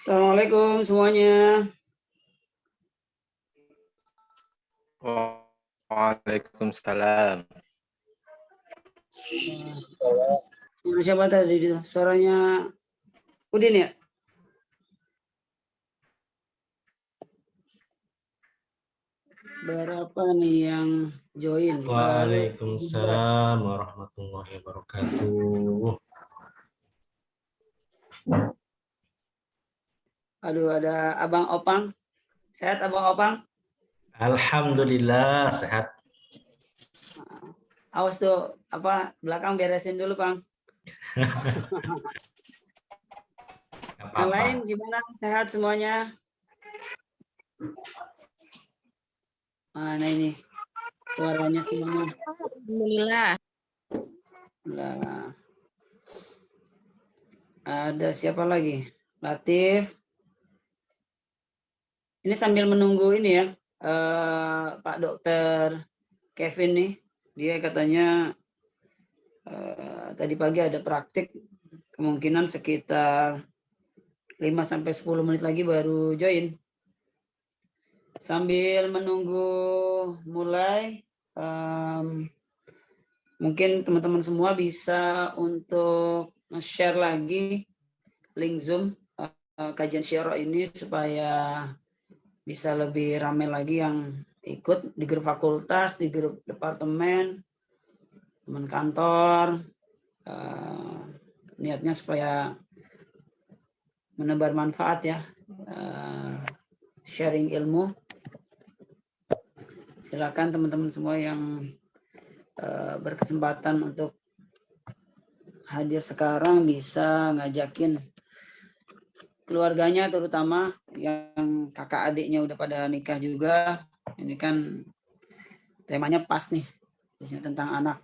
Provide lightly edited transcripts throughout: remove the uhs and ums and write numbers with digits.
Assalamualaikum semuanya. Waalaikumsalam. Siapa tadi itu? Suaranya Udin ya? Berapa nih yang join? Baru. Waalaikumsalam warahmatullahi wabarakatuh. Aduh, ada Abang Opang. Sehat Abang Opang? Alhamdulillah sehat. Awas tuh, belakang beresin dulu, Bang. Gak Yang lain apa-apa. gimana? Sehat semuanya? Nah ini suaranya semuanya. Alhamdulillah. Lah. Ada siapa lagi? Latif. Ini sambil menunggu ini ya, Pak Dokter Kevin nih. Dia katanya tadi pagi ada praktik, kemungkinan sekitar 5-10 menit lagi baru join. Sambil menunggu mulai, mungkin teman-teman semua bisa untuk share lagi link Zoom kajian Syiro ini supaya bisa lebih ramai lagi yang ikut di grup fakultas, di grup departemen, teman kantor. Niatnya supaya menebar manfaat ya, sharing ilmu. Silakan teman-teman semua yang berkesempatan untuk hadir sekarang bisa ngajakin keluarganya, terutama yang kakak adiknya udah pada nikah juga. Ini kan temanya pas nih, biasanya tentang anak.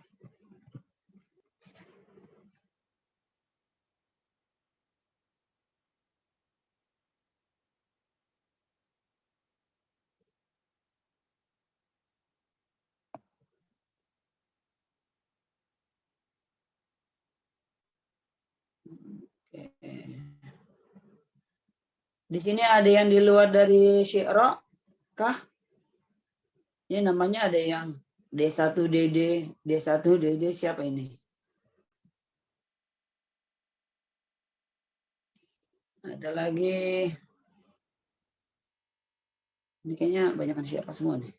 Di sini ada yang di luar dari Syiro kah? Ini namanya ada yang D1DD, D1DD, siapa ini? Ada lagi. Ini kayaknya banyak siapa semua nih.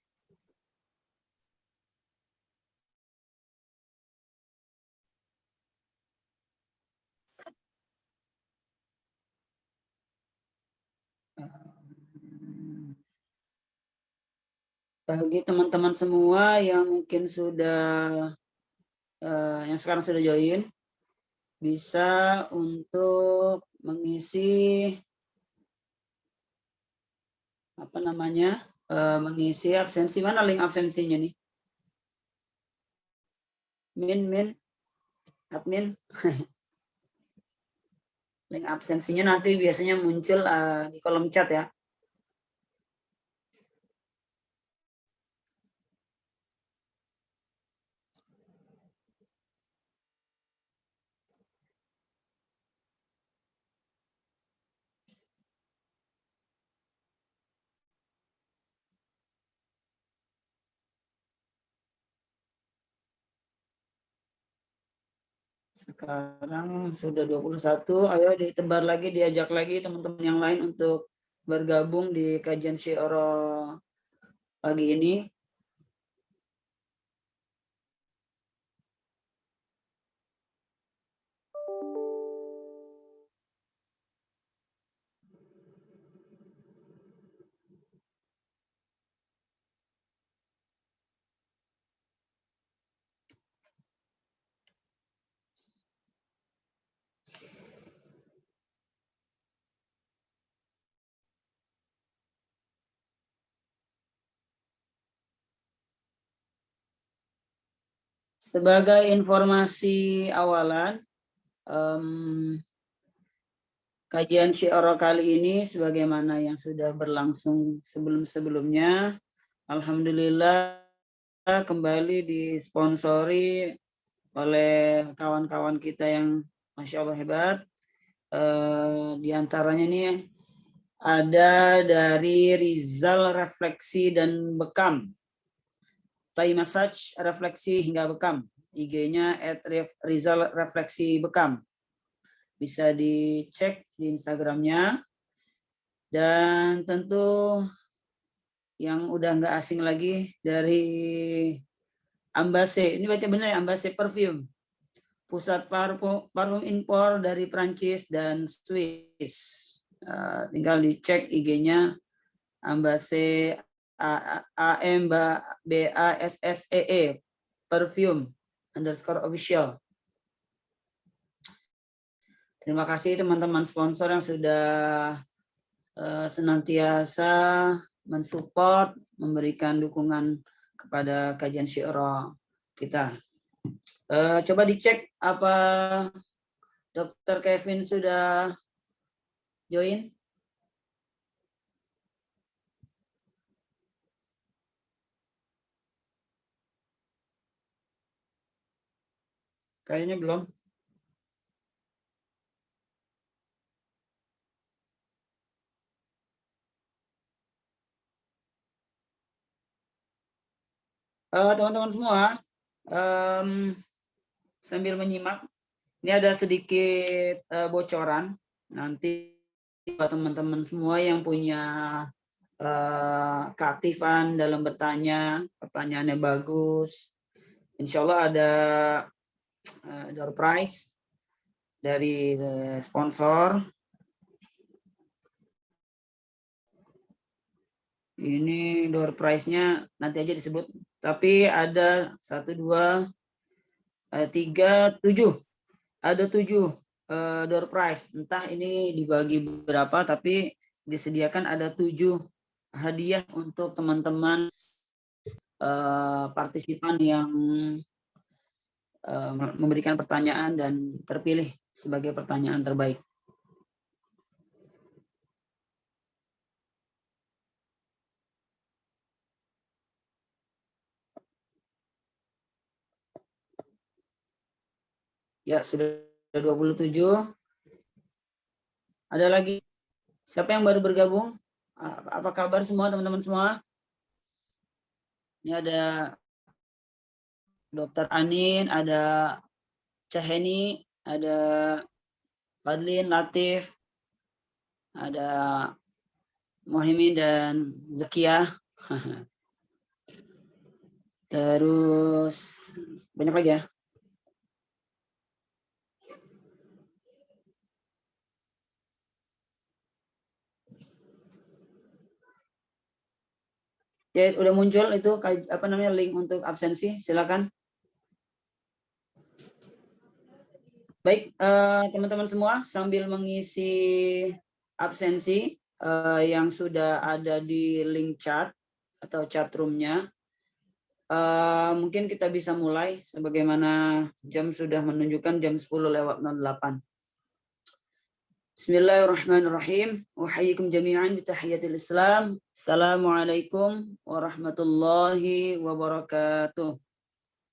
Bagi teman-teman semua yang mungkin sudah yang sekarang sudah join, bisa untuk mengisi mengisi absensi. Mana link absensinya nih? Admin. Link absensinya nanti biasanya muncul di kolom chat ya. Sekarang sudah 21, ayo ditebar lagi, diajak lagi teman-teman yang lain untuk bergabung di kajian Syiro pagi ini. Sebagai informasi awalan, kajian Syiro kali ini sebagaimana yang sudah berlangsung sebelum-sebelumnya, alhamdulillah kembali disponsori oleh kawan-kawan kita yang Masya Allah hebat. Di antaranya nih ada dari Rizal Refleksi dan Bekam. Thai Massage Refleksi hingga Bekam. IG-nya @Rizal Refleksi Bekam. Bisa dicek di Instagramnya. Dan tentu yang udah nggak asing lagi dari Ambase. Ini baca benar ya, Ambase Perfume. Pusat parfum impor dari Prancis dan Swiss. Tinggal dicek IG-nya Ambase AMBASSEE Perfume _official. Terima kasih teman-teman sponsor yang sudah senantiasa mensupport, memberikan dukungan kepada kajian Syi'ra kita. Coba dicek apa Dr. Kevin sudah join. Kayaknya belum. Teman-teman semua, sambil menyimak, ini ada sedikit bocoran. Nanti buat teman-teman semua yang punya keaktifan dalam bertanya, pertanyaannya bagus, insya Allah ada door prize dari sponsor. Ini door prize-nya nanti aja disebut. Tapi ada 1, 2, 3, 7. Ada 7 door prize. Entah ini dibagi berapa, tapi disediakan ada 7 hadiah untuk teman-teman partisipan yang memberikan pertanyaan dan terpilih sebagai pertanyaan terbaik. Ya, sudah 27. Ada lagi? Siapa yang baru bergabung? Apa kabar semua teman-teman semua? Ini ada Dr. Anin, ada Caheni, ada Fadlin, Latif, ada Muhyiddin dan Zakia. Terus banyak lagi ya. Ya, udah muncul itu apa namanya link untuk absensi, silakan. Baik, teman-teman semua, sambil mengisi absensi yang sudah ada di link chat atau chat room-nya, mungkin kita bisa mulai sebagaimana jam sudah menunjukkan jam 10:08. Bismillahirrahmanirrahim. Uhayyikum jami'an bitahiyatil Islam. Assalamualaikum warahmatullahi wabarakatuh.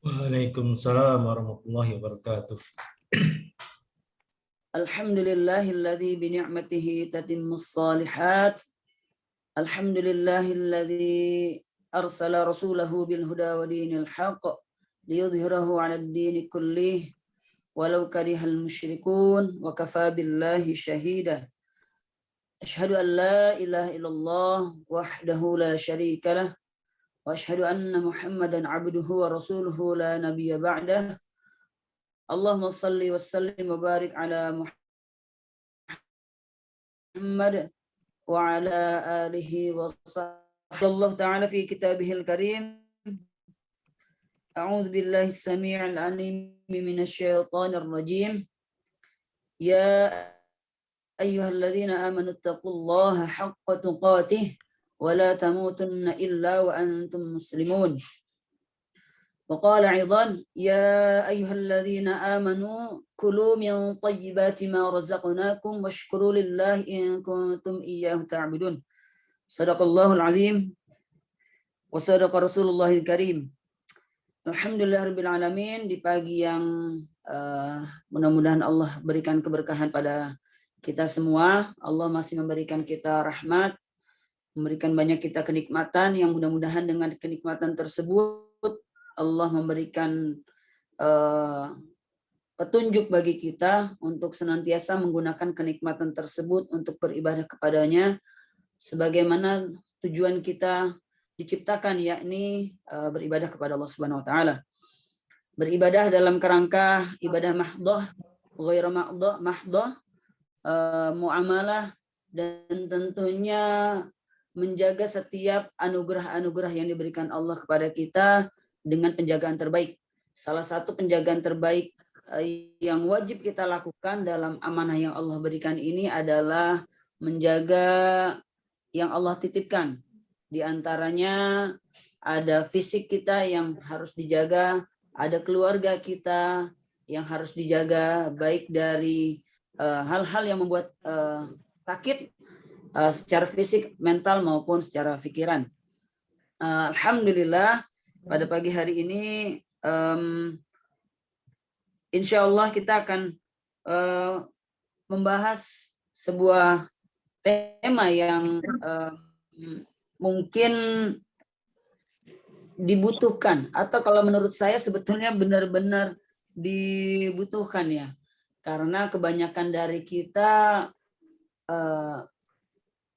Waalaikumsalam warahmatullahi wabarakatuh. Alhamdulillahilladzi bi ni'matihi tatimmus shalihat. Alhamdulillahilladzi arsala rasulahu bil huda wa dinil haqq liyudhhirahu 'alad dini kullih walau karihal musyrikun wa kafa billahi syahida. Asyhadu an la ilaha illallah wahdahu la syarika lah wa asyhadu anna Muhammadan 'abduhu wa rasuluhu la nabiyya ba'dah. Allahumma salli wa sallim wa barik ala Muhammad wa ala alihi wa sahbihi. Allah ta'ala fi kitabihil karim. A'udzu billahi as-sami'il 'alim minasy syaithanir rajim. Ya ayyuhalladzina amanu taqullaha haqqa tuqatih wa la tamutunna illa wa antum muslimun. Wa qala 'idhan ya ayyuhalladzina amanu kulu min thayyibati ma razaqnakum washkuru lillahi in kuntum iyyahu ta'budun. Shadaqallahul 'azim wa sadaqa rasulullahil karim. Alhamdulillahirabbil alamin, di pagi yang mudah-mudahan Allah berikan keberkahan pada kita semua. Allah masih memberikan kita rahmat, memberikan banyak kita kenikmatan, yang mudah-mudahan dengan kenikmatan tersebut Allah memberikan petunjuk bagi kita untuk senantiasa menggunakan kenikmatan tersebut untuk beribadah kepadanya sebagaimana tujuan kita diciptakan, yakni beribadah kepada Allah Subhanahu wa taala. Beribadah dalam kerangka ibadah mahdoh, ghairu mahdoh, muamalah, dan tentunya menjaga setiap anugerah-anugerah yang diberikan Allah kepada kita dengan penjagaan terbaik. Salah satu penjagaan terbaik yang wajib kita lakukan dalam amanah yang Allah berikan ini adalah menjaga yang Allah titipkan. Di antaranya ada fisik kita yang harus dijaga, ada keluarga kita yang harus dijaga, baik dari hal-hal yang membuat sakit secara fisik, mental maupun secara pikiran. Alhamdulillah pada pagi hari ini insya Allah kita akan membahas sebuah tema yang mungkin dibutuhkan, atau kalau menurut saya sebetulnya benar-benar dibutuhkan ya, karena kebanyakan dari kita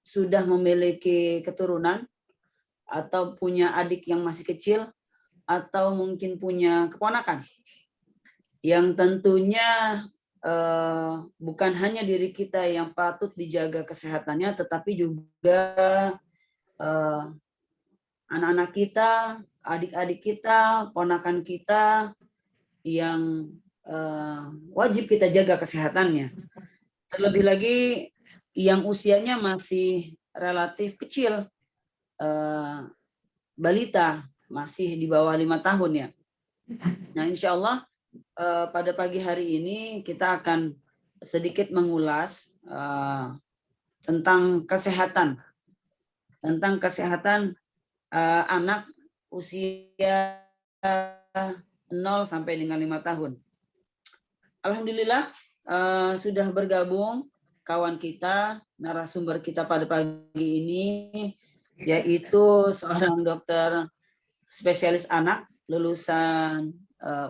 sudah memiliki keturunan atau punya adik yang masih kecil atau mungkin punya keponakan yang tentunya bukan hanya diri kita yang patut dijaga kesehatannya, tetapi juga anak-anak kita, adik-adik kita, ponakan kita yang wajib kita jaga kesehatannya. Terlebih lagi yang usianya masih relatif kecil, balita, masih di bawah 5 tahun ya. Nah, insya Allah pada pagi hari ini kita akan sedikit mengulas tentang kesehatan anak usia 0 sampai dengan 5 tahun. Alhamdulillah sudah bergabung kawan kita, narasumber kita pada pagi ini, yaitu seorang dokter spesialis anak lulusan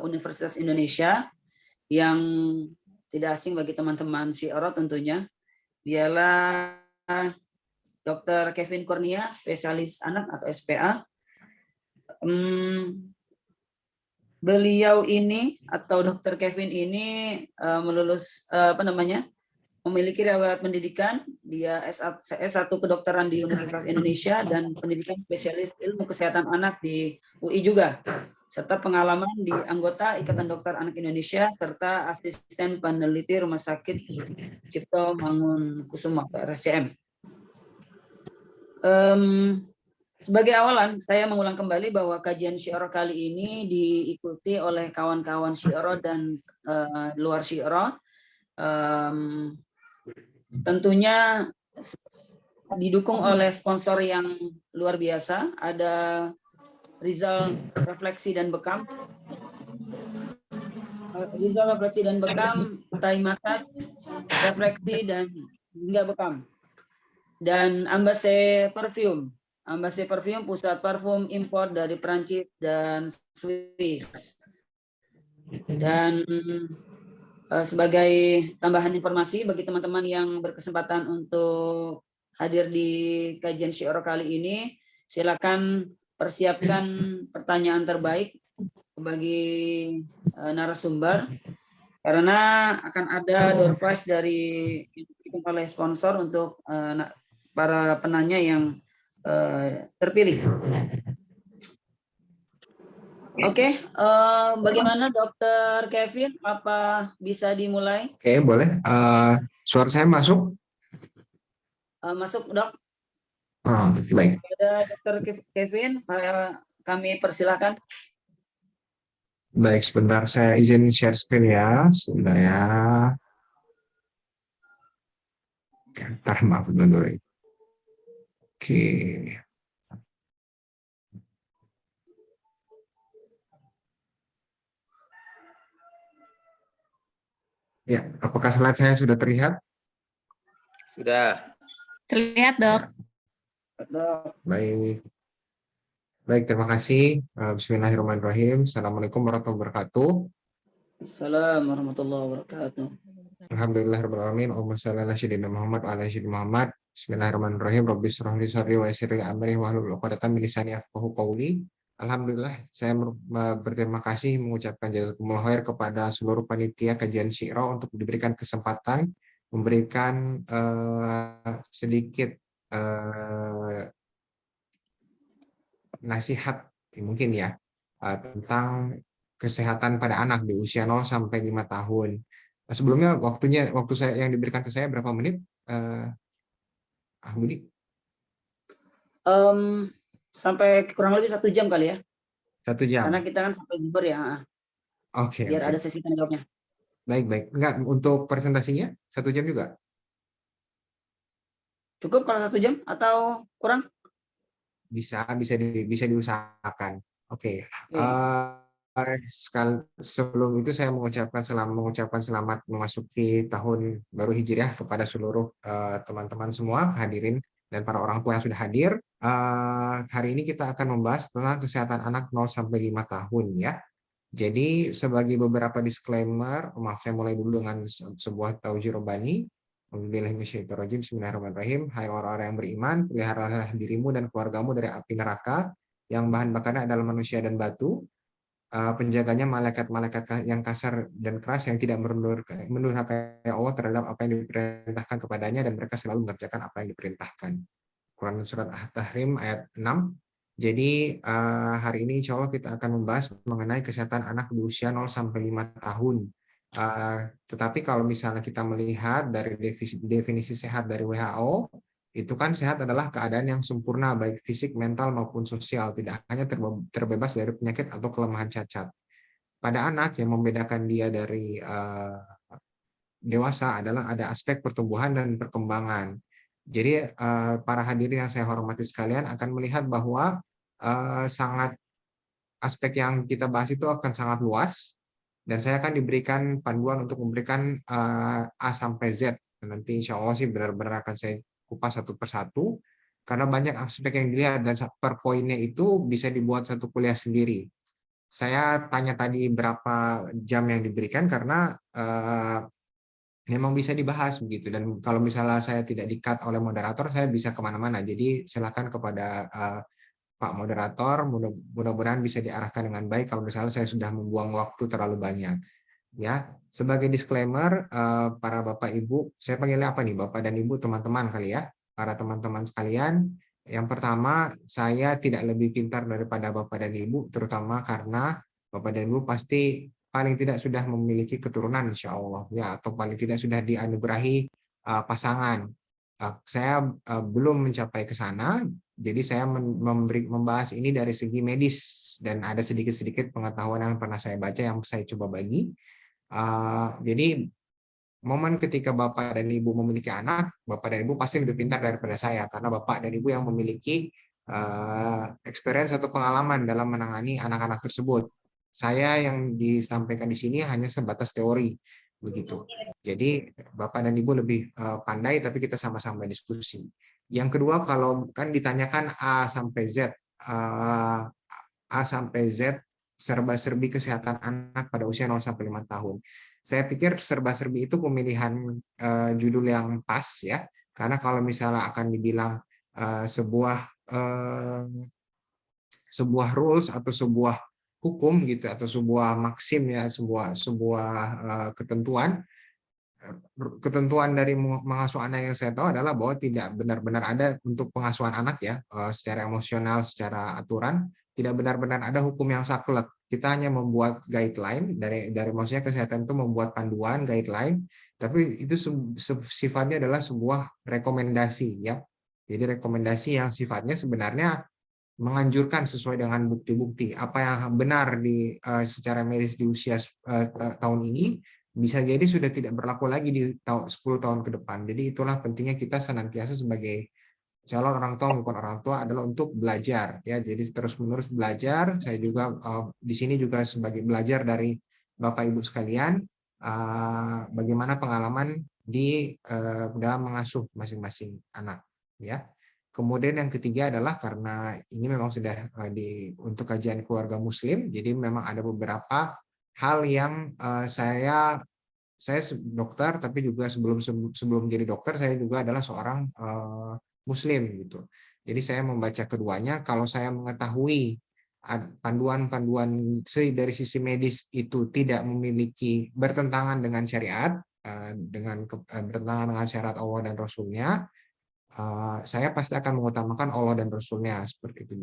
Universitas Indonesia yang tidak asing bagi teman-teman Syi'ro tentunya. Dialah Dr. Kevin Kurnia, spesialis anak atau SPA. Beliau ini atau Dr. Kevin ini memiliki riwayat pendidikan. Dia S1 kedokteran di Universitas Indonesia dan pendidikan spesialis ilmu kesehatan anak di UI juga, serta pengalaman di anggota Ikatan Dokter Anak Indonesia serta asisten peneliti Rumah Sakit Cipto Mangunkusumo RSCM. Sebagai awalan, saya mengulang kembali bahwa kajian Syi'ro kali ini diikuti oleh kawan-kawan Syi'ro dan luar Syi'ro. Tentunya didukung oleh sponsor yang luar biasa. Ada Rizal Refleksi dan Bekam, Thai Massage, Refleksi dan hingga Bekam, dan Ambassade Perfume, pusat parfum impor dari Perancis dan Swiss. Dan sebagai tambahan informasi bagi teman-teman yang berkesempatan untuk hadir di kajian Syi'ro kali ini, silakan persiapkan pertanyaan terbaik bagi narasumber, karena akan ada door prize dari oleh sponsor untuk para penanya yang terpilih. Oke, bagaimana Dokter Kevin? Apa bisa dimulai? Oke, boleh. Suara saya masuk? Masuk, Dok. Baik. Ada Dokter Kevin, kami persilahkan. Baik, sebentar saya izin share screen ya. Sebentar ya. Bentar, maaf dulu. Oke. Ya, apakah slide saya sudah terlihat? Sudah. Terlihat, Dok. Dok. Baik. Baik, terima kasih. Bismillahirrahmanirrahim. Assalamualaikum warahmatullahi wabarakatuh. Assalamualaikum warahmatullahi wabarakatuh. Alhamdulillahirrahmanirrahim. Allahumma shalli ala sayyidina Muhammad wa ala sayyidina Muhammad. Bismillahirrahmanirrahim. Rabbi shrah li sadri wa yassir li amri wahlul 'uqdatam min lisani yafqahu qawli. Alhamdulillah, saya berterima kasih mengucapkan jazakumullah khair kepada seluruh panitia kajian Syi'ra untuk diberikan kesempatan memberikan sedikit nasihat mungkin ya tentang kesehatan pada anak di usia 0 sampai 5 tahun. Sebelumnya waktu saya yang diberikan ke saya berapa menit? Budi? Sampai kurang lebih 1 jam kali ya. 1 jam. Karena kita kan sampai zuhur ya. Oke. Biar ada sesi tanya jawabnya. Baik. Enggak, untuk presentasinya 1 jam juga? Cukup kalau 1 jam atau kurang? Bisa diusahakan. Oke. Sebelum itu saya mengucapkan selamat memasuki tahun baru Hijriah kepada seluruh teman-teman semua, hadirin dan para orang tua yang sudah hadir. Hari ini kita akan membahas tentang kesehatan anak 0 sampai 5 tahun ya. Jadi sebagai beberapa disclaimer, maaf saya mulai dulu dengan sebuah taujih robbani. Bismillahirrahmanirrahim. Hai orang-orang yang beriman, peliharalah dirimu dan keluargamu dari api neraka yang bahan bakarnya adalah manusia dan batu. Penjaganya malaikat-malaikat yang kasar dan keras yang tidak menurunkan Allah terhadap apa yang diperintahkan kepadanya dan mereka selalu mengerjakan apa yang diperintahkan. Quran surat At-Tahrim ayat 6. Jadi hari ini insya Allah kita akan membahas mengenai kesehatan anak di usia 0 sampai 5 tahun. Tetapi kalau misalnya kita melihat dari definisi sehat dari WHO, itu kan sehat adalah keadaan yang sempurna baik fisik, mental maupun sosial, tidak hanya terbebas dari penyakit atau kelemahan cacat. Pada anak yang membedakan dia dari dewasa adalah ada aspek pertumbuhan dan perkembangan. Jadi para hadirin yang saya hormati sekalian akan melihat bahwa aspek yang kita bahas itu akan sangat luas. Dan saya akan diberikan panduan untuk memberikan A sampai Z. Nanti insya Allah sih benar-benar akan saya kupas satu persatu. Karena banyak aspek yang dilihat dan per poinnya itu bisa dibuat satu kuliah sendiri. Saya tanya tadi berapa jam yang diberikan karena memang bisa dibahas begitu. Dan kalau misalnya saya tidak di-cut oleh moderator, saya bisa kemana-mana. Jadi silakan kepada Pak Moderator, mudah-mudahan bisa diarahkan dengan baik kalau misalnya saya sudah membuang waktu terlalu banyak. Ya, sebagai disclaimer, para Bapak Ibu, saya panggilnya apa nih, Bapak dan Ibu, teman-teman kali ya, para teman-teman sekalian. Yang pertama, saya tidak lebih pintar daripada Bapak dan Ibu, terutama karena Bapak dan Ibu pasti paling tidak sudah memiliki keturunan, insya Allah, ya, atau paling tidak sudah dianugerahi pasangan. Saya belum mencapai ke sana. Jadi saya membahas ini dari segi medis dan ada sedikit-sedikit pengetahuan yang pernah saya baca yang saya coba bagi. Jadi momen ketika Bapak dan Ibu memiliki anak, Bapak dan Ibu pasti lebih pintar daripada saya karena Bapak dan Ibu yang memiliki experience atau pengalaman dalam menangani anak-anak tersebut. Saya yang disampaikan di sini hanya sebatas teori begitu. Jadi Bapak dan Ibu lebih pandai tapi kita sama-sama diskusi. Yang kedua, kalau kan ditanyakan A sampai Z serba-serbi kesehatan anak pada usia 0 sampai 5 tahun. Saya pikir serba-serbi itu pemilihan judul yang pas ya. Karena kalau misalnya akan dibilang sebuah rules atau sebuah hukum gitu atau sebuah maksim ya, sebuah ketentuan dari mengasuh anak yang saya tahu adalah bahwa tidak benar-benar ada untuk pengasuhan anak ya secara emosional, secara aturan tidak benar-benar ada hukum yang saklek. Kita hanya membuat guideline dari maksudnya kesehatan itu membuat panduan guideline, tapi itu sifatnya adalah sebuah rekomendasi ya. Jadi rekomendasi yang sifatnya sebenarnya menganjurkan sesuai dengan bukti-bukti apa yang benar di secara medis di usia tahun ini bisa jadi sudah tidak berlaku lagi di 10 tahun ke depan. Jadi itulah pentingnya kita senantiasa sebagai calon orang tua maupun orang tua adalah untuk belajar ya. Jadi terus-menerus belajar. Saya juga di sini juga sebagai belajar dari Bapak Ibu sekalian bagaimana pengalaman dalam mengasuh masing-masing anak, ya. Kemudian yang ketiga adalah karena ini memang sudah untuk kajian keluarga Muslim, jadi memang ada beberapa hal yang saya dokter, tapi juga sebelum jadi dokter saya juga adalah seorang Muslim gitu. Jadi saya membaca keduanya. Kalau saya mengetahui panduan-panduan dari sisi medis itu tidak memiliki bertentangan dengan syariat, bertentangan dengan syariat Allah dan Rasulnya, saya pasti akan mengutamakan Allah dan Rasulnya, seperti itu,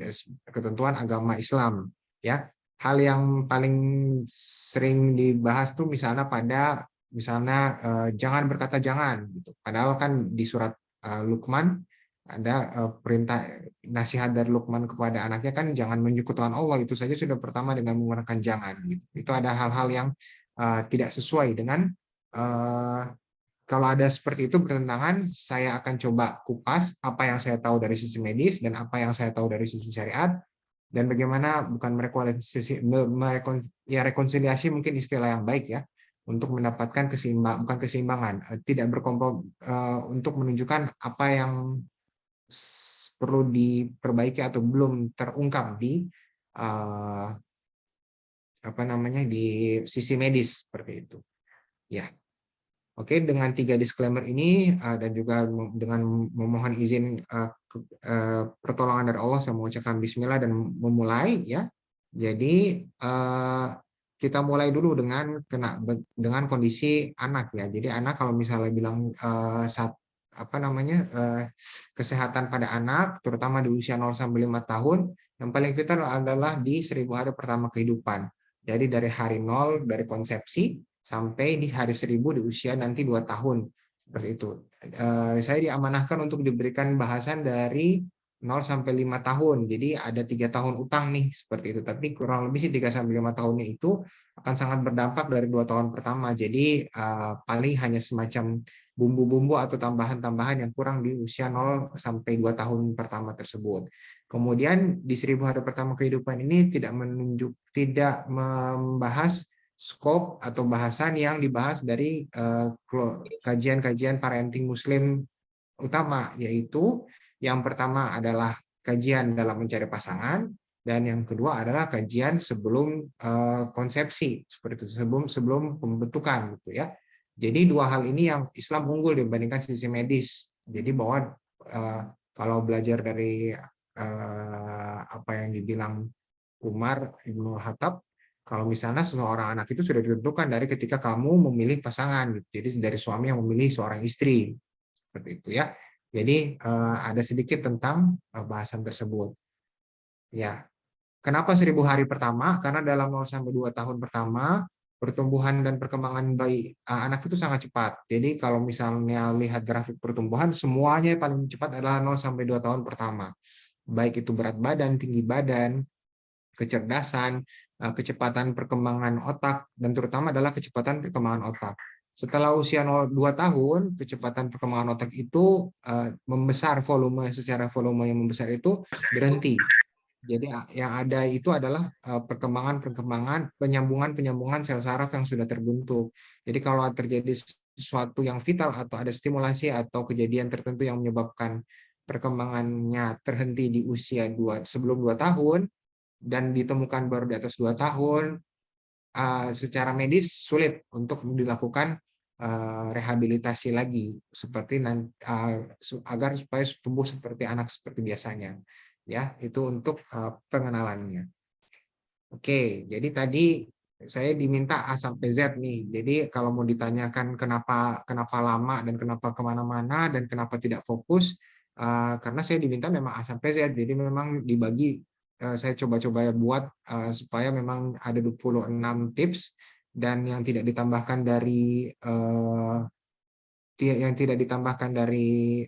ketentuan agama Islam, ya. Hal yang paling sering dibahas tuh misalnya jangan berkata jangan gitu. Padahal kan di surat Luqman ada perintah nasihat dari Luqman kepada anaknya kan jangan menyekutukan Allah, itu saja sudah pertama dengan menggunakan jangan gitu. Itu ada hal-hal yang tidak sesuai dengan kalau ada seperti itu bertentangan, saya akan coba kupas apa yang saya tahu dari sisi medis dan apa yang saya tahu dari sisi syariat, dan bagaimana bukan rekonsiliasi mungkin istilah yang baik ya, untuk mendapatkan keseimbangan, tidak berkompromi, untuk menunjukkan apa yang perlu diperbaiki atau belum terungkap di di sisi medis seperti itu, ya. Oke, dengan 3 disclaimer ini dan juga dengan memohon izin pertolongan dari Allah, saya mengucapkan Bismillah dan memulai ya. Jadi kita mulai dulu dengan kondisi anak ya. Jadi anak kalau misalnya bilang kesehatan pada anak, terutama di usia 0 sampai 5 tahun, yang paling vital adalah di 1000 hari pertama kehidupan. Jadi dari hari 0 dari konsepsi sampai di hari 1000 di usia nanti 2 tahun. Seperti itu. Saya diamanahkan untuk diberikan bahasan dari 0 sampai 5 tahun. Jadi ada 3 tahun utang nih, seperti itu. Tapi kurang lebih sih 3 sampai 5 tahunnya itu akan sangat berdampak dari 2 tahun pertama. Jadi paling hanya semacam bumbu-bumbu atau tambahan-tambahan yang kurang di usia 0 sampai 2 tahun pertama tersebut. Kemudian di 1000 hari pertama kehidupan ini tidak membahas skop atau bahasan yang dibahas dari kajian-kajian parenting Muslim utama, yaitu yang pertama adalah kajian dalam mencari pasangan, dan yang kedua adalah kajian sebelum konsepsi, seperti itu, sebelum pembentukan gitu ya. Jadi 2 hal ini yang Islam unggul dibandingkan sisi medis. Jadi bahwa kalau belajar dari apa yang dibilang Umar Ibnu Khattab, kalau misalnya seorang anak itu sudah ditentukan dari ketika kamu memilih pasangan, gitu. Jadi dari suami yang memilih seorang istri, seperti itu ya. Jadi ada sedikit tentang bahasan tersebut. Ya, kenapa 1000 hari pertama? Karena dalam 0 sampai 2 tahun pertama pertumbuhan dan perkembangan bayi anak itu sangat cepat. Jadi kalau misalnya lihat grafik pertumbuhan, semuanya paling cepat adalah 0 sampai 2 tahun pertama. Baik itu berat badan, tinggi badan, kecerdasan, kecepatan perkembangan otak, dan terutama adalah kecepatan perkembangan otak. Setelah usia 2 tahun, kecepatan perkembangan otak itu membesar, secara volume yang membesar itu berhenti. Jadi yang ada itu adalah perkembangan penyambungan sel saraf yang sudah terbentuk. Jadi kalau terjadi sesuatu yang vital atau ada stimulasi atau kejadian tertentu yang menyebabkan perkembangannya terhenti di usia sebelum 2 tahun, dan ditemukan baru di atas 2 tahun, secara medis sulit untuk dilakukan rehabilitasi lagi seperti agar supaya tumbuh seperti anak seperti biasanya. Ya, itu untuk pengenalannya. Oke, jadi tadi saya diminta A sampai Z nih. Jadi kalau mau ditanyakan kenapa lama dan kenapa kemana-mana dan kenapa tidak fokus, karena saya diminta memang A sampai Z. Jadi memang dibagi. Saya coba-coba buat supaya memang ada 26 tips, dan yang tidak ditambahkan dari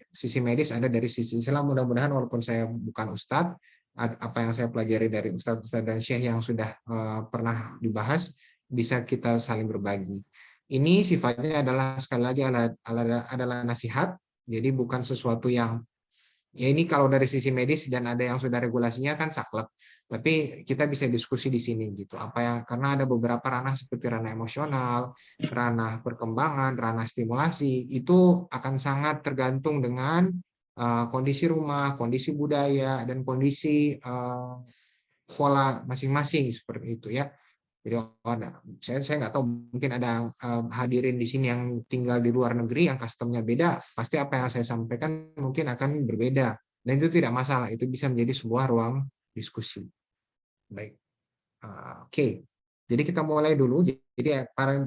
sisi medis ada dari sisi Islam. Mudah-mudahan walaupun saya bukan ustadz, apa yang saya pelajari dari ustadz dan syekh yang sudah pernah dibahas bisa kita saling berbagi. Ini sifatnya adalah sekali lagi adalah nasihat, jadi bukan sesuatu yang Ya ini kalau dari sisi medis dan ada yang sudah regulasinya kan saklek. Tapi kita bisa diskusi di sini gitu. Apa yang karena ada beberapa ranah seperti ranah emosional, ranah perkembangan, ranah stimulasi itu akan sangat tergantung dengan kondisi rumah, kondisi budaya dan kondisi pola masing-masing seperti itu ya. Jadi saya nggak tahu mungkin ada hadirin di sini yang tinggal di luar negeri yang customnya beda, pasti apa yang saya sampaikan mungkin akan berbeda dan itu tidak masalah, itu bisa menjadi sebuah ruang diskusi. Baik, oke. Jadi kita mulai dulu. Jadi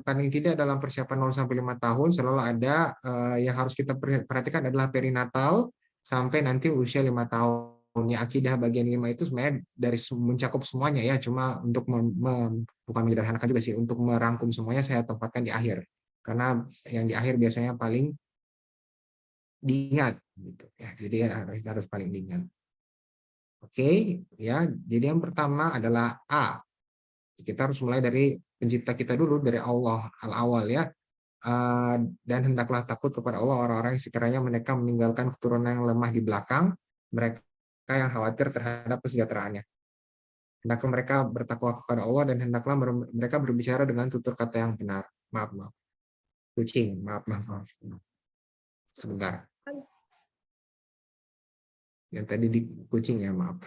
paling tidak dalam persiapan 0 sampai 5 tahun selalu ada yang harus kita perhatikan adalah perinatal sampai nanti usia 5 tahun. Ya, akidah bagian 5 itu sebenarnya dari mencakup semuanya ya, cuma untuk bukan menyederhanakan juga sih, untuk merangkum semuanya saya tempatkan di akhir. Karena yang di akhir biasanya paling diingat gitu ya. Jadi harus paling diingat. Oke, ya. Jadi yang pertama adalah A. Kita harus mulai dari pencipta kita dulu, dari Allah al-awal ya. Dan hendaklah takut kepada Allah orang-orang yang sekiranya mereka meninggalkan keturunan yang lemah di belakang, mereka yang khawatir terhadap kesejahteraannya. Hendaklah mereka bertakwa kepada Allah dan hendaklah mereka berbicara dengan tutur kata yang benar. Maaf. Kucing, maaf. Sebentar. Yang tadi di kucing ya, maaf.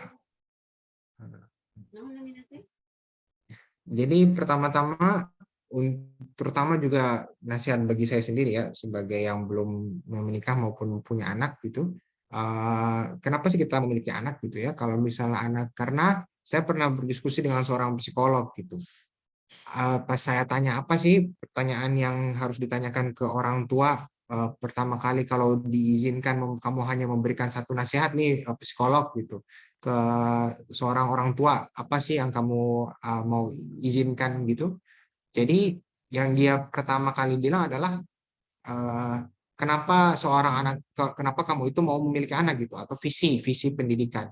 Jadi pertama-tama, terutama juga nasihat bagi saya sendiri ya, sebagai yang belum menikah maupun punya anak gitu. Kenapa sih kita memiliki anak gitu ya? Kalau misalnya anak, karena saya pernah berdiskusi dengan seorang psikolog gitu. Pas saya tanya apa sih pertanyaan yang harus ditanyakan ke orang tua pertama kali kalau diizinkan kamu hanya memberikan satu nasihat nih psikolog gitu ke seorang orang tua, apa sih yang kamu mau izinkan gitu. Jadi yang dia pertama kali bilang adalah kenapa kamu itu mau memiliki anak gitu, atau visi pendidikan.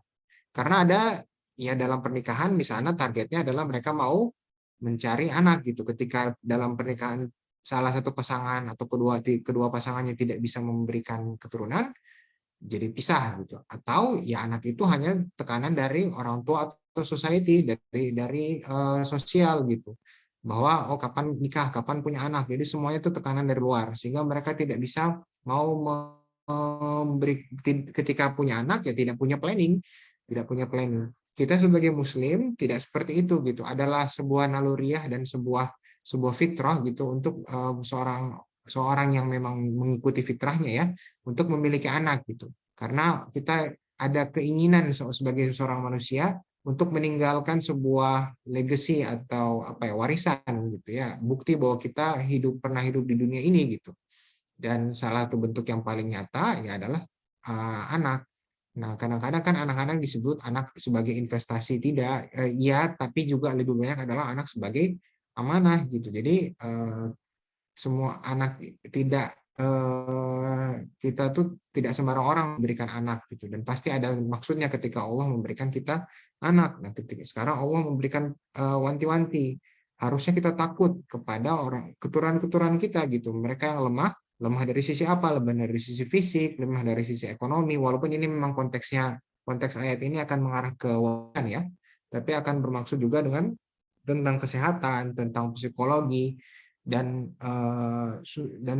Karena ada ya dalam pernikahan misalnya targetnya adalah mereka mau mencari anak gitu. Ketika dalam pernikahan salah satu pasangan atau kedua pasangannya tidak bisa memberikan keturunan, jadi pisah gitu. Atau ya anak itu hanya tekanan dari orang tua atau society, dari sosial gitu. Bahwa kapan nikah, kapan punya anak. Jadi semuanya itu tekanan dari luar sehingga mereka tidak bisa mau memberi, ketika punya anak ya tidak punya planning. Kita sebagai muslim tidak seperti itu gitu. Adalah sebuah naluriah dan sebuah fitrah gitu untuk seorang yang memang mengikuti fitrahnya ya, untuk memiliki anak gitu. Karena kita ada keinginan sebagai seorang manusia untuk meninggalkan sebuah legacy atau warisan gitu ya, bukti bahwa kita pernah hidup di dunia ini gitu. Dan salah satu bentuk yang paling nyata ya adalah anak. Nah, kadang-kadang kan anak-anak disebut anak sebagai investasi, tidak ya, tapi juga lebih banyak adalah anak sebagai amanah gitu. Jadi semua anak tidak kita tuh tidak sembarang orang memberikan anak gitu, dan pasti ada maksudnya ketika Allah memberikan kita anak. Nah, ketika sekarang Allah memberikan wanti-wanti, harusnya kita takut kepada keturunan kita gitu, mereka yang lemah dari sisi apa? Lemah dari sisi fisik, lemah dari sisi ekonomi, walaupun ini memang konteks ayat ini akan mengarah ke wanita ya, tapi akan bermaksud juga tentang kesehatan, tentang psikologi. Dan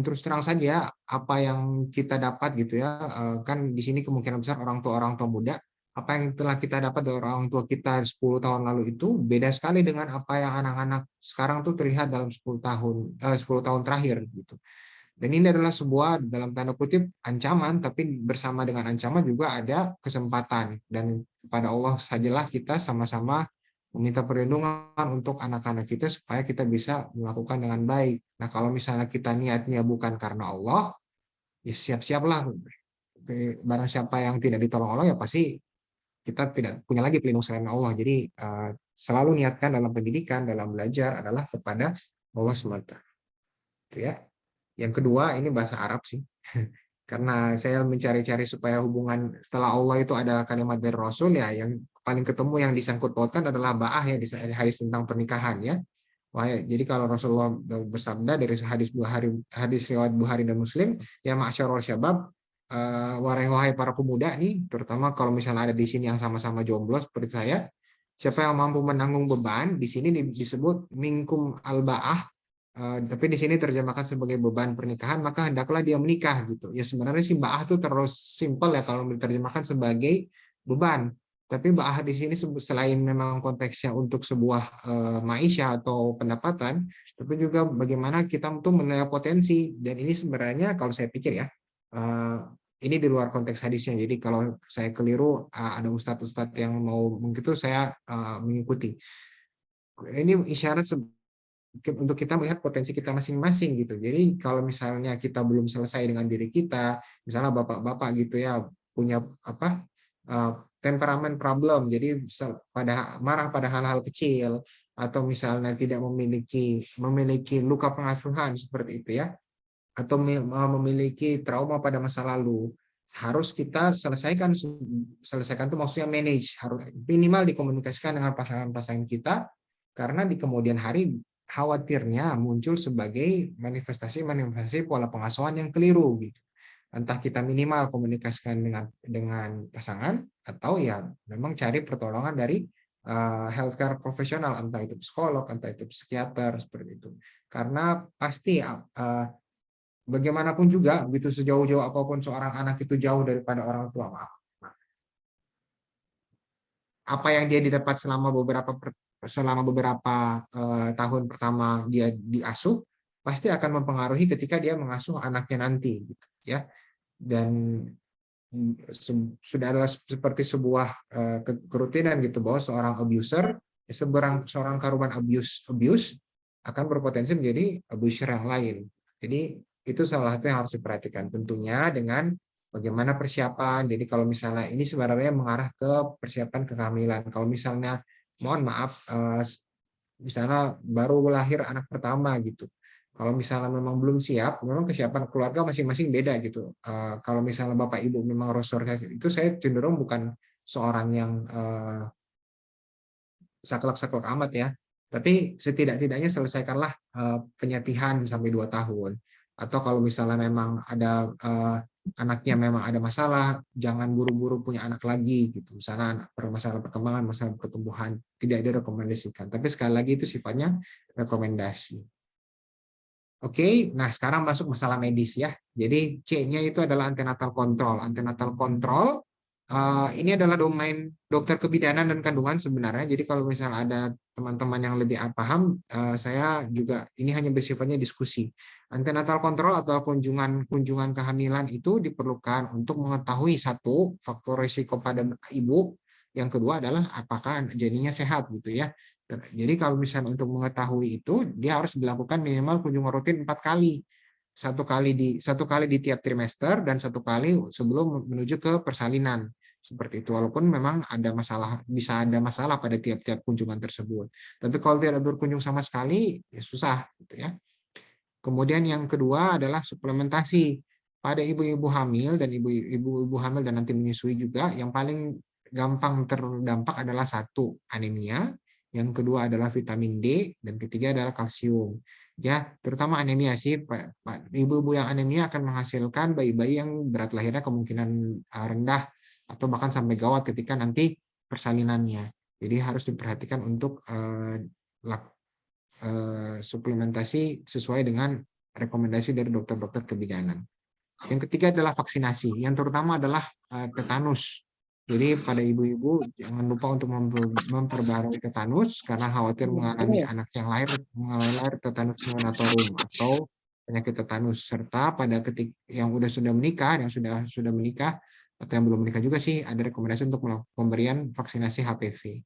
terus terang saja apa yang kita dapat gitu ya, kan di sini kemungkinan besar orang tua muda, apa yang telah kita dapat dari orang tua kita 10 tahun lalu itu beda sekali dengan apa yang anak-anak sekarang tuh terlihat dalam 10 tahun terakhir gitu. Dan ini adalah sebuah dalam tanda kutip ancaman, tapi bersama dengan ancaman juga ada kesempatan, dan kepada Allah sajalah kita sama-sama meminta perlindungan untuk anak-anak kita supaya kita bisa melakukan dengan baik. Nah, kalau misalnya kita niatnya bukan karena Allah, ya siap-siaplah. Barang siapa yang tidak ditolong Allah, ya pasti kita tidak punya lagi pelindung selain Allah. Jadi selalu niatkan dalam pendidikan, dalam belajar adalah kepada Allah SWT. Itu ya. Yang kedua, ini bahasa Arab sih. Karena saya mencari-cari supaya hubungan setelah Allah itu ada kalimat dari Rasul ya, yang paling ketemu yang disangkut pautkan adalah ba'ah ya, di hadis tentang pernikahan ya. Jadi kalau Rasulullah bersabda dari hadis riwayat Bukhari dan Muslim, ya ma'syarul syabab, wahai para pemuda nih, terutama kalau misalnya ada di sini yang sama-sama jomblo seperti saya, siapa yang mampu menanggung beban, di sini disebut minkum al-ba'ah, tapi di sini terjemahkan sebagai beban pernikahan, maka hendaklah dia menikah gitu. Ya sebenarnya si ba'ah itu terus simpel ya kalau diterjemahkan sebagai beban. Tapi ba'ah di sini selain memang konteksnya untuk sebuah maisha atau pendapatan, tapi juga bagaimana kita untuk menilai potensi. Dan ini sebenarnya kalau saya pikir ya, ini di luar konteks hadisnya. Jadi kalau saya keliru, ada ustadz-ustadz yang mau begitu, saya mengikuti. Ini isyarat untuk kita melihat potensi kita masing-masing gitu. Jadi kalau misalnya kita belum selesai dengan diri kita, misalnya bapak-bapak gitu ya punya apa temperamen problem, jadi marah pada hal-hal kecil, atau misalnya tidak memiliki luka pengasuhan seperti itu ya, atau memiliki trauma pada masa lalu, harus kita selesaikan itu maksudnya manage, harus minimal dikomunikasikan dengan pasangan-pasangan kita, karena di kemudian hari khawatirnya muncul sebagai manifestasi pola pengasuhan yang keliru gitu. Entah kita minimal komunikasikan dengan pasangan, atau ya memang cari pertolongan dari healthcare profesional, entah itu psikolog, entah itu psikiater seperti itu. Karena pasti bagaimanapun juga begitu sejauh-jauh apapun seorang anak itu jauh daripada orang tua, apa yang dia didapat selama beberapa tahun pertama dia diasuh pasti akan mempengaruhi ketika dia mengasuh anaknya nanti gitu ya. Dan sudah adalah seperti sebuah kerutinan gitu, bahwa seorang abuser, seorang korban abuse akan berpotensi menjadi abuser yang lain. Jadi itu salah satu yang harus diperhatikan, tentunya dengan bagaimana persiapan. Jadi kalau misalnya ini sebenarnya mengarah ke persiapan kehamilan. Kalau misalnya mohon maaf, misalnya baru lahir anak pertama gitu, kalau misalnya memang belum siap, memang kesiapan keluarga masing-masing beda gitu. Kalau misalnya bapak ibu memang rosor itu, saya cenderung bukan seorang yang saklek-saklek amat ya, tapi setidak-tidaknya selesaikanlah penyetihan sampai 2 tahun. Atau kalau misalnya memang ada anaknya memang ada masalah, jangan buru-buru punya anak lagi gitu. Misalnya masalah perkembangan, masalah pertumbuhan, tidak direkomendasikan. Tapi sekali lagi itu sifatnya rekomendasi. Oke, nah sekarang masuk masalah medis ya. Jadi C-nya itu adalah antenatal control. Antenatal control ini adalah domain dokter kebidanan dan kandungan sebenarnya. Jadi kalau misalnya ada teman-teman yang lebih paham, saya juga ini hanya bersifatnya diskusi. Antenatal control atau kunjungan kehamilan itu diperlukan untuk mengetahui satu faktor risiko pada ibu, yang kedua adalah apakah janinnya sehat gitu ya. Jadi kalau misalnya untuk mengetahui itu, dia harus dilakukan minimal kunjungan rutin 4 kali. Satu kali di tiap trimester dan 1 kali sebelum menuju ke persalinan. Seperti itu, walaupun memang bisa ada masalah pada tiap-tiap kunjungan tersebut. Tapi kalau tidak berkunjung sama sekali, ya susah gitu ya. Kemudian yang kedua adalah suplementasi. Pada ibu-ibu hamil dan ibu-ibu hamil dan nanti menyusui juga, yang paling gampang terdampak adalah 1, anemia, yang kedua adalah vitamin D, dan ketiga adalah kalsium. Ya, terutama anemia sih, ibu-ibu yang anemia akan menghasilkan bayi-bayi yang berat lahirnya kemungkinan rendah atau bahkan sampai gawat ketika nanti persalinannya. Jadi harus diperhatikan untuk suplementasi sesuai dengan rekomendasi dari dokter-dokter kebidanan. Yang ketiga adalah vaksinasi, yang terutama adalah tetanus. Jadi pada ibu-ibu jangan lupa untuk memperbarui tetanus karena khawatir mengalami anak yang lahir tetanus neonatorium atau penyakit tetanus, serta pada yang sudah menikah, yang sudah menikah atau yang belum menikah juga sih ada rekomendasi untuk pemberian vaksinasi HPV.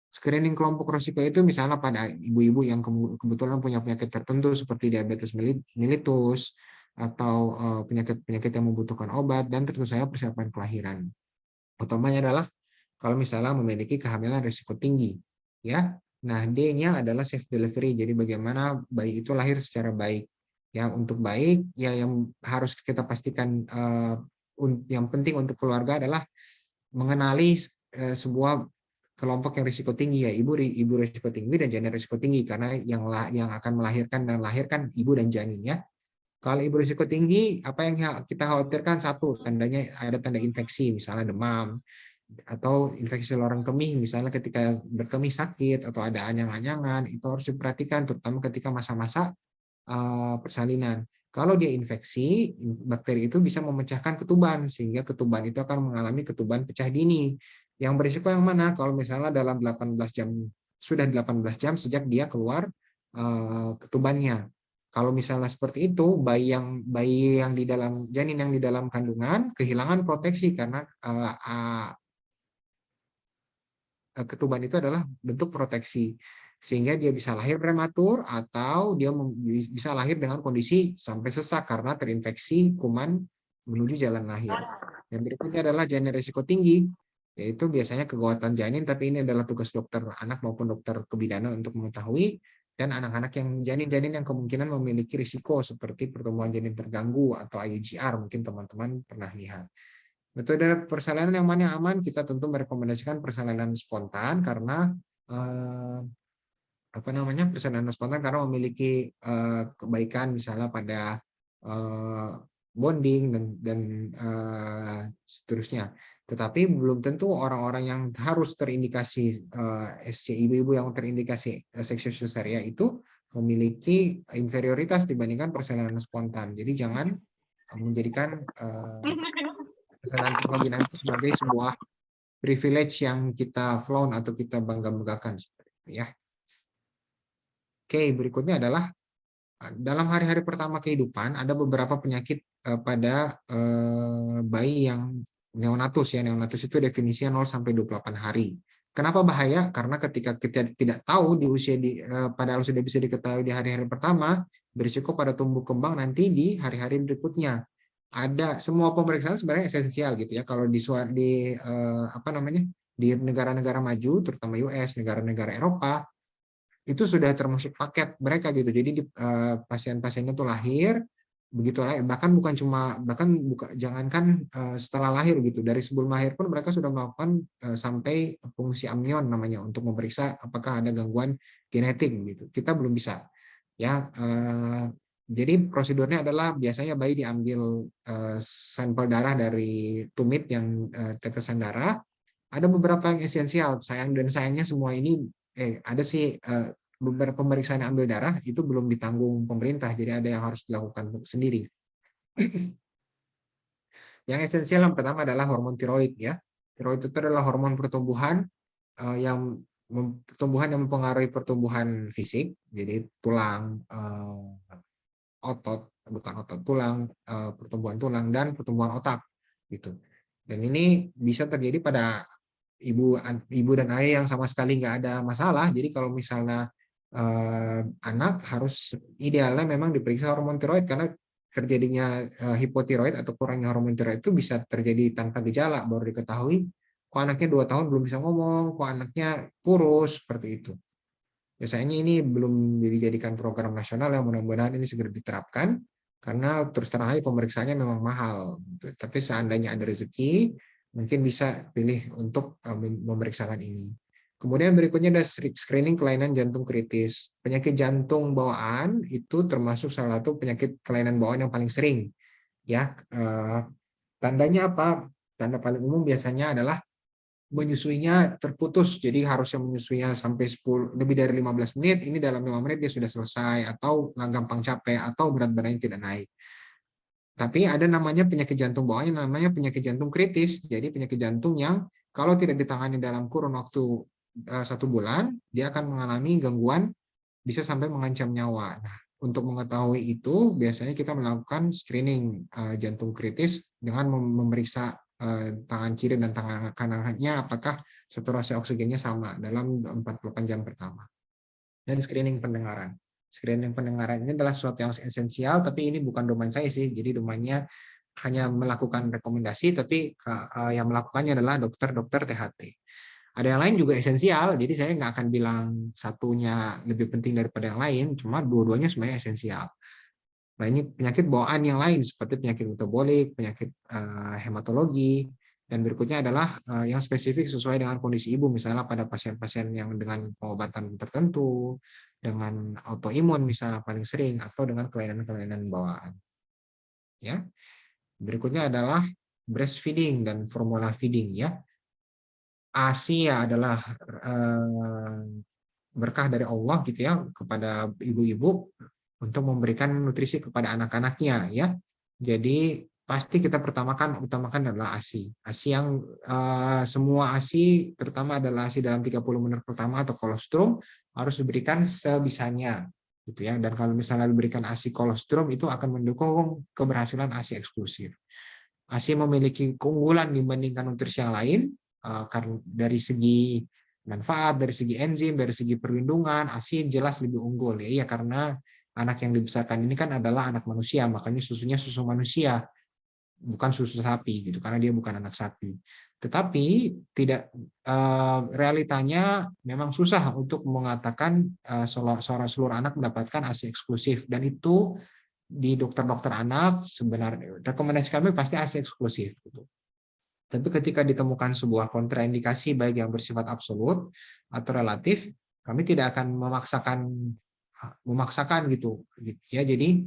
Screening kelompok risiko itu misalnya pada ibu-ibu yang kebetulan punya penyakit tertentu seperti diabetes mellitus atau penyakit-penyakit yang membutuhkan obat, dan tentu saja persiapan kelahiran. Utamanya adalah kalau misalnya memiliki kehamilan risiko tinggi, ya. Nah, D-nya adalah safe delivery. Jadi bagaimana bayi itu lahir secara baik. Yang untuk baik, ya yang harus kita pastikan yang penting untuk keluarga adalah mengenali sebuah kelompok yang risiko tinggi, ya ibu risiko tinggi dan janin risiko tinggi, karena yang akan melahirkan dan lahirkan ibu dan janinnya. Kalau ibu risiko tinggi, apa yang kita khawatirkan? Satu, tandanya ada tanda infeksi, misalnya demam, atau infeksi saluran kemih, misalnya ketika berkemih sakit, atau ada anyang-anyangan, itu harus diperhatikan, terutama ketika masa-masa persalinan. Kalau dia infeksi, bakteri itu bisa memecahkan ketuban, sehingga ketuban itu akan mengalami ketuban pecah dini. Yang berisiko yang mana? Kalau misalnya dalam 18 jam, sudah 18 jam sejak dia keluar ketubannya. Kalau misalnya seperti itu, bayi yang di dalam janin yang di dalam kandungan kehilangan proteksi karena ketuban itu adalah bentuk proteksi, sehingga dia bisa lahir prematur atau dia bisa lahir dengan kondisi sampai sesak karena terinfeksi kuman menuju jalan lahir. Yang berikutnya adalah janin risiko tinggi, yaitu biasanya kegawatan janin, tapi ini adalah tugas dokter anak maupun dokter kebidanan untuk mengetahui, dan anak-anak yang janin-janin yang kemungkinan memiliki risiko seperti pertumbuhan janin terganggu atau IUGR, mungkin teman-teman pernah lihat. Metode persalinan yang mana yang aman? Kita tentu merekomendasikan persalinan spontan karena persalinan spontan karena memiliki kebaikan misalnya pada bonding dan seterusnya. Tetapi belum tentu orang-orang yang harus terindikasi SC, ibu-ibu yang terindikasi seksius cesarea itu memiliki inferioritas dibandingkan persalinan spontan. Jadi jangan menjadikan persalinan rekombinan itu sebagai sebuah privilege yang kita flaunt atau kita bangga-banggakan seperti itu ya. Oke, berikutnya adalah dalam hari-hari pertama kehidupan ada beberapa penyakit pada bayi yang neonatus ya. Neonatus itu definisinya 0 sampai 28 hari. Kenapa bahaya? Karena ketika kita tidak tahu di usia padahal sudah bisa diketahui di hari-hari pertama, berisiko pada tumbuh kembang nanti di hari-hari berikutnya. Ada semua pemeriksaan sebenarnya esensial gitu ya. Kalau di negara-negara maju, terutama US, negara-negara Eropa, itu sudah termasuk paket mereka gitu. Jadi pasien-pasiennya tuh lahir, begitu lahir, jangankan setelah lahir gitu, dari sebelum lahir pun mereka sudah melakukan sampai fungsi amnion namanya untuk memeriksa apakah ada gangguan genetik gitu. Kita belum bisa ya. Jadi prosedurnya adalah biasanya bayi diambil sampel darah dari tumit yang tetesan darah. Ada beberapa yang esensial, sayangnya semua ini ada sih beberapa pemeriksaan ambil darah itu belum ditanggung pemerintah, jadi ada yang harus dilakukan sendiri. Yang esensial yang pertama adalah hormon tiroid ya. Tiroid itu adalah hormon pertumbuhan yang mempengaruhi pertumbuhan fisik, jadi tulang, tulang, pertumbuhan tulang dan pertumbuhan otak gitu. Dan ini bisa terjadi pada ibu dan ayah yang sama sekali nggak ada masalah. Jadi kalau misalnya anak harus idealnya memang diperiksa hormon tiroid, karena terjadinya hipotiroid atau kurangnya hormon tiroid itu bisa terjadi tanpa gejala, baru diketahui kok anaknya 2 tahun belum bisa ngomong, kok anaknya kurus, seperti itu. Ya, sayangnya ini belum dijadikan program nasional, yang mudah-mudahan ini segera diterapkan, karena terus terang aja pemeriksaannya memang mahal. Tapi seandainya ada rezeki, mungkin bisa pilih untuk memeriksakan ini. Kemudian berikutnya ada screening kelainan jantung kritis. Penyakit jantung bawaan itu termasuk salah satu penyakit kelainan bawaan yang paling sering. Ya, tandanya apa? Tanda paling umum biasanya adalah menyusuinya terputus, jadi harusnya menyusuinya sampai lebih dari 15 menit, ini dalam 5 menit dia sudah selesai, atau gampang capek, atau berat badannya tidak naik. Tapi ada namanya penyakit jantung bawaan, namanya penyakit jantung kritis. Jadi penyakit jantung yang kalau tidak ditangani dalam kurun waktu 1 bulan, dia akan mengalami gangguan bisa sampai mengancam nyawa. Nah, untuk mengetahui itu, biasanya kita melakukan screening jantung kritis dengan memeriksa tangan kiri dan tangan kanannya apakah saturasi oksigennya sama dalam 48 jam pertama. Dan screening pendengaran. Screening pendengaran ini adalah sesuatu yang esensial, tapi ini bukan domain saya sih. Jadi domainnya hanya melakukan rekomendasi, tapi yang melakukannya adalah dokter-dokter THT. Ada yang lain juga esensial, jadi saya nggak akan bilang satunya lebih penting daripada yang lain, cuma dua-duanya sebenarnya esensial. Nah, ini penyakit bawaan yang lain seperti penyakit metabolik, penyakit hematologi, dan berikutnya adalah yang spesifik sesuai dengan kondisi ibu, misalnya pada pasien-pasien yang dengan pengobatan tertentu, dengan autoimun misalnya paling sering, atau dengan kelainan-kelainan bawaan. ya. Berikutnya adalah breastfeeding dan formula feeding, ya. ASI adalah berkah dari Allah gitu ya kepada ibu-ibu untuk memberikan nutrisi kepada anak-anaknya, ya. Jadi pasti kita utamakan adalah ASI. ASI yang semua ASI, terutama adalah ASI dalam 30 menit pertama atau kolostrum, harus diberikan sebisanya gitu ya. Dan kalau misalnya diberikan ASI kolostrum, itu akan mendukung keberhasilan ASI eksklusif. ASI memiliki keunggulan dibandingkan nutrisi yang lain karena dari segi manfaat, dari segi enzim, dari segi perlindungan, ASI jelas lebih unggul, ya karena anak yang dibesarkan ini kan adalah anak manusia, makanya susunya susu manusia, bukan susu sapi gitu, karena dia bukan anak sapi. Tetapi tidak realitanya memang susah untuk mengatakan seluruh anak mendapatkan ASI eksklusif, dan itu di dokter-dokter anak sebenarnya rekomendasi kami pasti ASI eksklusif gitu. Tapi ketika ditemukan sebuah kontraindikasi baik yang bersifat absolut atau relatif, kami tidak akan memaksakan gitu ya. Jadi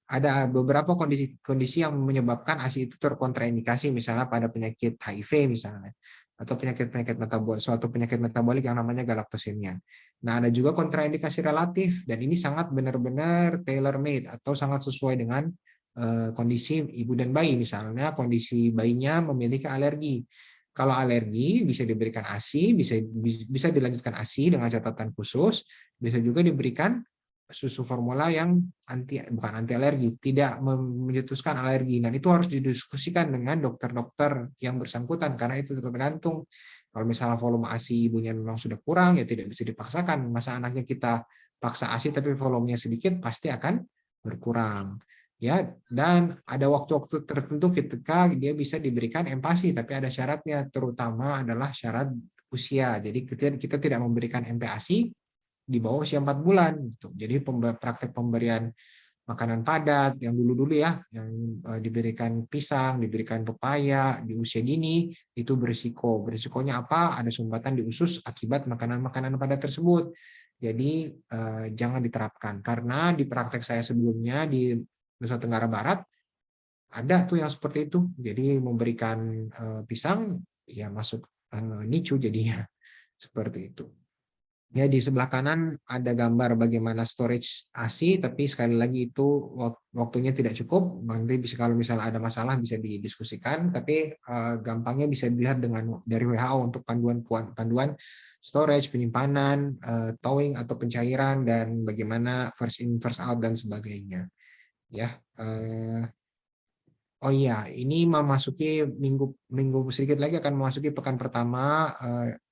ada beberapa kondisi yang menyebabkan ASI itu terkontraindikasi, misalnya pada penyakit HIV misalnya, atau suatu penyakit metabolik yang namanya galaktosemia. Nah, ada juga kontraindikasi relatif, dan ini sangat benar-benar tailor-made atau sangat sesuai dengan kondisi ibu dan bayi. Misalnya kondisi bayinya memiliki alergi. Kalau alergi bisa diberikan ASI, bisa dilanjutkan ASI dengan catatan khusus, bisa juga diberikan susu formula yang bukan anti alergi, tidak mencetuskan alergi, dan itu harus didiskusikan dengan dokter-dokter yang bersangkutan karena itu tergantung. Kalau misalnya volume ASI ibunya memang sudah kurang, ya tidak bisa dipaksakan. Masa anaknya kita paksa ASI tapi volumenya sedikit, pasti akan berkurang. Ya, dan ada waktu-waktu tertentu ketika dia bisa diberikan empasi, tapi ada syaratnya, terutama adalah syarat usia. Jadi kita tidak memberikan MPASI di bawah usia 4 bulan gitu. Jadi praktek pemberian makanan padat yang dulu-dulu ya, yang diberikan pisang, diberikan pepaya di usia dini, itu berisiko. Berisikonya apa? Ada sumbatan di usus akibat makanan-makanan padat tersebut. Jadi jangan diterapkan, karena di praktek saya sebelumnya di Nusa Tenggara Barat ada tuh yang seperti itu. Jadi memberikan pisang ya masuk NICU jadinya seperti itu. Ya, di sebelah kanan ada gambar bagaimana storage ASI, tapi sekali lagi itu waktunya tidak cukup. Nanti bisa, kalau misalnya ada masalah bisa didiskusikan, tapi gampangnya bisa dilihat dari WHO untuk panduan storage, penyimpanan, thawing atau pencairan, dan bagaimana first in first out dan sebagainya. Ya. Oh iya, ini memasuki minggu sedikit lagi akan memasuki pekan pertama.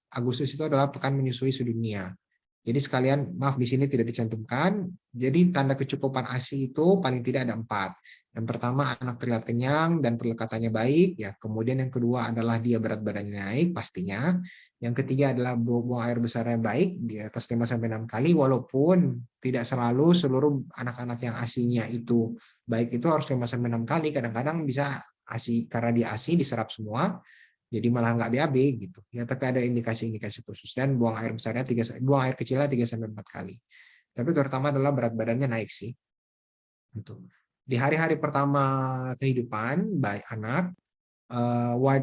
Agustus itu adalah pekan menyusui sedunia. Jadi sekalian, maaf di sini tidak dicantumkan. Jadi tanda kecukupan ASI itu paling tidak ada 4. Yang pertama, anak terlihat kenyang dan perlekatannya baik. Ya, kemudian yang kedua adalah dia berat badannya naik pastinya. Yang ketiga adalah buang air besarnya baik di atas 5-6 kali. Walaupun tidak selalu seluruh anak-anak yang ASI-nya itu baik itu harus 5-6 kali. Kadang-kadang bisa ASI karena dia ASI diserap semua, jadi malah nggak BAB gitu ya, tapi ada indikasi-indikasi khusus. Dan buang air kecilnya 3-4 kali. Tapi terutama adalah berat badannya naik sih gitu. Di hari-hari pertama kehidupan baik anak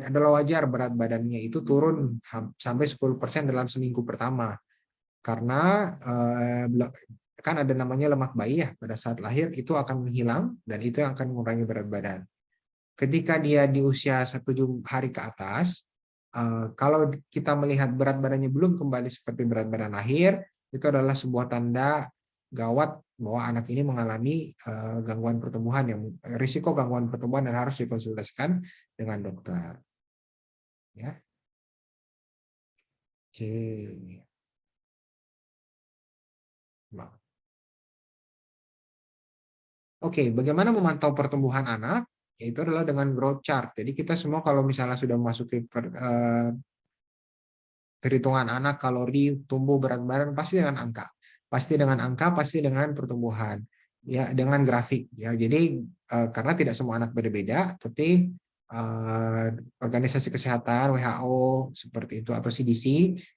adalah wajar berat badannya itu turun sampai 10% dalam seminggu pertama, karena kan ada namanya lemak bayi ya, pada saat lahir itu akan menghilang, dan itu yang akan mengurangi berat badan. Ketika dia di usia 7 hari ke atas, kalau kita melihat berat badannya belum kembali seperti berat badan lahir, itu adalah sebuah tanda gawat bahwa anak ini mengalami gangguan pertumbuhan, risiko gangguan pertumbuhan, dan harus dikonsultasikan dengan dokter. Ya. Oke. Oke, bagaimana memantau pertumbuhan anak? Itu adalah dengan growth chart. Jadi kita semua kalau misalnya sudah memasuki perhitungan anak, kalori, tumbuh, berat badan, pasti dengan angka. Pasti dengan pertumbuhan. Ya, dengan grafik. Ya, jadi karena tidak semua anak beda-beda, tapi Organisasi Kesehatan WHO seperti itu atau CDC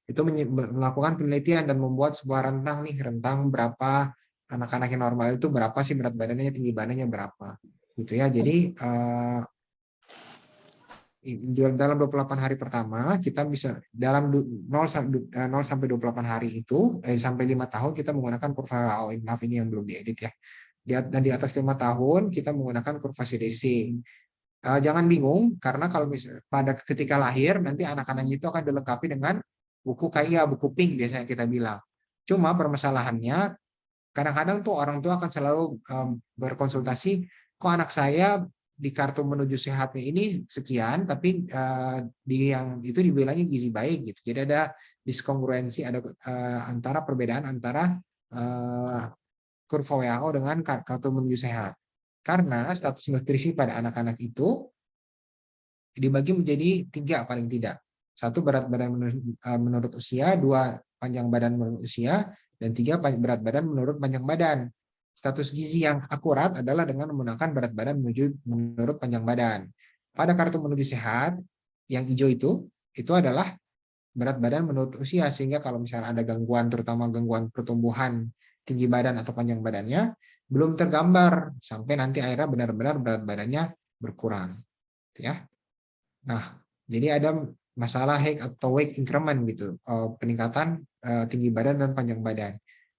itu melakukan penelitian dan membuat sebuah rentang berapa anak-anak yang normal itu berapa sih berat badannya, tinggi badannya berapa gitu ya. Jadi dalam 28 hari pertama kita bisa dalam 0 sampai 28 hari itu sampai 5 tahun kita menggunakan kurva WHO. Maaf ini yang belum diedit ya. Dan di atas 5 tahun kita menggunakan kurva CDC. Jangan bingung karena kalau pada ketika lahir nanti anak-anaknya itu akan dilengkapi dengan buku KIA, buku pink biasanya kita bilang. Cuma permasalahannya kadang-kadang tuh orang tua akan selalu berkonsultasi, kok anak saya di kartu menuju sehatnya ini sekian, tapi di yang itu dibilangnya gizi baik gitu. Jadi ada diskongruensi, ada antara perbedaan antara kurva WHO dengan kartu menuju sehat. Karena status nutrisi pada anak-anak itu dibagi menjadi 3 paling tidak. 1 berat badan menurut usia, 2 panjang badan menurut usia, dan 3 berat badan menurut panjang badan. Status gizi yang akurat adalah dengan menggunakan berat badan menurut panjang badan. Pada kartu menuju sehat, yang hijau itu adalah berat badan menurut usia, sehingga kalau misalnya ada gangguan, terutama gangguan pertumbuhan tinggi badan atau panjang badannya, belum tergambar sampai nanti akhirnya benar-benar berat badannya berkurang. Ya. Nah, jadi ada masalah height atau weight increment gitu, peningkatan tinggi badan dan panjang badan.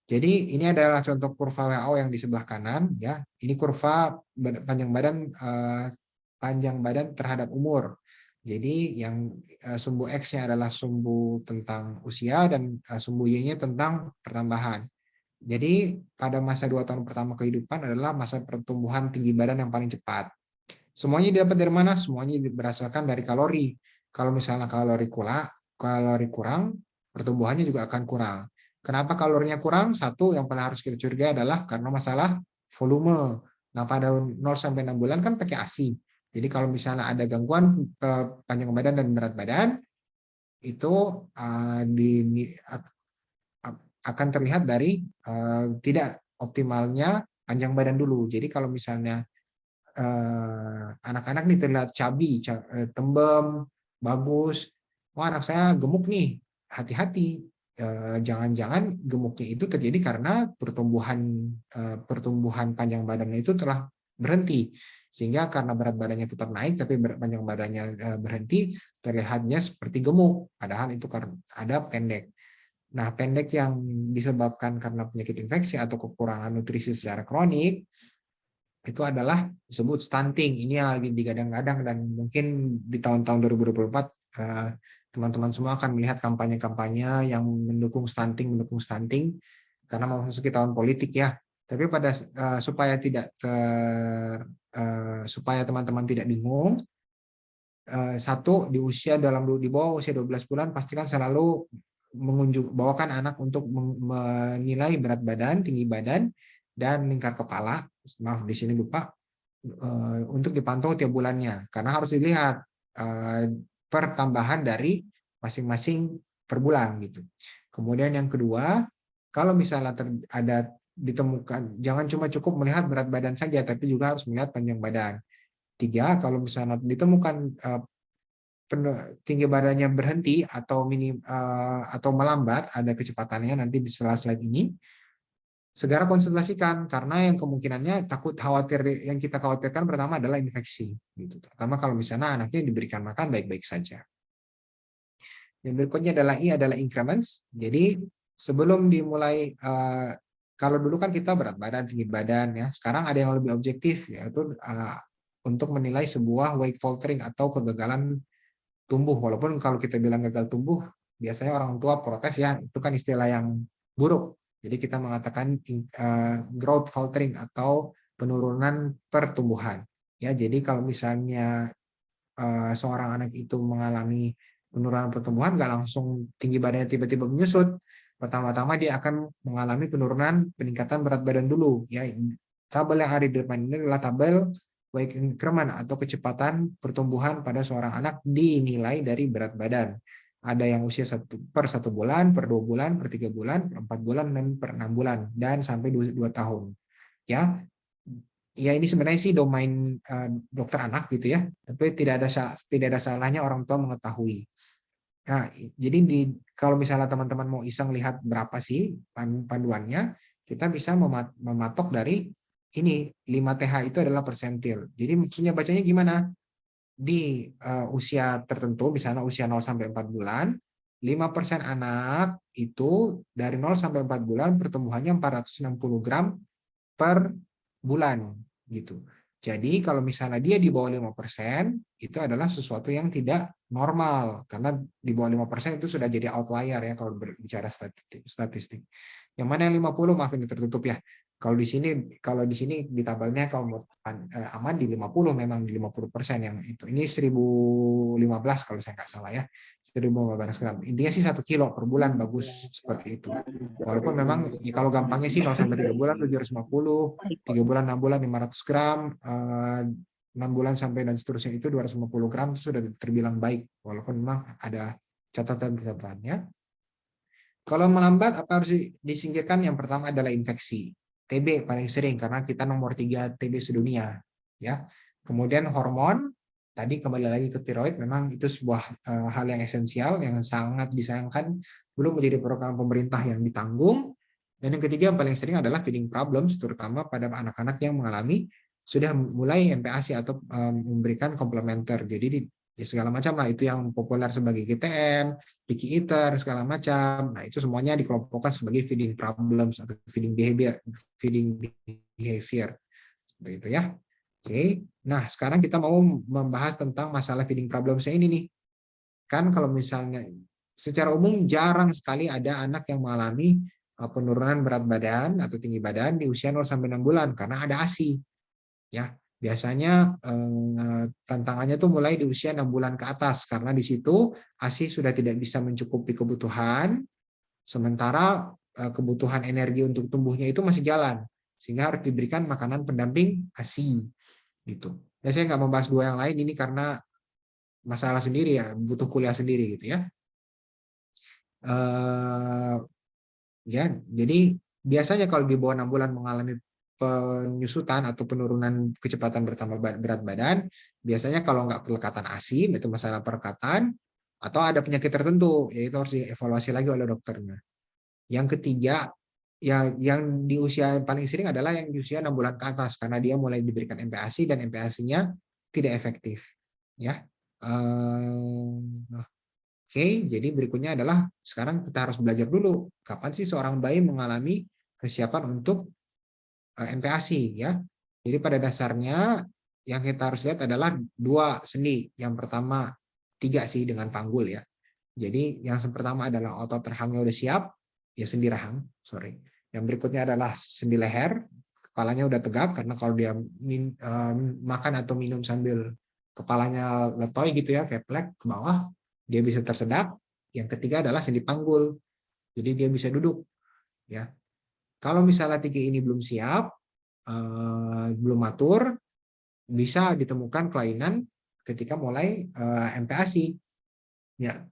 Jadi ini adalah contoh kurva WHO yang di sebelah kanan ya. Ini kurva panjang badan terhadap umur. Jadi yang sumbu X-nya adalah sumbu tentang usia dan sumbu Y-nya tentang pertambahan. Jadi pada masa 2 tahun pertama kehidupan adalah masa pertumbuhan tinggi badan yang paling cepat. Semuanya didapat dari mana? Semuanya berdasarkan dari kalori. Kalau misalnya kalori kurang, pertumbuhannya juga akan kurang. Kenapa kalorinya kurang? Satu, yang paling harus kita curigai adalah karena masalah volume. Nah, pada 0 sampai 6 bulan kan pakai ASI. Jadi kalau misalnya ada gangguan panjang badan dan berat badan, itu akan terlihat dari tidak optimalnya panjang badan dulu. Jadi kalau misalnya anak-anak nih terlihat cabi, tembem, bagus, wah anak saya gemuk nih, hati-hati. Jangan-jangan gemuknya itu terjadi karena pertumbuhan panjang badannya itu telah berhenti, sehingga karena berat badannya tetap naik tapi panjang badannya berhenti, terlihatnya seperti gemuk, padahal itu karena ada pendek. Nah, pendek yang disebabkan karena penyakit infeksi atau kekurangan nutrisi secara kronik itu adalah disebut stunting. Ini yang lagi digadang-gadang, dan mungkin di tahun-tahun 2024 teman-teman semua akan melihat kampanye-kampanye yang mendukung stunting karena memasuki tahun politik ya. Tapi supaya teman-teman tidak bingung, satu, di bawah usia 12 bulan pastikan selalu bawakan anak untuk menilai berat badan, tinggi badan, dan lingkar kepala. Maaf di sini lupa, untuk dipantau tiap bulannya, karena harus dilihat pertambahan dari masing-masing per bulan gitu. Kemudian yang kedua, kalau misalnya ada ditemukan, jangan cuma cukup melihat berat badan saja, tapi juga harus melihat panjang badan. 3, kalau misalnya ditemukan tinggi badannya berhenti atau atau melambat, ada kecepatannya nanti di slide ini, segera konsultasikan, karena yang kemungkinannya yang kita khawatirkan pertama adalah infeksi gitu. Terutama kalau misalnya anaknya diberikan makan baik-baik saja. Yang berikutnya adalah increments. Jadi sebelum dimulai, kalau dulu kan kita berat badan, tinggi badan ya. Sekarang ada yang lebih objektif, yaitu untuk menilai sebuah weight faltering atau kegagalan tumbuh. Walaupun kalau kita bilang gagal tumbuh, biasanya orang tua protes ya, itu kan istilah yang buruk. Jadi kita mengatakan growth faltering atau penurunan pertumbuhan. Ya, jadi kalau misalnya seorang anak itu mengalami penurunan pertumbuhan, nggak langsung tinggi badannya tiba-tiba menyusut. Pertama-tama dia akan mengalami penurunan peningkatan berat badan dulu. Ya, tabel yang ada di depan ini adalah tabel weight increment atau kecepatan pertumbuhan pada seorang anak dinilai dari berat badan. Ada yang usia per 1 bulan, per 2 bulan, per 3 bulan, per 4 bulan, dan per 6 bulan, dan sampai 2 tahun. Ya, ini sebenarnya sih domain dokter anak gitu ya, tapi tidak ada salahnya orang tua mengetahui. Nah, jadi kalau misalnya teman-teman mau iseng lihat berapa sih panduannya, kita bisa mematok dari ini 5TH itu adalah persentil. Jadi maksudnya bacanya gimana? Di usia tertentu, misalnya usia 0 sampai 4 bulan, 5% anak itu dari 0 sampai 4 bulan pertumbuhannya 460 gram per bulan gitu. Jadi kalau misalnya dia di bawah 5%, itu adalah sesuatu yang tidak normal karena di bawah 5% itu sudah jadi outlier ya kalau berbicara statistik. Yang mana yang 50 maaf ini tertutup ya. Kalau di sini di tabelnya kalau aman di 50 memang di 50% yang itu. Ini 1015 kalau saya nggak salah ya. 1015 gram. Intinya sih 1 kilo per bulan bagus seperti itu. Walaupun memang ya kalau gampangnya sih 0 sampai 3 bulan 750, 3 bulan 6 bulan 500 gram, 6 bulan sampai dan seterusnya itu 250 gram itu sudah terbilang baik. Walaupun memang ada catatan-catatannya. Kalau melambat apa harus disingkirkan? Yang pertama adalah infeksi. TB paling sering karena kita nomor 3 TB sedunia ya. Kemudian hormon, tadi kembali lagi ke tiroid, memang itu sebuah hal yang esensial yang sangat disayangkan belum menjadi program pemerintah yang ditanggung. Dan yang ketiga yang paling sering adalah feeding problems terutama pada anak-anak yang mengalami sudah mulai MPASI atau memberikan komplementer. Jadi ya segala macam lah itu yang populer sebagai GTM, picky eater, segala macam. Nah, itu semuanya dikelompokkan sebagai feeding problems atau feeding behavior. Begitu ya. Oke. Nah, sekarang kita mau membahas tentang masalah feeding problems ini nih. Kan kalau misalnya secara umum jarang sekali ada anak yang mengalami penurunan berat badan atau tinggi badan di usia 0 sampai 6 bulan karena ada ASI. Ya. Biasanya tantangannya tuh mulai di usia 6 bulan ke atas karena di situ ASI sudah tidak bisa mencukupi kebutuhan, sementara kebutuhan energi untuk tumbuhnya itu masih jalan, sehingga harus diberikan makanan pendamping ASI gitu. Ya saya nggak membahas dua yang lain ini karena masalah sendiri ya, butuh kuliah sendiri gitu ya. Ya, jadi biasanya kalau di bawah 6 bulan mengalami penyusutan atau penurunan kecepatan bertambah berat badan, biasanya kalau nggak pelekatan ASI, itu masalah perekatan, atau ada penyakit tertentu, yaitu harus dievaluasi lagi oleh dokternya. Yang ketiga, yang di usia paling sering adalah yang di usia 6 bulan ke atas, karena dia mulai diberikan MPASI dan MPASI-nya tidak efektif. Ya. Oke, jadi berikutnya adalah sekarang kita harus belajar dulu, kapan sih seorang bayi mengalami kesiapan untuk MPASI ya. Jadi pada dasarnya yang kita harus lihat adalah dua sendi. Yang pertama 3 sih dengan panggul ya. Jadi yang pertama adalah otot rahangnya udah siap, ya sendi rahang, sorry. Yang berikutnya adalah sendi leher, kepalanya udah tegak karena kalau dia makan atau minum sambil kepalanya letoy gitu ya, kayak plek ke bawah, dia bisa tersedak. Yang ketiga adalah sendi panggul. Jadi dia bisa duduk ya. Kalau misalnya 3 ini belum siap, belum matur, bisa ditemukan kelainan ketika mulai MPASI. Ya,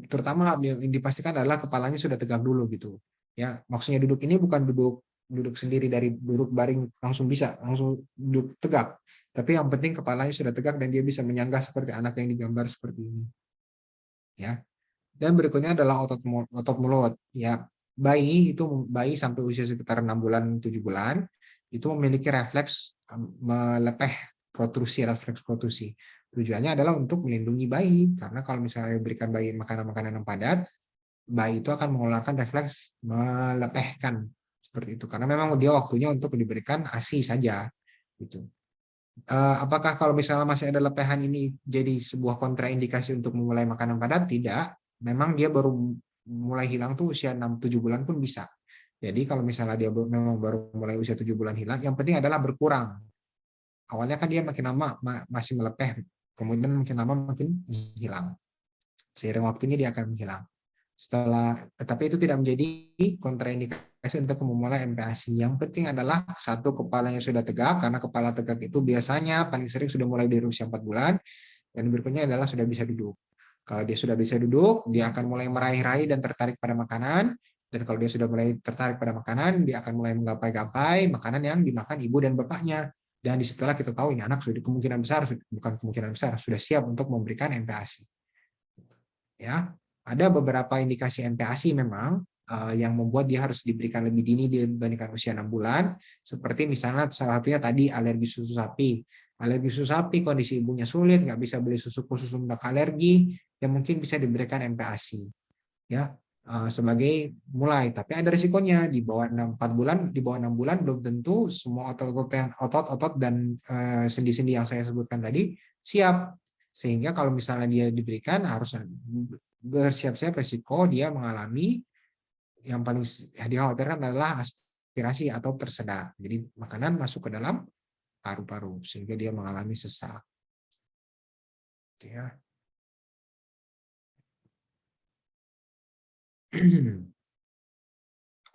terutama yang dipastikan adalah kepalanya sudah tegak dulu gitu. Ya, maksudnya duduk ini bukan duduk sendiri dari duduk baring langsung bisa langsung duduk tegak. Tapi yang penting kepalanya sudah tegak dan dia bisa menyanggah seperti anak yang digambar seperti ini. Ya. Dan berikutnya adalah otot mulut. Ya, bayi sampai usia sekitar 6 bulan 7 bulan itu memiliki refleks melepeh refleks protrusi. Tujuannya adalah untuk melindungi bayi karena kalau misalnya diberikan bayi makanan-makanan yang padat, bayi itu akan mengeluarkan refleks melepehkan seperti itu karena memang dia waktunya untuk diberikan ASI saja gitu. Apakah kalau misalnya masih ada lepehan ini jadi sebuah kontraindikasi untuk memulai makanan padat? Tidak. Memang dia baru mulai hilang tuh usia 6-7 bulan pun bisa. Jadi kalau misalnya dia memang baru mulai usia 7 bulan hilang, yang penting adalah berkurang. Awalnya kan dia makin lama masih melepeh, kemudian makin lama makin hilang. Seiring waktunya dia akan menghilang. Tapi itu tidak menjadi kontraindikasi untuk memulai MPASI. Yang penting adalah satu, kepalanya sudah tegak, karena kepala tegak itu biasanya paling sering sudah mulai dari usia 4 bulan, dan berikutnya adalah sudah bisa duduk. Kalau dia sudah bisa duduk, dia akan mulai meraih-raih dan tertarik pada makanan. Dan kalau dia sudah mulai tertarik pada makanan, dia akan mulai menggapai-gapai makanan yang dimakan ibu dan bapaknya. Dan disitulah kita tahu ini anak sudah kemungkinan besar, bukan kemungkinan besar, sudah siap untuk memberikan MPASI. Ya, ada beberapa indikasi MPASI memang, yang membuat dia harus diberikan lebih dini dibandingkan usia 6 bulan. Seperti misalnya salah satunya tadi alergi susu sapi. Alergi susu sapi, kondisi ibunya sulit, nggak bisa beli susu khusus untuk alergi, yang mungkin bisa diberikan MPASI. Ya, sebagai mulai, tapi ada risikonya di bawah 4 bulan, di bawah 6 bulan belum tentu semua otot-otot dan sendi-sendi yang saya sebutkan tadi siap, sehingga kalau misalnya dia diberikan harus bersiap-siap risiko dia mengalami yang paling dikhawatirkan adalah aspirasi atau tersedak, jadi makanan masuk ke dalam paru-paru sehingga dia mengalami sesak ya.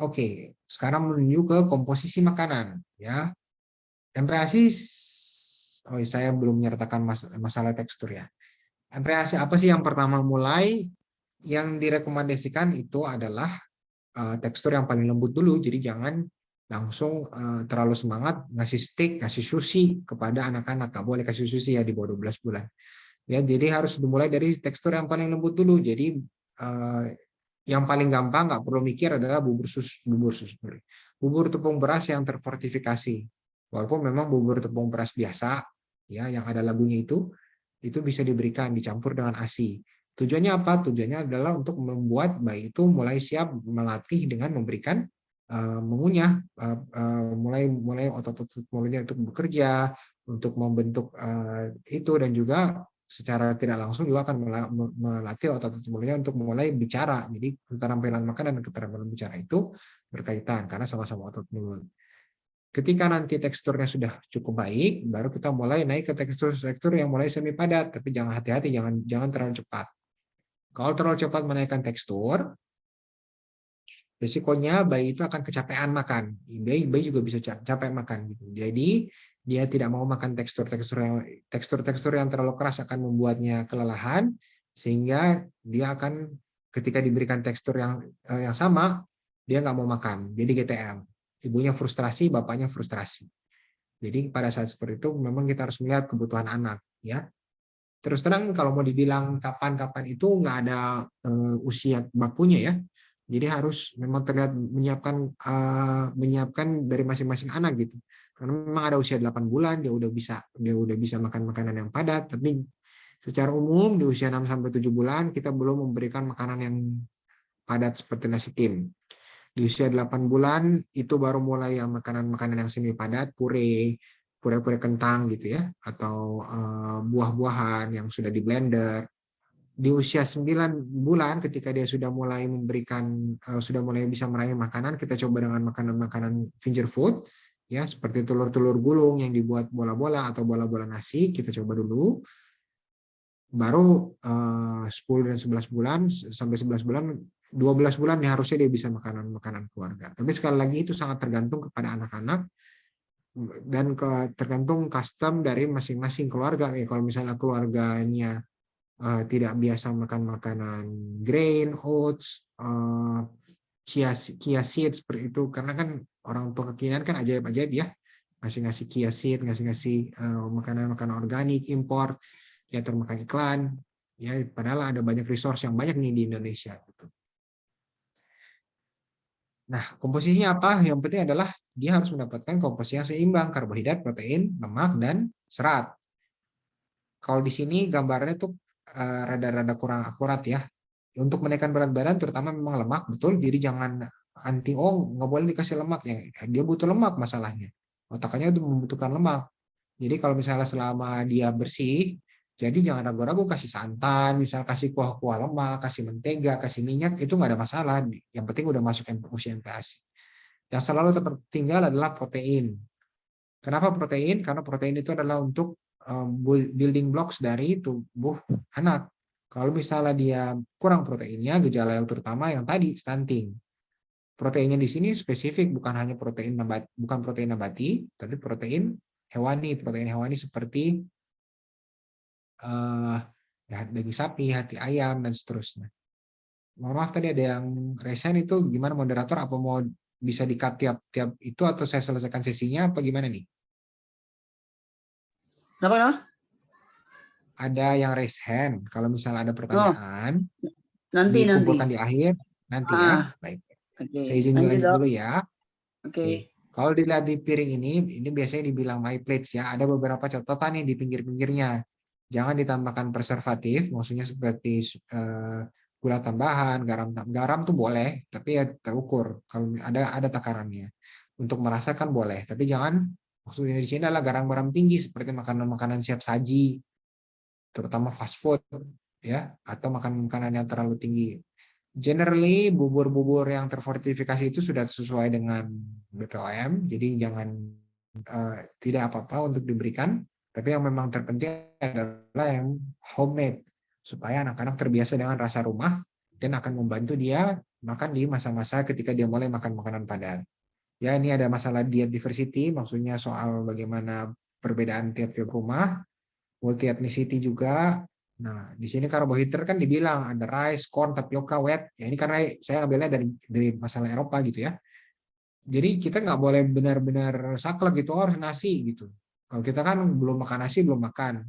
Oke, sekarang menuju ke komposisi makanan ya. MPASI, oh saya belum menyertakan masalah tekstur ya. MPASI apa sih yang pertama mulai? Yang direkomendasikan itu adalah tekstur yang paling lembut dulu, jadi jangan langsung terlalu semangat ngasih stick, ngasih sushi kepada anak-anak. Nggak boleh kasih sushi ya di bawah 12 bulan. Ya, jadi harus dimulai dari tekstur yang paling lembut dulu. Jadi yang paling gampang, nggak perlu mikir, adalah bubur tepung beras yang terfortifikasi. Walaupun memang bubur tepung beras biasa ya yang ada lagunya itu bisa diberikan dicampur dengan ASI. Tujuannya apa? Tujuannya adalah untuk membuat bayi itu mulai siap melatih dengan memberikan mengunyah, mulai otot-otot mulutnya untuk bekerja, untuk membentuk itu, dan juga secara tidak langsung juga akan melatih otot-otot mulutnya untuk mulai bicara. Jadi keterampilan makan dan keterampilan bicara itu berkaitan karena sama-sama otot mulut. Ketika nanti teksturnya sudah cukup baik, baru kita mulai naik ke tekstur yang mulai semi padat, tapi jangan hati-hati, jangan terlalu cepat. Kalau terlalu cepat menaikkan tekstur, risikonya bayi itu akan kecapean makan. Bayi juga bisa capek makan gitu. Jadi dia tidak mau makan tekstur yang terlalu keras akan membuatnya kelelahan, sehingga dia akan ketika diberikan tekstur yang sama, dia nggak mau makan. Jadi GTM. Ibunya frustrasi, bapaknya frustrasi. Jadi pada saat seperti itu memang kita harus melihat kebutuhan anak ya. Terus terang kalau mau dibilang kapan-kapan itu nggak ada usia bakunya ya. Jadi harus memang terlihat menyiapkan dari masing-masing anak gitu. Karena memang ada usia 8 bulan dia udah bisa makan makanan yang padat, tapi secara umum di usia 6 sampai 7 bulan kita belum memberikan makanan yang padat seperti nasi tim. Di usia 8 bulan itu baru mulai yang makanan-makanan yang semi padat, pure kentang gitu ya, atau buah-buahan yang sudah di blender. Di usia 9 bulan ketika dia sudah mulai sudah mulai bisa meraih makanan, kita coba dengan makanan-makanan finger food ya, seperti telur-telur gulung yang dibuat bola-bola atau bola-bola nasi, kita coba dulu. Baru 10 dan 11 bulan sampai 11 bulan, 12 bulan ya harusnya dia bisa makanan keluarga. Tapi sekali lagi itu sangat tergantung kepada anak-anak dan tergantung custom dari masing-masing keluarga. Ya, kalau misalnya keluarganya tidak biasa makan makanan grain, oats, chia seed seperti itu, karena kan orang tua kekinian kan ajaib-ajaib ya, ngasih chia seed, ngasih makanan-makanan organik import ya, termakan iklan ya, padahal ada banyak resource yang banyak nih di Indonesia gitu. Nah, komposisinya apa? Yang penting adalah dia harus mendapatkan komposisi yang seimbang, karbohidrat, protein, lemak, dan serat. Kalau di sini gambarnya tuh rada-rada kurang akurat ya. Untuk menaikkan berat badan terutama memang lemak, betul. Jadi jangan nggak boleh dikasih lemak ya. Dia butuh lemak masalahnya. Otaknya itu membutuhkan lemak. Jadi kalau misalnya selama dia bersih, jadi jangan ragu-ragu kasih santan, misal kasih kuah-kuah lemak, kasih mentega, kasih minyak, itu nggak ada masalah. Yang penting udah masuk usia MPASI. Yang selalu tertinggal adalah protein. Kenapa protein? Karena protein itu adalah untuk building blocks dari tubuh anak. Kalau misalnya dia kurang proteinnya, gejala yang terutama yang tadi stunting. Proteinnya di sini spesifik, bukan hanya bukan protein nabati, tapi protein hewani seperti daging sapi, hati ayam, dan seterusnya. Mohon maaf tadi ada yang resen, itu gimana moderator? Apa mau bisa di-cut tiap itu atau saya selesaikan sesinya apa gimana nih? Kenapa? Ada yang raise hand. Kalau misalnya ada pertanyaan, nanti. dikumpulkan di akhir nanti ya. Baik. Oke, Saya izin lanjut lanjut dok. dulu ya. Oke. Oke. Kalau dilihat di piring ini biasanya dibilang my plates ya. Ada beberapa catatan nih di pinggir-pinggirnya. Jangan ditambahkan preservatif, maksudnya seperti gula tambahan, garam tuh boleh, tapi ya terukur. Kalau ada takarannya. Untuk merasakan boleh, tapi jangan, maksudnya di sini adalah garam-garam tinggi seperti makanan-makanan siap saji, terutama fast food ya, atau makanan-makanan yang terlalu tinggi. Generally bubur-bubur yang terfortifikasi itu sudah sesuai dengan BPOM, jadi jangan tidak apa-apa untuk diberikan, tapi yang memang terpenting adalah yang homemade supaya anak-anak terbiasa dengan rasa rumah dan akan membantu dia makan di masa-masa ketika dia mulai makan makanan padat. Ya, ini ada masalah diet diversity, maksudnya soal bagaimana perbedaan tiap-tiap rumah, multi ethnicity juga. Nah, di sini karbohidrat kan dibilang ada rice, corn, tapioka, wheat. Ya, ini karena saya ambilnya dari masalah Eropa gitu ya. Jadi kita nggak boleh benar-benar saklek gitu, harus nasi gitu. Kalau kita kan belum makan nasi, belum makan.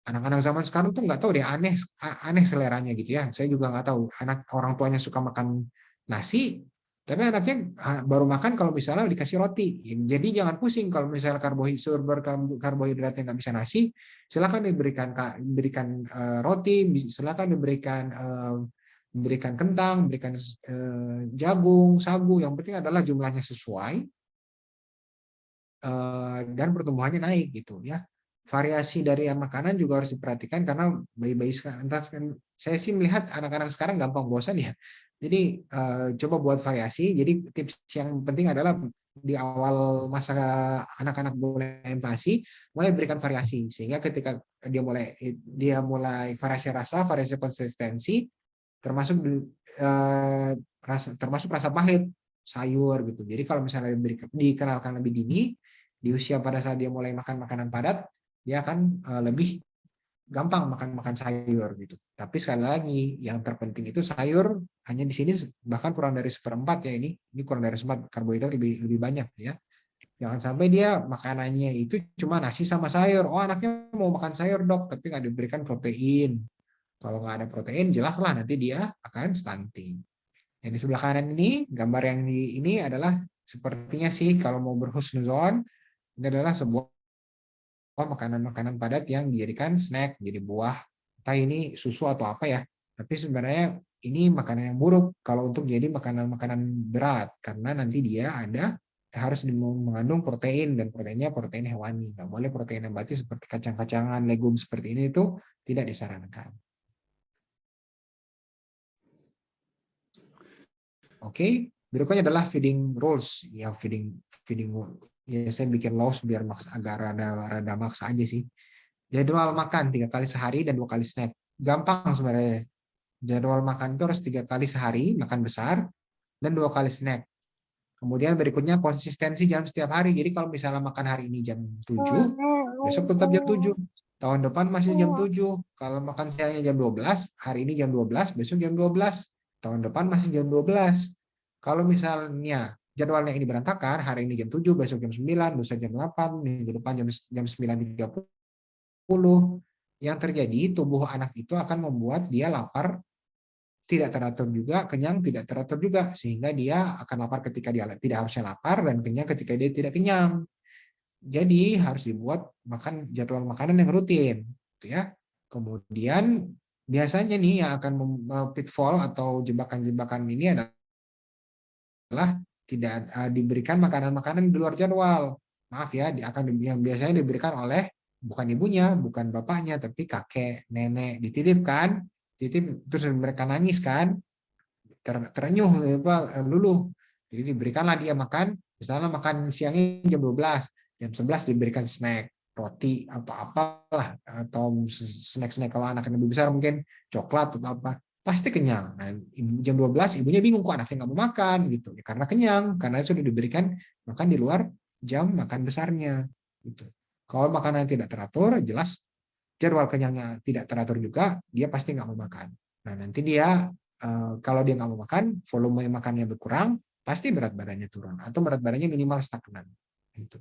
Anak-anak zaman sekarang tuh nggak tahu deh, aneh seleranya gitu ya. Saya juga nggak tahu. Anak orang tuanya suka makan nasi, tapi anaknya baru makan kalau misalnya dikasih roti. Jadi jangan pusing kalau misalnya karbohidratnya nggak bisa nasi, silakan diberikan roti, silakan diberikan kentang, berikan jagung, sagu. Yang penting adalah jumlahnya sesuai dan pertumbuhannya naik gitu ya. Variasi dari makanan juga harus diperhatikan karena bayi-bayi sekarang, saya sih melihat anak-anak sekarang gampang bosan ya. Jadi coba buat variasi. Jadi tips yang penting adalah di awal masa anak-anak mulai invasi, mulai berikan variasi sehingga ketika dia mulai variasi rasa, variasi konsistensi, termasuk termasuk rasa pahit sayur gitu. Jadi kalau misalnya dikenalkan lebih dini di usia pada saat dia mulai makan makanan padat, dia akan lebih gampang makan sayur gitu. Tapi sekali lagi yang terpenting itu sayur hanya di sini bahkan kurang dari 1/4 ya, ini kurang dari 1/4, karbohidrat lebih banyak ya. Jangan sampai dia makanannya itu cuma nasi sama sayur. Oh, anaknya mau makan sayur dok, tapi nggak diberikan protein. Kalau nggak ada protein, jelaslah nanti dia akan stunting. Yang di sebelah kanan ini, gambar yang ini adalah sepertinya sih kalau mau berhusnuzon, ini adalah sebuah makanan-makanan padat yang dijadikan snack, jadi buah, entah ini susu atau apa ya. Tapi sebenarnya ini makanan yang buruk kalau untuk jadi makanan-makanan berat, karena nanti dia harus mengandung protein, dan proteinnya protein hewani. Nggak boleh protein nabati seperti kacang-kacangan, legum seperti ini itu tidak disarankan. Oke, berikutnya adalah feeding rules. Ya, feeding ya, saya bikin laws biar agak rada maksa aja sih. Jadwal makan 3 kali sehari dan 2 kali snack. Gampang sebenarnya. Jadwal makan itu harus 3 kali sehari, makan besar, dan 2 kali snack. Kemudian berikutnya konsistensi jam setiap hari. Jadi kalau misalnya makan hari ini jam 7, besok tetap jam 7. Tahun depan masih jam 7. Kalau makan siangnya jam 12, hari ini jam 12, besok jam 12. Tahun depan masih jam 12. Kalau misalnya jadwalnya ini berantakan, hari ini jam 7, besok jam 9, lusa jam 8, minggu depan jam 9.30, yang terjadi tubuh anak itu akan membuat dia lapar tidak teratur juga, kenyang tidak teratur juga, sehingga dia akan lapar ketika dia tidak harusnya lapar dan kenyang ketika dia tidak kenyang. Jadi harus dibuat jadwal makanan yang rutin, gitu ya. Kemudian biasanya nih yang akan pitfall atau jebakan-jebakan ini adalah tidak diberikan makanan-makanan di luar jadwal. Maaf ya, yang biasanya diberikan oleh bukan ibunya, bukan bapaknya, tapi kakek, nenek, dititipkan, terus mereka nangis kan, terenyuh luluh. Jadi diberikanlah dia makan, misalnya makan siangnya jam 12, jam 11 diberikan snack, roti atau apalah, atau snack-snack kalau anak yang lebih besar mungkin coklat atau apa, pasti kenyang. Nah, jam 12 ibunya bingung kok anaknya nggak mau makan gitu. Ya, karena kenyang, karena sudah diberikan makan di luar jam makan besarnya gitu. Kalau makanan tidak teratur, jelas jadwal kenyangnya tidak teratur juga, dia pasti nggak mau makan. Nah, nanti dia kalau dia nggak mau makan, volume makannya berkurang, pasti berat badannya turun atau berat badannya minimal stagnan. Gitu.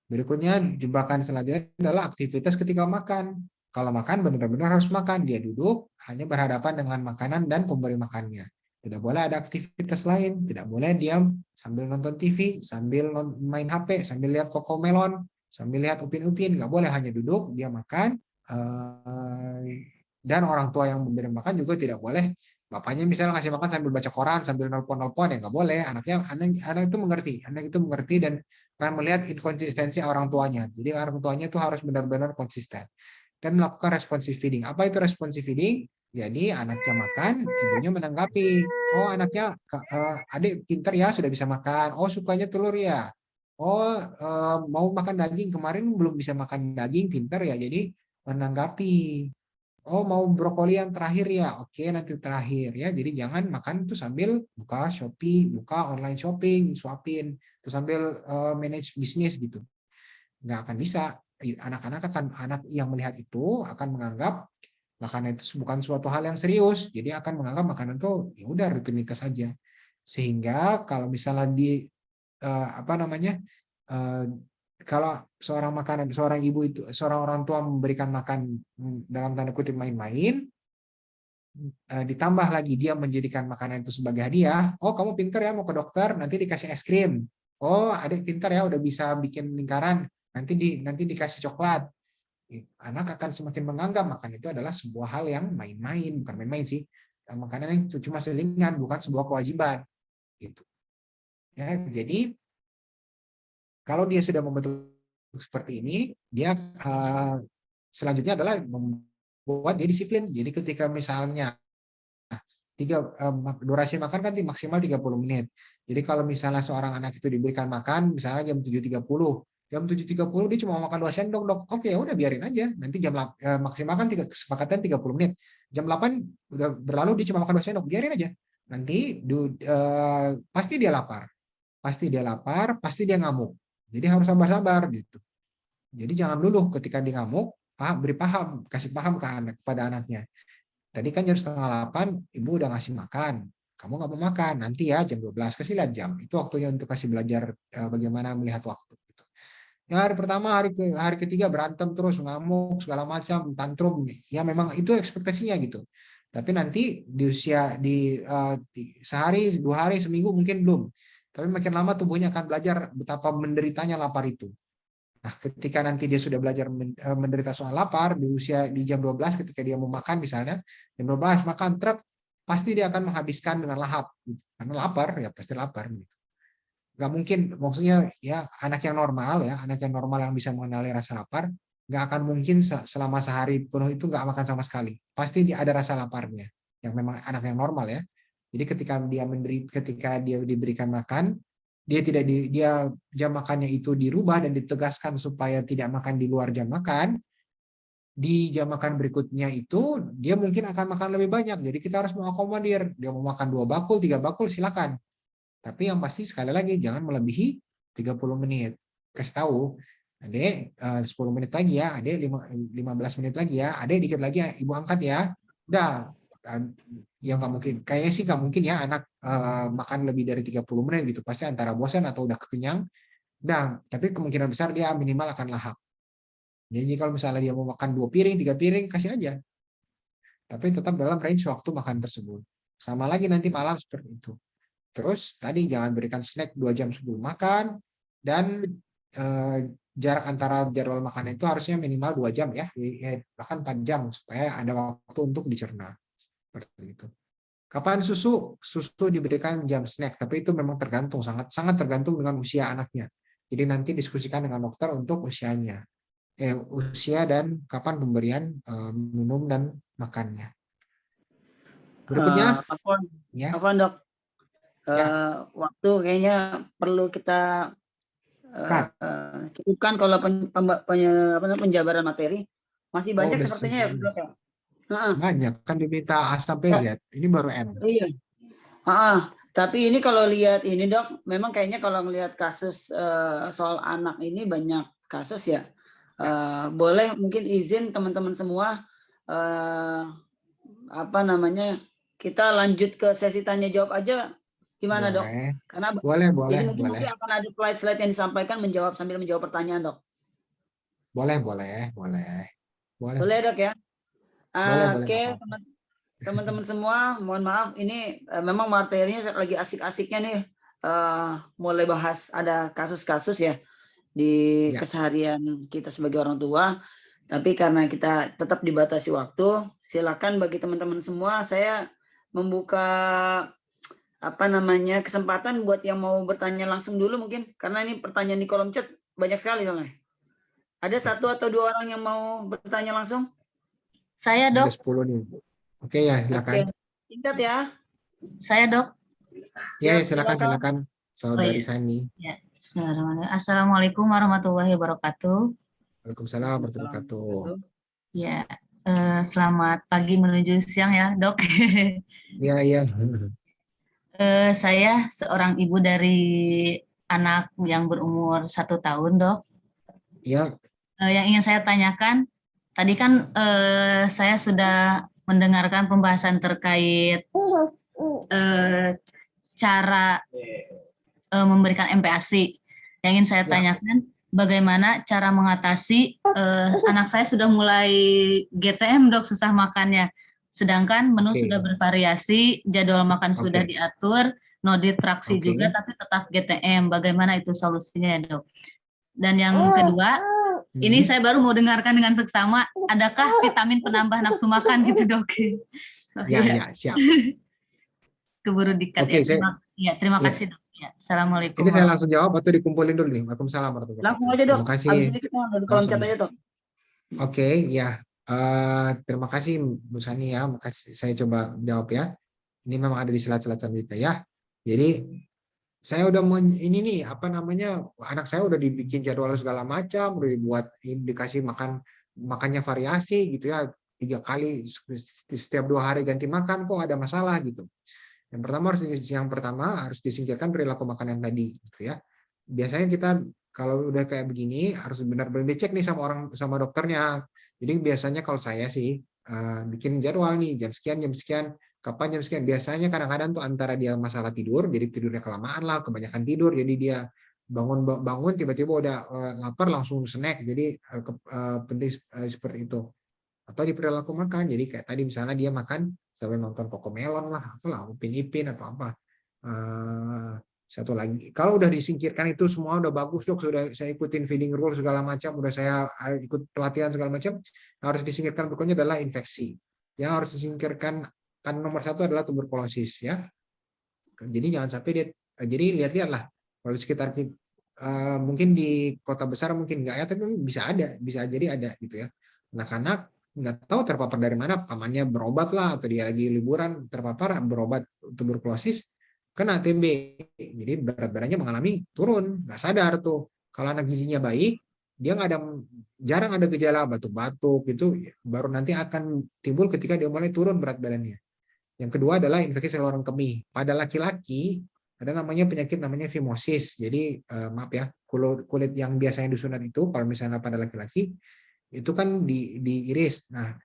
Berikutnya jebakan selanjutnya adalah aktivitas ketika makan. Kalau makan benar-benar harus makan, dia duduk hanya berhadapan dengan makanan dan pemberi makannya. tidak boleh ada aktivitas lain, tidak boleh diam sambil nonton TV, sambil main HP, sambil lihat Cocomelon, sambil lihat Upin-Upin, nggak boleh, hanya duduk, dia makan, dan orang tua yang memberi makan juga tidak boleh. Bapaknya misalnya ngasih makan sambil baca koran, sambil nelpon-nelpon, ya nggak boleh. Anak itu mengerti dan akan melihat inkonsistensi orang tuanya. Jadi orang tuanya itu harus benar-benar konsisten dan melakukan responsive feeding. Apa itu responsive feeding? Jadi anaknya makan, ibunya menanggapi. Oh, anaknya, adik pintar ya, sudah bisa makan. Oh, sukanya telur ya. Oh, mau makan daging, kemarin belum bisa makan daging, pintar ya. Jadi menanggapi. Oh, mau brokoli yang terakhir ya. Oke, nanti terakhir ya. Jadi jangan makan itu sambil buka Shopee, buka online shopping, suapin, terus sambil manage bisnis gitu. Nggak akan bisa. Anak yang melihat itu akan menganggap makanan itu bukan suatu hal yang serius, jadi akan menganggap makanan itu ya udah rutinitas saja. Sehingga kalau misalnya kalau seorang ibu itu, seorang orang tua memberikan makan dalam tanda kutip main-main, ditambah lagi dia menjadikan makanan itu sebagai hadiah. Oh, kamu pintar ya, mau ke dokter, nanti dikasih es krim. Oh, adik pintar ya, udah bisa bikin lingkaran, nanti dikasih coklat. Anak akan semakin menganggap makan itu adalah sebuah hal yang main-main, bukan main-main sih, makanan yang cuma selingan, bukan sebuah kewajiban gitu ya. Jadi kalau dia sudah membentuk seperti ini, dia selanjutnya adalah membuat dia disiplin. Jadi ketika misalnya durasi makan kan maksimal 30 menit. Jadi kalau misalnya seorang anak itu diberikan makan misalnya jam 7.30 dia cuma makan 2 sendok, dok. Oke, ya udah biarin aja. Nanti maksimal kan kesepakatan 30 menit. Jam 8 udah berlalu dia cuma makan 2 sendok, biarin aja. Nanti pasti dia lapar. Pasti dia lapar, pasti dia ngamuk. Jadi harus sabar-sabar gitu. Jadi jangan luluh ketika dia ngamuk, kasih paham kepada anaknya. Tadi kan jam 7:30 ibu udah ngasih makan, kamu nggak mau makan, nanti ya jam 12, kasih lihat jam, itu waktunya untuk kasih belajar bagaimana melihat waktu gitu. Ya, hari pertama, hari ketiga berantem terus, ngamuk segala macam, tantrum, ya memang itu ekspektasinya gitu. Tapi nanti sehari, 2 hari, seminggu mungkin belum, tapi makin lama tubuhnya akan belajar betapa menderitanya lapar itu. Nah, ketika nanti dia sudah belajar menderita soal lapar di jam 12 ketika dia mau makan misalnya, jam 12 makan truk, pasti dia akan menghabiskan dengan lahap gitu. Karena lapar, ya pasti lapar gitu. Nggak mungkin, maksudnya ya anak yang normal yang bisa mengenali rasa lapar, nggak akan mungkin selama sehari penuh itu nggak makan sama sekali. Pasti dia ada rasa laparnya, yang memang anak yang normal ya. Jadi ketika dia diberikan makan, dia jam makannya itu dirubah dan ditegaskan supaya tidak makan di luar jam makan. Di jam makan berikutnya itu dia mungkin akan makan lebih banyak. Jadi kita harus mengakomodir. Dia mau makan 2 bakul, 3 bakul, silakan. Tapi yang pasti sekali lagi jangan melebihi 30 menit. Kasih tahu, Adek 10 menit lagi ya, Adek 15 menit lagi ya, Adek dikit lagi ya, Ibu angkat ya. Udah, ya nggak mungkin, kayaknya sih nggak mungkin ya anak makan lebih dari 30 menit gitu, pasti antara bosan atau udah kekenyang. Nah, tapi kemungkinan besar dia minimal akan lahap. Jadi kalau misalnya dia mau makan 2 piring, 3 piring, kasih aja. Tapi tetap dalam range waktu makan tersebut. Sama lagi nanti malam seperti itu. Terus tadi jangan berikan snack 2 jam sebelum makan, dan jarak antara jadwal makan itu harusnya minimal 2 jam ya, bahkan 4 jam supaya ada waktu untuk dicerna. Seperti itu. Kapan susu? Susu diberikan jam snack, tapi itu memang sangat tergantung dengan usia anaknya. Jadi nanti diskusikan dengan dokter untuk usia dan kapan pemberian minum dan makannya. Berikutnya, ya. Dok? Ya. Waktu kayaknya perlu kita cukupkan kalau penjabaran materi. Masih banyak sepertinya ya, Dok ya? Banyak kan diminta A sampai Z, ini baru M. Iya. Tapi ini kalau lihat ini, Dok, memang kayaknya kalau melihat kasus soal anak ini banyak kasus ya. Boleh mungkin izin teman-teman semua kita lanjut ke sesi tanya jawab aja, gimana boleh. Dok? Karena boleh. Jadi mungkin nanti akan ada slide-slide yang disampaikan sambil menjawab pertanyaan, Dok. Boleh. Boleh, Dok ya. Boleh, Oke, teman-teman semua, mohon maaf ini memang materinya lagi asik-asiknya nih, mulai bahas ada kasus-kasus ya di Ya. keseharian kita sebagai orang tua. Tapi karena kita tetap dibatasi waktu, silakan bagi teman-teman semua saya membuka kesempatan buat yang mau bertanya langsung dulu mungkin, karena ini pertanyaan di kolom chat banyak sekali soalnya. Ada 1 atau 2 orang yang mau bertanya langsung? Saya, Ada Dok. 10 nih. Oke ya, silakan. Oke, singkat ya. Saya, Dok. Ya, Siap, silakan Saudari iya. Sani. Ya. Assalamualaikum warahmatullahi wabarakatuh. Waalaikumsalam warahmatullahi wabarakatuh. Ya, selamat pagi menuju siang ya, Dok. Iya. Saya seorang ibu dari anak yang berumur 1 tahun, Dok. Iya. Yang ingin saya tanyakan, tadi kan saya sudah mendengarkan pembahasan terkait cara memberikan MPASI. Yang ingin saya tanyakan, bagaimana cara mengatasi anak saya sudah mulai GTM, Dok, susah makannya. Sedangkan menu sudah bervariasi, jadwal makan sudah diatur, no distraksi juga, tapi tetap GTM. Bagaimana itu solusinya, Dok? Dan yang kedua, ini saya baru mau dengarkan dengan seksama, adakah vitamin penambah nafsu makan gitu, Dok? Ya, siap. Keburu dikat ya. Terima kasih, Dok. Ya, Assalamualaikum. Ini saya langsung jawab atau dikumpulin dulu nih? Waalaikumsalam warahmatullahi Langsung wabarakatuh. aja, Dok. Terima kasih. Habis ini kita di kolom chat aja, Dok. Oke, ya. Terima kasih Bu Sani ya. Makasih. Saya coba jawab ya. Ini memang ada di slide-slide selanjutnya ya. Jadi saya udah ini nih anak saya udah dibikin jadwal segala macam, udah dibuat dikasih makannya variasi gitu ya, 3 kali setiap 2 hari ganti makan, kok ada masalah gitu. Yang pertama harus disingkirkan perilaku makan yang tadi gitu ya. Biasanya kita kalau udah kayak begini harus benar-benar dicek nih sama dokternya. Jadi biasanya kalau saya sih bikin jadwal nih jam sekian, kapan jam sekian. Biasanya kadang-kadang tuh antara dia masalah tidur, jadi tidurnya kelamaan lah, kebanyakan tidur, jadi dia bangun tiba-tiba udah lapar langsung snack. Jadi penting seperti itu. Atau di perilaku makan, jadi kayak tadi misalnya dia makan sampai nonton Cocomelon lah, apalah, Upin Ipin atau apa. Satu lagi, kalau udah disingkirkan itu semua udah bagus, Dok, sudah saya ikutin feeding rule segala macam, udah saya ikut pelatihan segala macam, harus disingkirkan berikutnya adalah infeksi. Yang harus disingkirkan kan nomor 1 adalah tuberkulosis ya. Jadi jangan sampai dia, jadi lihat-lihatlah kalau di sekitar mungkin di kota besar mungkin enggak ya, tapi bisa jadi ada gitu ya. Anak-anak nggak tahu terpapar dari mana, pamannya berobat lah atau dia lagi liburan terpapar berobat tuberkulosis, kena TB, jadi berat badannya mengalami turun, nggak sadar tuh. Kalau anak gizinya baik, dia jarang ada gejala batuk-batuk gitu, baru nanti akan timbul ketika dia mulai turun berat badannya. Yang kedua adalah infeksi saluran kemih. Pada laki-laki ada penyakit namanya fimosis. Jadi maaf ya, kulit yang biasanya disunat itu kalau misalnya pada laki-laki itu kan diiris. Nah,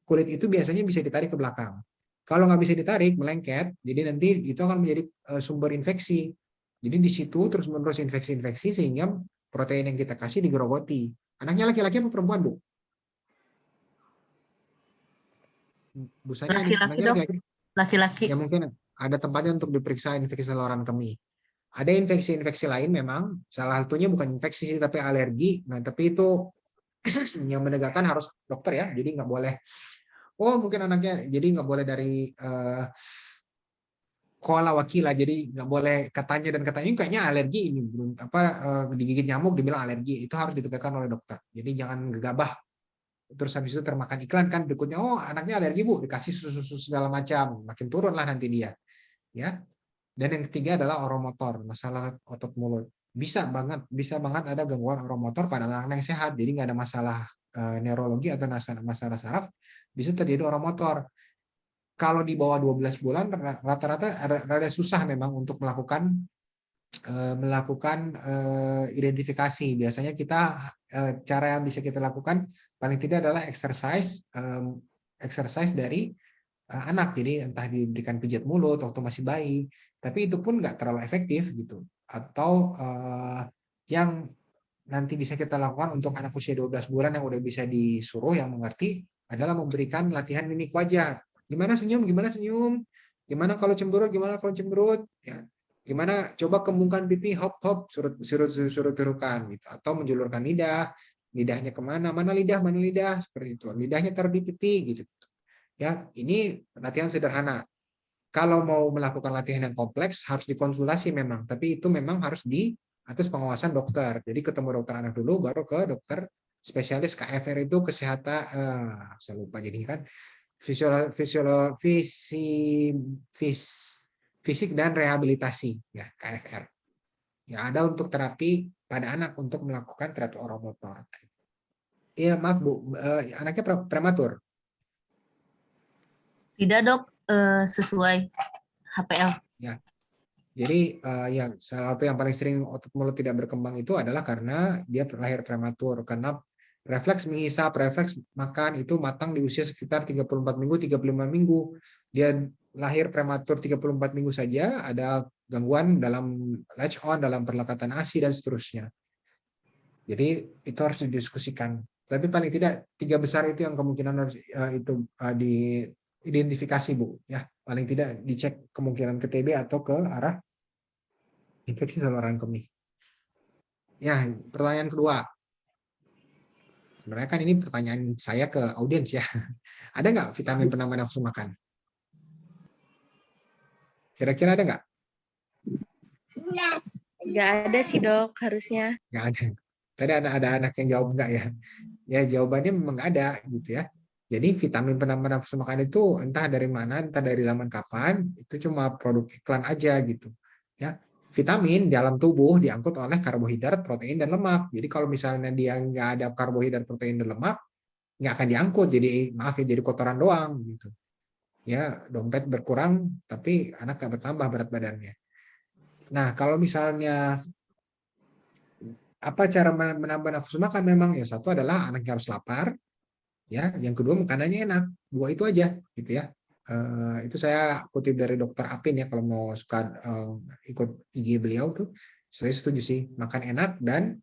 kulit itu biasanya bisa ditarik ke belakang. Kalau nggak bisa ditarik, melengket, jadi nanti itu akan menjadi sumber infeksi. Jadi di situ terus-menerus infeksi-infeksi sehingga protein yang kita kasih digerogoti. Anaknya laki-laki apa perempuan, Bu? Bu Sani, Laki-laki, Dok. Laki-laki. Ya mungkin ada tempatnya untuk diperiksa infeksi saluran kemih. Ada infeksi-infeksi lain memang, salah satunya bukan infeksi sih, tapi alergi. Nah, tapi itu yang menegakkan harus dokter ya, jadi nggak boleh mungkin anaknya jadi nggak boleh dari koala wakila, jadi nggak boleh katanya kayaknya alergi ini digigit nyamuk dibilang alergi, itu harus ditegakkan oleh dokter. Jadi jangan gegabah terus habis itu termakan iklan kan berikutnya, anaknya alergi Bu, dikasih susu segala macam, makin turun lah nanti dia ya. Dan yang ketiga adalah oromotor, masalah otot mulut. Bisa banget ada gangguan oromotor pada anak-anak yang sehat, jadi nggak ada masalah neurologi atau masalah saraf, bisa terjadi oromotor. Kalau di bawah 12 bulan rata-rata rada susah memang untuk melakukan identifikasi. Biasanya cara yang bisa kita lakukan paling tidak adalah exercise dari anak, jadi entah diberikan pijat mulut waktu masih bayi, tapi itu pun nggak terlalu efektif gitu. Atau yang nanti bisa kita lakukan untuk anak usia 12 bulan yang udah bisa disuruh, yang mengerti, adalah memberikan latihan mimik wajah. Gimana senyum, gimana senyum, gimana kalau cemberut, gimana kalau cemberut, ya. Gimana coba kembungkan pipi, hop hop, suruh turukan gitu, atau menjulurkan lidah, lidahnya kemana, mana lidah, seperti itu, lidahnya taruh di pipi gitu. Ya, ini latihan sederhana. Kalau mau melakukan latihan yang kompleks harus dikonsultasi memang, tapi itu memang harus di atas pengawasan dokter. Jadi ketemu dokter anak dulu, baru ke dokter spesialis KFR itu kesehatan, saya lupa jadi kan fisik dan rehabilitasi ya KFR. Ya ada untuk terapi pada anak untuk melakukan terapi oromotor. Iya maaf Bu, anaknya prematur. Tidak dok, sesuai HPL. Ya. Jadi yang salah satu yang paling sering otot mulut tidak berkembang itu adalah karena dia lahir prematur, karena refleks menghisap, refleks makan itu matang di usia sekitar 34 minggu, 35 minggu. Dia lahir prematur 34 minggu saja, ada gangguan dalam latch on, dalam perlekatan ASI dan seterusnya. Jadi itu harus didiskusikan. Tapi paling tidak 3 besar itu yang kemungkinan harus diidentifikasi Bu, ya paling tidak dicek kemungkinan ke TB atau ke arah infeksi saluran kemih. Ya, pertanyaan kedua. Sebenarnya kan ini pertanyaan saya ke audiens ya. Ada nggak vitamin penambah nafsu makan? Kira-kira ada nggak? Nggak ada sih dok, harusnya. Nggak ada. Tadi ada anak yang jawab nggak ya? Ya jawabannya memang nggak ada gitu ya. Jadi vitamin penambah nafsu makan itu entah dari mana, entah dari zaman kapan, itu cuma produk iklan aja gitu. Ya, vitamin dalam tubuh diangkut oleh karbohidrat, protein, dan lemak. Jadi kalau misalnya dia nggak ada karbohidrat, protein, dan lemak, nggak akan diangkut. Jadi maaf ya, jadi kotoran doang gitu. Ya, dompet berkurang, tapi anak nggak bertambah berat badannya. Nah, kalau misalnya apa cara menambah nafsu makan, memang ya satu adalah anaknya harus lapar, ya. Yang kedua makanannya enak. Dua itu aja, gitu ya. Itu saya kutip dari Dokter Apin ya, kalau mau suka ikut IG beliau tuh, saya setuju sih, makan enak dan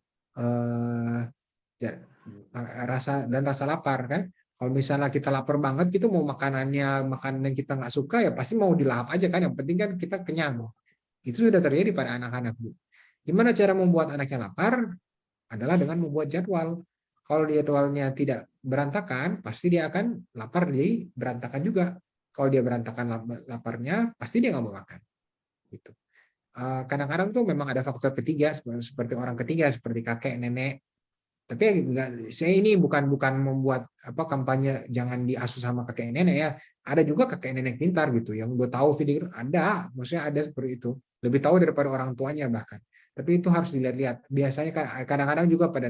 rasa lapar kan. Kalau misalnya kita lapar banget gitu, mau makanan yang kita nggak suka ya pasti mau dilahap aja kan, yang penting kan kita kenyang. Itu sudah terjadi pada anak-anak Bu. Gimana cara membuat anaknya lapar? Adalah dengan membuat jadwal. Kalau jadwalnya tidak berantakan, pasti dia akan lapar, jadi berantakan juga. Kalau dia berantakan laparnya, pasti dia nggak mau makan. Gitu. Kadang-kadang tuh memang ada faktor ketiga, seperti orang ketiga, seperti kakek, nenek. Tapi enggak, saya ini bukan membuat kampanye jangan diasuh sama kakek nenek ya. Ada juga kakek nenek pintar gitu, yang udah tahu video ada, maksudnya ada seperti itu. Lebih tahu daripada orang tuanya bahkan. Tapi itu harus dilihat-lihat. Biasanya kadang-kadang juga pada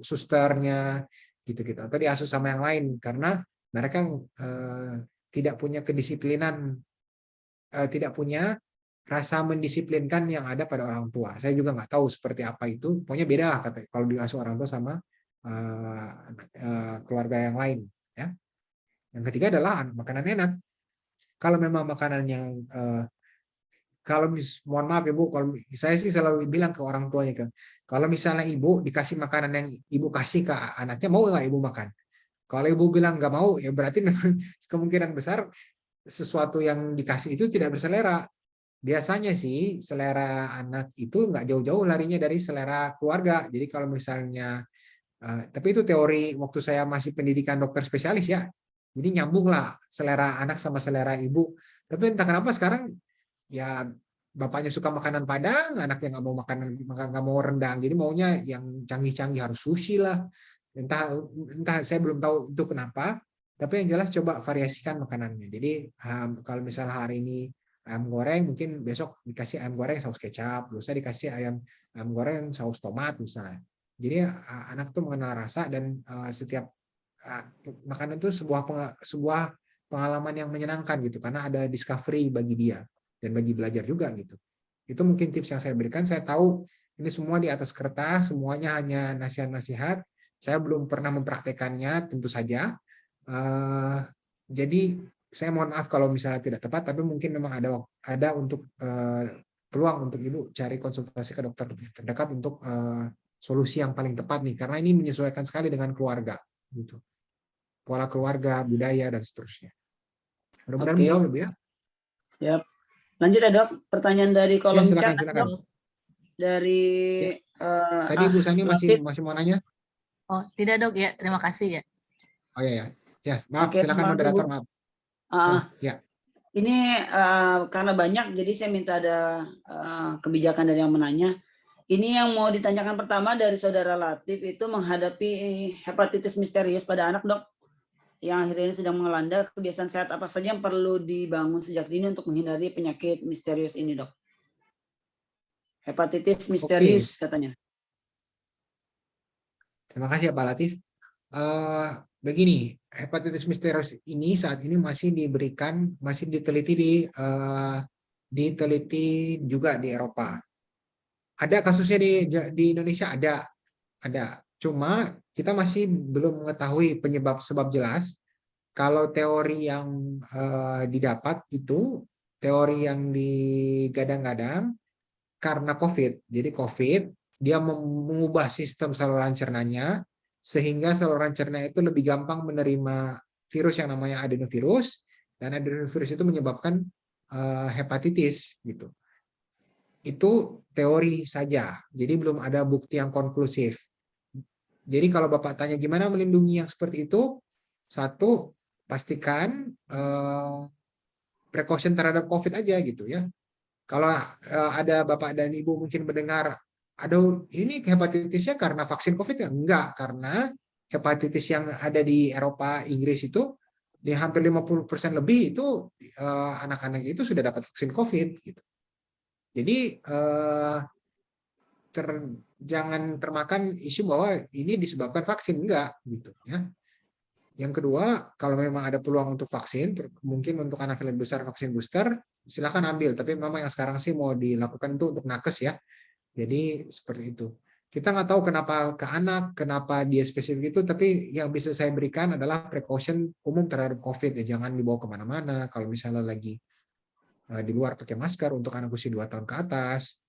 susternya gitu-gitu, atau diasuh sama yang lain karena mereka tidak punya kedisiplinan, tidak punya rasa mendisiplinkan yang ada pada orang tua. Saya juga nggak tahu seperti apa itu. Pokoknya beda lah kalau diasuh orang tua sama keluarga yang lain. Ya. Yang ketiga adalah makanan enak. Kalau memang makanan yang mohon maaf ya Bu, kalau saya sih selalu bilang ke orang tuanya kan, kalau misalnya ibu dikasih makanan yang ibu kasih ke anaknya, mau nggak ibu makan? Kalau ibu bilang nggak mau, ya berarti memang kemungkinan besar sesuatu yang dikasih itu tidak berselera. Biasanya sih selera anak itu nggak jauh-jauh larinya dari selera keluarga. Jadi kalau misalnya, tapi itu teori waktu saya masih pendidikan dokter spesialis ya. Jadi nyambung lah selera anak sama selera ibu. Tapi entah kenapa sekarang ya bapaknya suka makanan Padang, anaknya nggak mau rendang. Jadi maunya yang canggih-canggih, harus sushi lah. Entah saya belum tahu itu kenapa. Tapi yang jelas coba variasikan makanannya. Jadi kalau misalnya hari ini ayam goreng, mungkin besok dikasih ayam goreng saus kecap, lusa dikasih ayam goreng saus tomat misalnya. Jadi anak tuh mengenal rasa, dan setiap makanan itu sebuah pengalaman yang menyenangkan gitu, karena ada discovery bagi dia dan bagi belajar juga gitu. Itu mungkin tips yang saya berikan. Saya tahu ini semua di atas kertas, semuanya hanya nasihat-nasihat. Saya belum pernah mempraktekannya tentu saja. Jadi saya mohon maaf kalau misalnya tidak tepat, tapi mungkin memang ada untuk peluang untuk ibu cari konsultasi ke dokter terdekat untuk solusi yang paling tepat nih, karena ini menyesuaikan sekali dengan keluarga gitu, pola keluarga, budaya dan seterusnya. Mudah-mudahan Oke. menjawab ya, Bu ya. Siap. Lanjut ya dok, pertanyaan dari kolom silakan, chat silakan. Dok. Dari Tadi Bu Sani Latif. masih mau nanya? Oh, tidak dok ya. Terima kasih ya. Oh ya. Ya, maaf, Oke, silakan maaf, moderator, Bu. maaf. Ah, Ini karena banyak, jadi saya minta ada kebijakan dari yang menanya. Ini yang mau ditanyakan pertama dari saudara Latif itu menghadapi hepatitis misterius pada anak dok, yang akhirnya ini sedang melanda. Kebiasaan sehat apa saja yang perlu dibangun sejak dini untuk menghindari penyakit misterius ini dok? Hepatitis misterius katanya. Terima kasih ya Pak Latif. Begini, hepatitis misterius ini saat ini masih diteliti diteliti juga di Eropa. Ada kasusnya di Indonesia, ada. Cuma kita masih belum mengetahui sebab jelas. Kalau teori yang didapat itu teori yang digadang-gadang karena COVID. Jadi COVID dia mengubah sistem saluran cernanya sehingga saluran cerna itu lebih gampang menerima virus yang namanya adenovirus, dan adenovirus itu menyebabkan hepatitis gitu. Itu teori saja, jadi belum ada bukti yang konklusif. Jadi kalau Bapak tanya gimana melindungi yang seperti itu, satu, pastikan precaution terhadap COVID aja gitu ya. Kalau ada Bapak dan Ibu mungkin mendengar, aduh ini hepatitisnya karena vaksin COVID ya? Enggak, karena hepatitis yang ada di Eropa, Inggris itu di hampir 50% lebih itu anak-anak itu sudah dapat vaksin COVID gitu. Jadi jangan termakan isu bahwa ini disebabkan vaksin, enggak gitu ya. Yang kedua, kalau memang ada peluang untuk vaksin, mungkin untuk anak yang lebih besar vaksin booster, silakan ambil. Tapi memang yang sekarang sih mau dilakukan itu untuk nakes ya. Jadi seperti itu. Kita nggak tahu kenapa ke anak, kenapa dia spesifik itu, tapi yang bisa saya berikan adalah precaution umum terhadap COVID ya. Jangan dibawa kemana-mana. Kalau misalnya lagi di luar pakai masker untuk anak usia 2 tahun ke atas,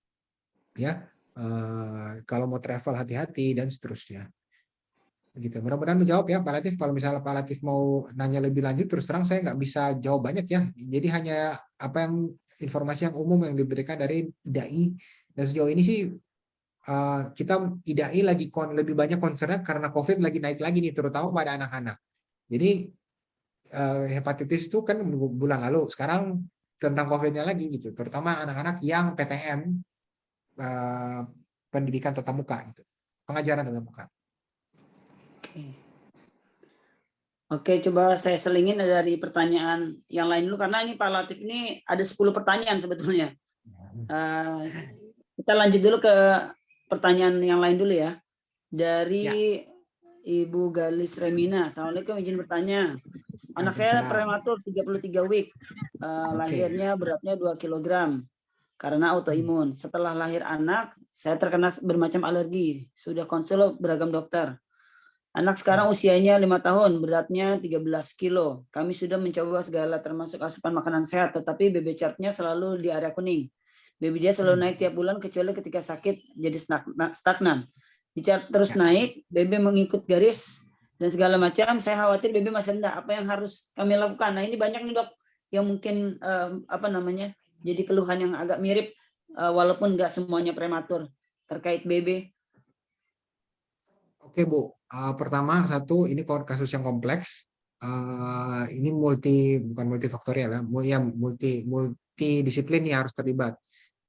ya. Kalau mau travel hati-hati dan seterusnya. Gitu. Mudah-mudahan menjawab ya Pak Latif. Kalau misalnya Pak Latif mau nanya lebih lanjut, terus terang saya nggak bisa jawab banyak ya. Jadi hanya informasi yang umum yang diberikan dari IDAI. Dan sejauh ini sih kita IDAI lebih banyak concernnya karena COVID lagi naik lagi nih, terutama pada anak-anak. Jadi hepatitis itu kan bulan lalu, sekarang tentang COVID-nya lagi gitu, terutama anak-anak yang PTM, pendidikan tatap muka gitu, pengajaran tatap muka. Oke, coba saya selingin dari pertanyaan yang lain dulu, karena ini Pak Latif ini ada 10 pertanyaan sebetulnya. Kita lanjut dulu ke pertanyaan yang lain dulu ya. Dari Ibu Galis Remina. Assalamualaikum, izin bertanya. Anak saya prematur 33 week. Lahirnya beratnya 2 kg karena autoimun. Setelah lahir anak, saya terkena bermacam alergi. Sudah konsul beragam dokter. Anak sekarang usianya 5 tahun, beratnya 13 kilo. Kami sudah mencoba segala termasuk asupan makanan sehat, tetapi BB chart-nya selalu di area kuning. BB dia selalu naik tiap bulan kecuali ketika sakit jadi stagnan. Di chart terus naik, BB mengikut garis dan segala macam. Saya khawatir BB masih rendah. Apa yang harus kami lakukan? Nah, ini banyak nih dok yang mungkin jadi keluhan yang agak mirip walaupun nggak semuanya prematur terkait BB. Oke Bu, pertama ini kasus yang kompleks. Ini bukan multifaktorial ya, multidisiplin yang harus terlibat.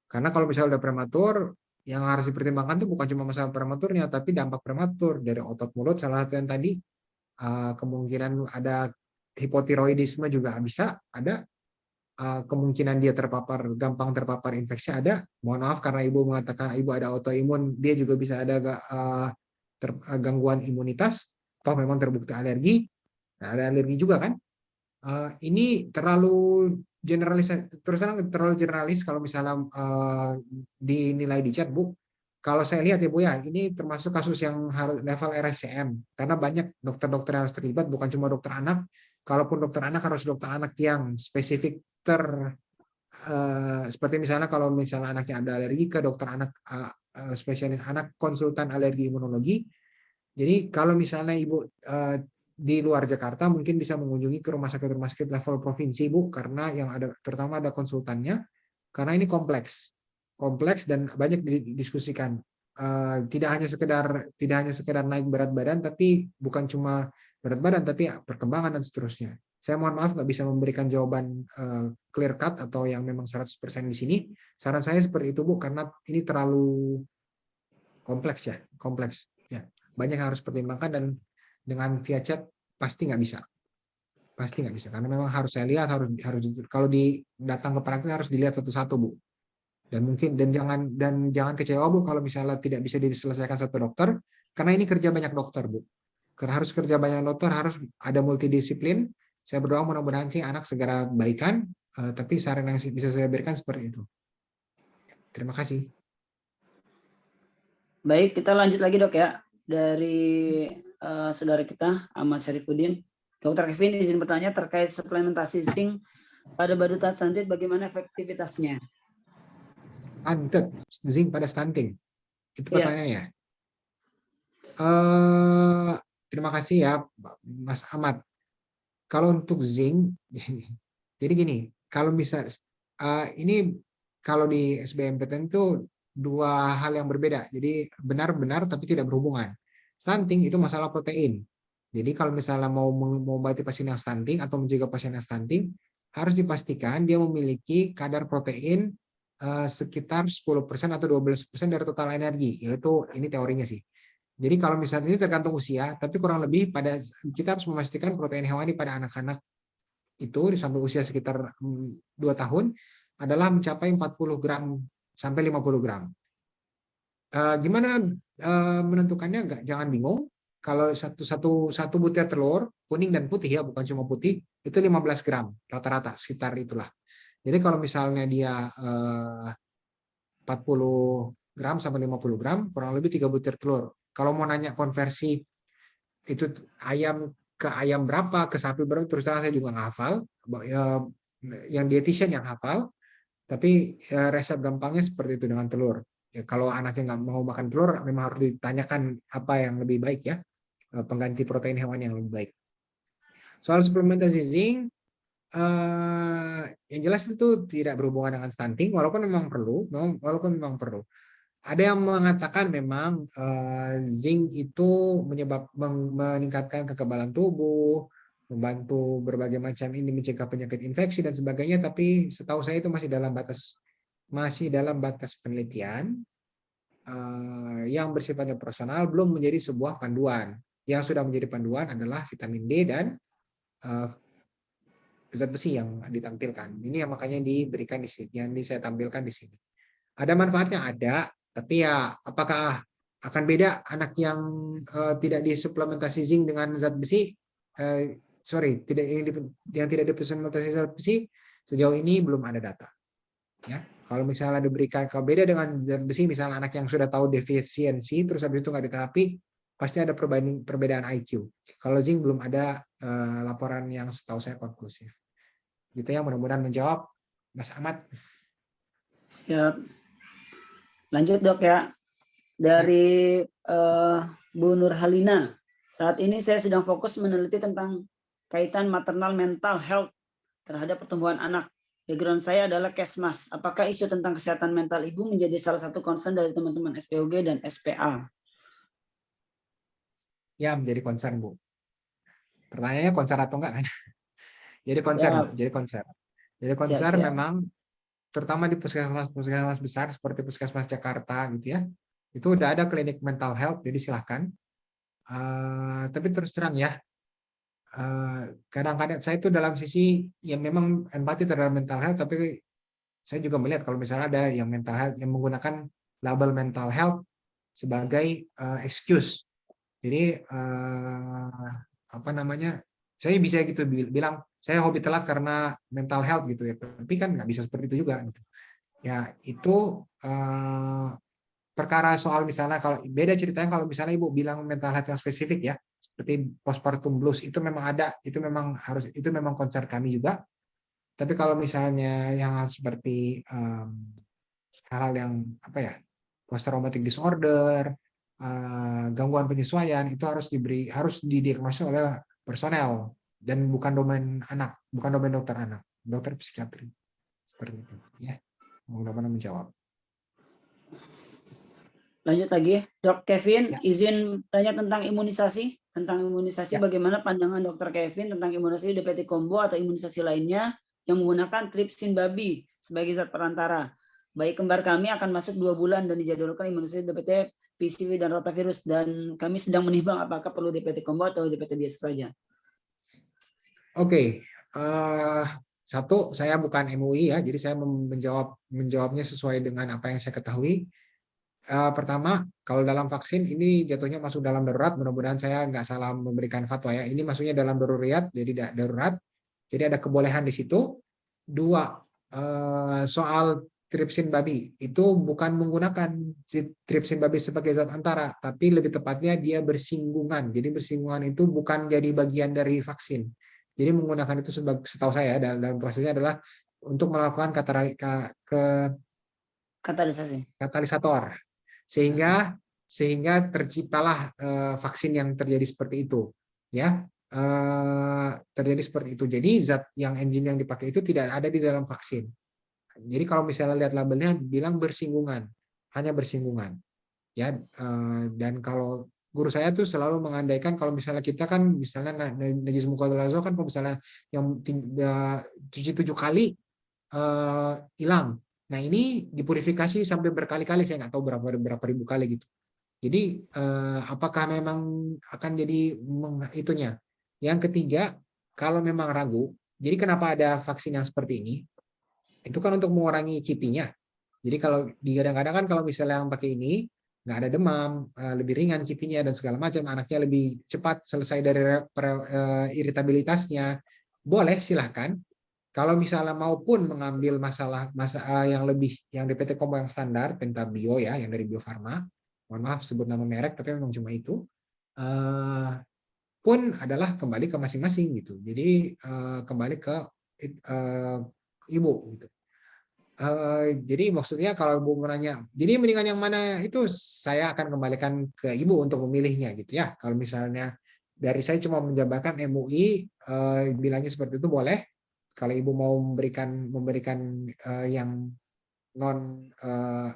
Karena kalau misalnya udah prematur, yang harus dipertimbangkan tuh bukan cuma masalah prematurnya, tapi dampak prematur dari otot mulut salah satu yang tadi, kemungkinan ada hipotiroidisme juga bisa ada, kemungkinan dia gampang terpapar infeksi ada. Mohon maaf karena Ibu mengatakan Ibu ada autoimun, dia juga bisa ada gangguan imunitas, toh memang terbukti alergi. Nah, ada alergi juga kan? Ini terlalu generalis kalau misalnya dinilai di chat Bu. Kalau saya lihat ya Bu ya, ini termasuk kasus yang harus level RSCM karena banyak dokter-dokter yang harus terlibat, bukan cuma dokter anak. Kalaupun dokter anak harus dokter anak yang spesifik seperti misalnya kalau misalnya anaknya ada alergi ke dokter anak spesialis anak konsultan alergi imunologi. Jadi kalau misalnya Ibu di luar Jakarta mungkin bisa mengunjungi ke rumah sakit level provinsi, Bu, karena yang ada terutama ada konsultannya, karena ini kompleks dan banyak didiskusikan. Tidak hanya sekedar naik berat badan, tapi bukan cuma berat badan, tapi perkembangan dan seterusnya. Saya mohon maaf nggak bisa memberikan jawaban clear cut atau yang memang 100% di sini. Saran saya seperti itu, Bu, karena ini terlalu kompleks ya. Banyak yang harus pertimbangkan, dan dengan via chat pasti nggak bisa. Karena memang harus saya lihat, harus kalau datang ke praktik harus dilihat satu-satu, Bu. Dan jangan kecewa, Bu, kalau misalnya tidak bisa diselesaikan satu dokter, karena ini kerja banyak dokter, Bu. Karena harus kerja banyak dokter, harus ada multidisiplin. Saya berdoa mudah-mudahan sih anak segera baikan, tapi saran yang bisa saya berikan seperti itu. Terima kasih. Baik, kita lanjut lagi, Dok, ya. Dari saudara kita, Ahmad Syarifuddin. Dr. Kevin izin bertanya terkait suplementasi zinc pada badutan stunting, bagaimana efektivitasnya? Zinc pada stunting. Itu pertanyaannya. Terima kasih ya, Mas Ahmad. Kalau untuk zinc, jadi gini, kalau ini kalau di SBMPTN itu dua hal yang berbeda. Jadi benar-benar tapi tidak berhubungan. Stunting itu masalah protein. Jadi kalau misalnya mau mengobati pasien yang stunting atau mencegah pasien yang stunting, harus dipastikan dia memiliki kadar protein sekitar 10% atau 12% dari total energi. Yaitu ini teorinya sih. Jadi kalau misalnya ini tergantung usia, tapi kurang lebih kita harus memastikan protein hewani pada anak-anak itu sampai usia sekitar 2 tahun adalah mencapai 40 gram sampai 50 gram. Gimana menentukannya? Jangan bingung. Kalau satu butir telur kuning dan putih ya, bukan cuma putih, itu 15 gram rata-rata sekitar itulah. Jadi kalau misalnya dia 40 gram sampai 50 gram, kurang lebih 3 butir telur. Kalau mau nanya konversi itu ayam ke ayam berapa, ke sapi berapa, terus terang saya juga nggak hafal. Yang dietitian yang hafal, tapi resep gampangnya seperti itu dengan telur. Ya, kalau anaknya nggak mau makan telur, memang harus ditanyakan apa yang lebih baik ya, pengganti protein hewan yang lebih baik. Soal suplementasi zinc, yang jelas itu tidak berhubungan dengan stunting, walaupun memang perlu. Ada yang mengatakan memang zinc itu meningkatkan kekebalan tubuh, membantu berbagai macam ini, mencegah penyakit infeksi dan sebagainya, tapi setahu saya itu masih dalam batas penelitian yang bersifatnya personal, belum menjadi sebuah panduan. Yang sudah menjadi panduan adalah vitamin D dan zat besi yang ditampilkan. Ini yang makanya diberikan di sini, yang saya tampilkan di sini. Ada manfaatnya, ada, tapi ya apakah akan beda anak yang tidak disuplementasi zinc dengan zat besi? Yang tidak disuplementasi zat besi sejauh ini belum ada data. Ya, kalau misalnya kalau beda dengan zat besi, misalnya anak yang sudah tahu defisiensi terus habis itu nggak diterapi, pasti ada perbedaan IQ. Kalau zinc belum ada laporan yang setahu saya konklusif. Gitu ya, mudah-mudahan menjawab, Mas Ahmad. Siap. Lanjut, Dok, ya. Dari Bu Nurhalina. Saat ini saya sedang fokus meneliti tentang kaitan maternal mental health terhadap pertumbuhan anak. Background saya adalah Kesmas. Apakah isu tentang kesehatan mental ibu menjadi salah satu concern dari teman-teman SPOG dan SPA? Ya, menjadi concern, Bu. Pertanyaannya concern atau enggak kan? Jadi concern, Bu. Jadi concern Siap. memang terutama di puskesmas besar seperti Puskesmas Jakarta gitu ya. Itu udah ada klinik mental health, jadi silahkan. Tapi terus terang ya, kadang-kadang saya itu dalam sisi yang memang empati terhadap mental health, tapi saya juga melihat kalau misalnya ada yang mental health yang menggunakan label mental health sebagai excuse. Jadi saya bisa gitu bilang saya hobi telat karena mental health gitu ya, tapi kan nggak bisa seperti itu juga gitu. Ya itu perkara soal misalnya, kalau beda ceritanya kalau misalnya ibu bilang mental health yang spesifik ya, seperti postpartum blues, itu memang ada, itu memang concern kami juga. Tapi kalau misalnya yang seperti hal-hal yang post traumatic disorder, gangguan penyesuaian, itu harus didiagnosis oleh personel dan bukan domain anak, bukan domain dokter anak, dokter psikiatri. Seperti itu ya. Mudah-mudahan menjawab. Lanjut lagi, Dok Kevin, Ya. izin tanya tentang imunisasi. Tentang imunisasi, Ya. bagaimana pandangan Dokter Kevin tentang imunisasi DPT combo atau imunisasi lainnya yang menggunakan tripsin babi sebagai zat perantara. Bayi kembar kami akan masuk 2 bulan dan dijadwalkan imunisasi DPT, PCV, dan rotavirus. Dan kami sedang menimbang apakah perlu DPT combo atau DPT biasa saja. Oke, satu, saya bukan MUI ya, jadi saya menjawabnya sesuai dengan apa yang saya ketahui. Pertama, kalau dalam vaksin ini jatuhnya masuk dalam darurat, mudah-mudahan saya nggak salah memberikan fatwa ya. Ini masuknya dalam darurat, jadi darurat. Jadi ada kebolehan di situ. Dua, soal tripsin babi itu bukan menggunakan tripsin babi sebagai zat antara, tapi lebih tepatnya dia bersinggungan. Jadi bersinggungan itu bukan jadi bagian dari vaksin. Jadi menggunakan itu sebagai, setahu saya dalam prosesnya adalah untuk melakukan katalisator. Sehingga terciptalah vaksin yang terjadi seperti itu ya, terjadi seperti itu. Jadi zat yang enzim yang dipakai itu tidak ada di dalam vaksin. Jadi kalau misalnya lihat labelnya bilang bersinggungan, hanya bersinggungan ya. Dan kalau guru saya tuh selalu mengandaikan kalau misalnya kita kan misalnya najis mukodallazo kan kalau misalnya yang cuci 7 kali hilang. Nah ini dipurifikasi sampai berkali-kali, saya nggak tahu berapa ribu kali gitu. Jadi apakah memang akan jadi itunya? Yang ketiga, kalau memang ragu, jadi kenapa ada vaksin yang seperti ini? Itu kan untuk mengurangi kipinya. Jadi kalau kadang-kadang kan kalau misalnya yang pakai ini nggak ada demam, lebih ringan kipinya dan segala macam, anaknya lebih cepat selesai dari iritabilitasnya, boleh silahkan. Kalau misalnya maupun mengambil masalah yang lebih yang DPT combo yang standar Pentabio ya, yang dari Bio Farma, mohon maaf sebut nama merek tapi memang cuma itu, pun adalah kembali ke masing-masing gitu. Jadi kembali ke ibu gitu. Jadi maksudnya kalau ibu menanya, jadi mendingan yang mana, itu saya akan kembalikan ke ibu untuk memilihnya gitu ya. Kalau misalnya dari saya cuma menjabarkan MUI bilangnya seperti itu boleh. Kalau ibu mau memberikan yang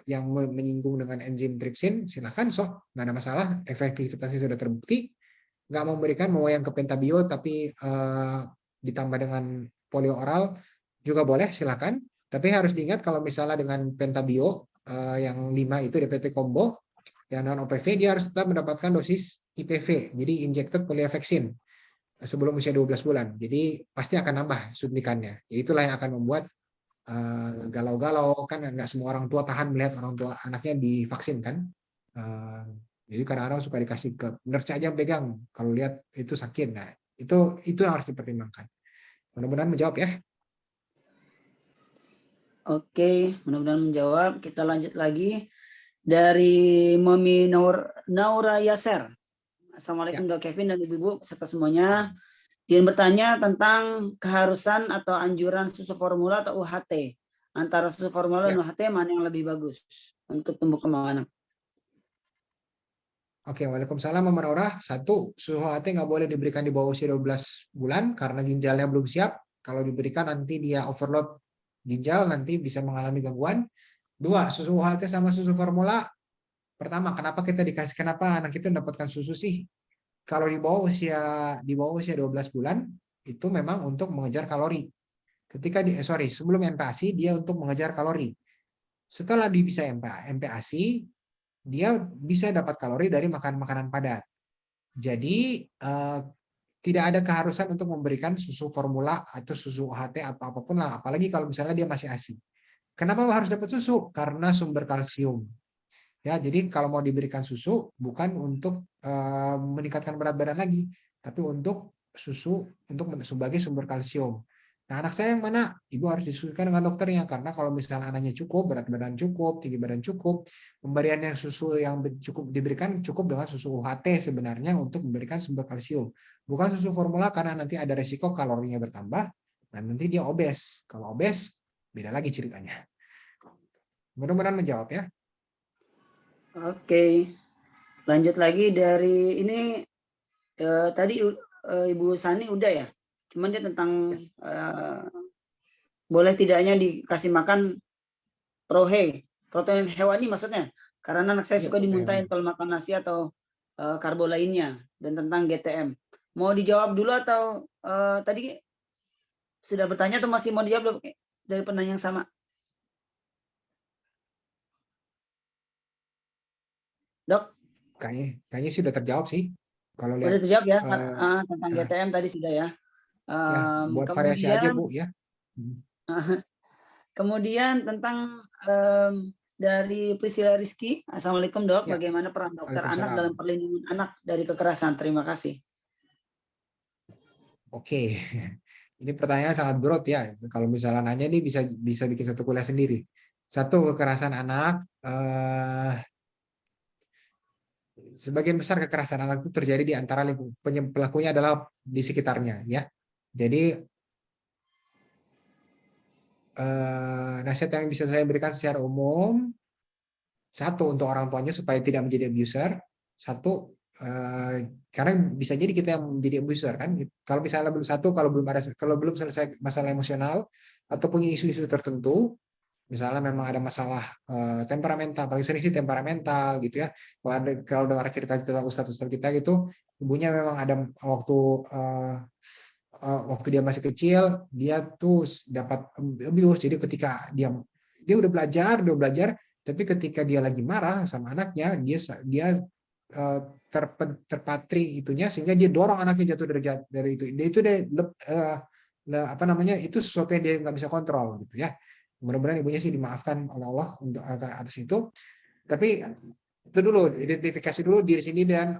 yang menyinggung dengan enzim tripsin, silakan, nggak ada masalah, efektivitasnya sudah terbukti. Nggak mau memberikan, mau yang ke Pentabio tapi ditambah dengan polio oral juga boleh, silakan. Tapi harus diingat kalau misalnya dengan Pentabio yang 5 itu DPT combo, yang non OPV, dia harus tetap mendapatkan dosis IPV, jadi injected polio vaccine, sebelum usia 12 bulan. Jadi pasti akan nambah suntikannya. Itulah yang akan membuat galau-galau, kan nggak semua orang tua tahan melihat orang tua anaknya divaksin kan. Jadi kadang-kadang suka dikasih ke nurse aja pegang kalau lihat itu sakit. Nah, itu yang harus dipertimbangkan. Mudah-mudahan menjawab ya. Oke, mudah-mudahan menjawab. Kita lanjut lagi dari Mami Naura Yaser. Assalamualaikum Dok Kevin dan Ibu-Ibu serta semuanya. Izin bertanya tentang keharusan atau anjuran susu formula atau UHT. Antara susu formula dan UHT mana yang lebih bagus untuk tumbuh kembang anak? Oke, waalaikumsalam Mama Naura. Satu, susu UHT nggak boleh diberikan di bawah usia 12 bulan karena ginjalnya belum siap. Kalau diberikan nanti dia overload ginjal, nanti bisa mengalami gangguan. Dua, susu UHT sama susu formula. Pertama, kenapa anak itu mendapatkan susu sih? Kalau di bawah usia 12 bulan itu memang untuk mengejar kalori. Sebelum MPASI dia untuk mengejar kalori. Setelah dia bisa MPASI, dia bisa dapat kalori dari makan makanan padat. Jadi tidak ada keharusan untuk memberikan susu formula atau susu UHT atau apapun lah, apalagi kalau misalnya dia masih ASI. Kenapa harus dapat susu? Karena sumber kalsium. Ya, jadi kalau mau diberikan susu bukan untuk meningkatkan berat badan lagi, tapi untuk susu sebagai sumber kalsium. Nah, anak saya yang mana? Ibu harus diskusikan dengan dokternya, karena kalau misalnya anaknya cukup, berat badan cukup, tinggi badan cukup, pemberian yang susu yang cukup diberikan cukup dengan susu UHT sebenarnya untuk memberikan sumber kalsium. Bukan susu formula karena nanti ada resiko kalorinya bertambah dan nanti dia obes. Kalau obes beda lagi ceritanya. Mudah-mudahan menjawab ya. Oke, lanjut lagi dari ini tadi Ibu Sani udah ya. Cuman dia tentang boleh tidaknya dikasih makan protein hewani maksudnya. Karena anak saya Ya, suka protein. dimuntahin kalau makan nasi atau karbo lainnya, dan tentang GTM. Mau dijawab dulu atau tadi sudah bertanya atau masih mau dijawab dari penanya yang sama? Dok? Kayaknya sudah terjawab sih. Kalau Udah lihat terjawab ya, tentang GTM tadi sudah ya. ya buat variasi aja Bu ya. Kemudian tentang dari Priscilla Rizky. Assalamualaikum Dok, Ya. bagaimana peran dokter anak Waalaikumsalam. dalam perlindungan anak dari kekerasan? Terima kasih. Oke, ini pertanyaan sangat broad ya. Kalau misalnya nanya nih bisa bikin satu kuliah sendiri. Satu, kekerasan anak. Sebagian besar kekerasan anak itu terjadi di antara pelakunya adalah di sekitarnya ya. Jadi nasihat yang bisa saya berikan secara umum, satu, untuk orang tuanya supaya tidak menjadi abuser. Satu, karena bisa jadi kita yang menjadi abuser kan. Kalau misalnya kalau belum selesai masalah emosional atau punya isu-isu tertentu, misalnya memang ada masalah temperamental, paling sering sih temperamental gitu ya. Kalau dengar cerita-cerita ustadz-ustadz kita gitu, ibunya memang ada waktu dia masih kecil, dia tuh dapat abuse. Jadi ketika dia udah belajar, tapi ketika dia lagi marah sama anaknya, dia terpatri itunya, sehingga dia dorong anaknya jatuh dari itu. Itu sesuatu yang dia nggak bisa kontrol gitu ya. Mudah-mudahan ibunya sih dimaafkan oleh Allah untuk atas itu. Tapi itu dulu, identifikasi dulu diri sendiri dan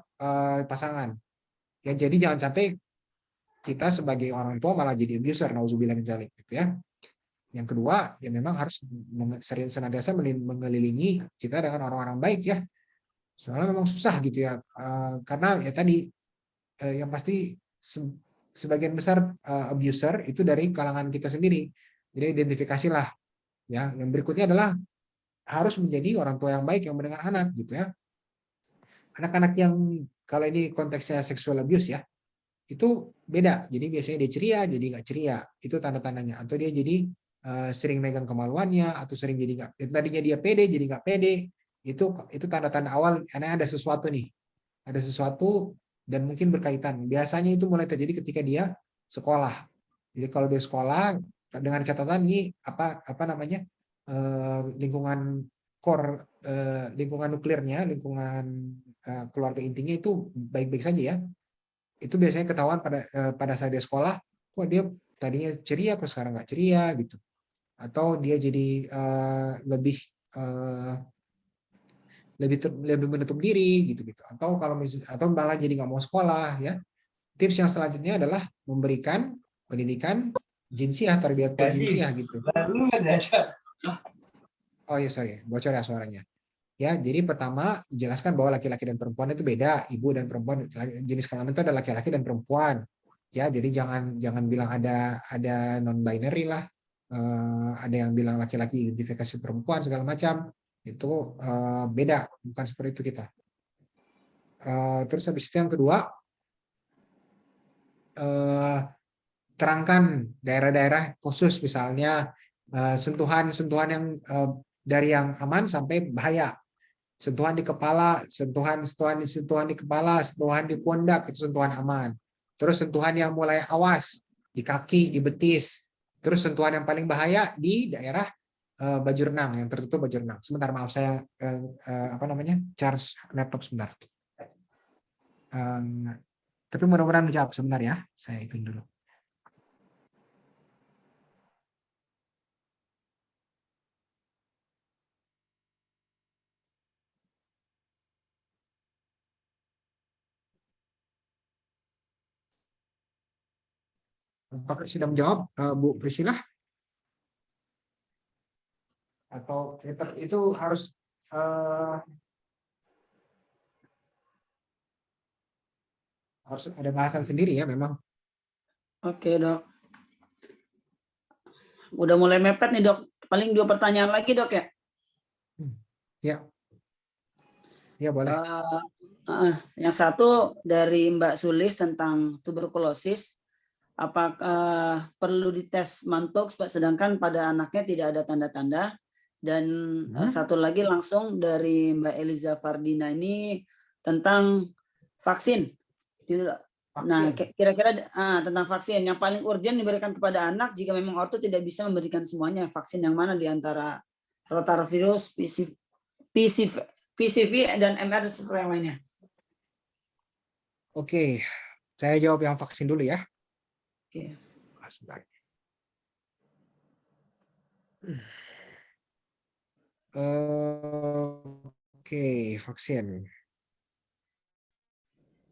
pasangan. Ya, jadi jangan sampai kita sebagai orang tua malah jadi abuser, nauzubillah min dzalik gitu ya. Yang kedua, ya memang harus senantiasa mengelilingi kita dengan orang-orang baik ya. Soalnya memang susah gitu ya. Karena ya tadi yang pasti sebagian besar abuser itu dari kalangan kita sendiri. Jadi identifikasilah. Ya, yang berikutnya adalah harus menjadi orang tua yang baik yang mendengar anak gitu ya. Anak-anak yang kalau ini konteksnya sexual abuse ya, itu beda. Jadi biasanya dia ceria jadi nggak ceria, itu tanda-tandanya. Atau dia jadi sering megang kemaluannya, atau sering jadi nggak, tadinya dia pede jadi nggak pede. Itu tanda-tanda awal karena ada sesuatu nih, ada sesuatu dan mungkin berkaitan. Biasanya itu mulai terjadi ketika dia sekolah. Jadi kalau dia sekolah, dengan catatan ini apa namanya, lingkungan core, lingkungan nuklirnya, lingkungan keluarga intinya itu baik-baik saja ya. Itu biasanya ketahuan pada saat dia sekolah, kok dia tadinya ceria kok sekarang nggak ceria gitu, atau dia jadi lebih menutup diri gitu, atau atau malah jadi nggak mau sekolah ya. Tips yang selanjutnya adalah memberikan pendidikan jinsiah, tarbiyat jinsiah gitu. Oh ya, sorry, bocor ya suaranya. Ya, jadi pertama jelaskan bahwa laki-laki dan perempuan itu beda, ibu dan perempuan, jenis kelamin itu ada laki-laki dan perempuan. Ya, jadi jangan bilang ada non binary lah. Ada yang bilang laki-laki identifikasi perempuan segala macam. Itu beda, bukan seperti itu kita. Terus habis itu yang kedua, terangkan daerah-daerah khusus, misalnya sentuhan yang dari yang aman sampai bahaya. Sentuhan di kepala, sentuhan di kepala, sentuhan di pundak, itu sentuhan aman. Terus sentuhan yang mulai awas di kaki, di betis. Terus sentuhan yang paling bahaya di daerah baju renang, yang tertutup baju renang. Sebentar, maaf, saya charge laptop sebentar. Tapi mudah-mudahan menjawab. Sebentar ya, saya hitung dulu. Apakah sudah menjawab, Bu Priscilla? Atau itu harus ada bahasan sendiri ya memang. Oke Dok. Udah mulai mepet nih Dok. Paling 2 pertanyaan lagi Dok ya. Ya. Ya boleh. Yang satu dari Mbak Sulis tentang tuberkulosis. Apakah perlu dites Mantoux, Pak, sedangkan pada anaknya tidak ada tanda-tanda. Dan satu lagi langsung dari Mbak Eliza Fardina ini tentang vaksin. Nah, kira-kira tentang vaksin yang paling urgent diberikan kepada anak jika memang ortu tidak bisa memberikan semuanya, vaksin yang mana di antara rotavirus, PCV dan MR seperti yang lainnya? Oke, saya jawab yang vaksin dulu ya. Oke. Sebentar. Oke, vaksin.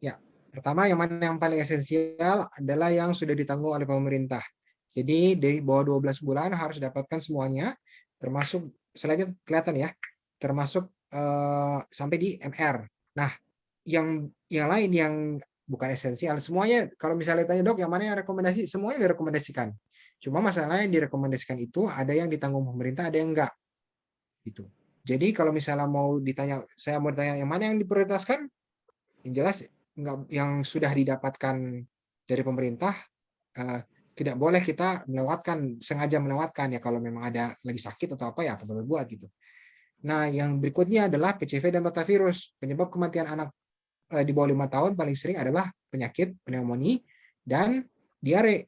Ya, pertama yang mana yang paling esensial adalah yang sudah ditanggung oleh pemerintah. Jadi dari bawah 12 bulan harus dapatkan semuanya, termasuk selainnya kelihatan ya, termasuk sampai di MR. Nah, yang lain yang bukan esensial, semuanya kalau misalnya tanya dok yang mana yang rekomendasi, semuanya direkomendasikan. Cuma masalahnya yang direkomendasikan itu ada yang ditanggung pemerintah, ada yang enggak. Gitu. Jadi kalau misalnya saya mau ditanya yang mana yang diprioritaskan, yang jelas enggak, yang sudah didapatkan dari pemerintah tidak boleh kita sengaja melewatkan ya, kalau memang ada lagi sakit atau apa ya apa boleh buat gitu. Nah, yang berikutnya adalah PCV dan rotavirus. Penyebab kematian anak di bawah 5 tahun paling sering adalah penyakit pneumonia dan diare.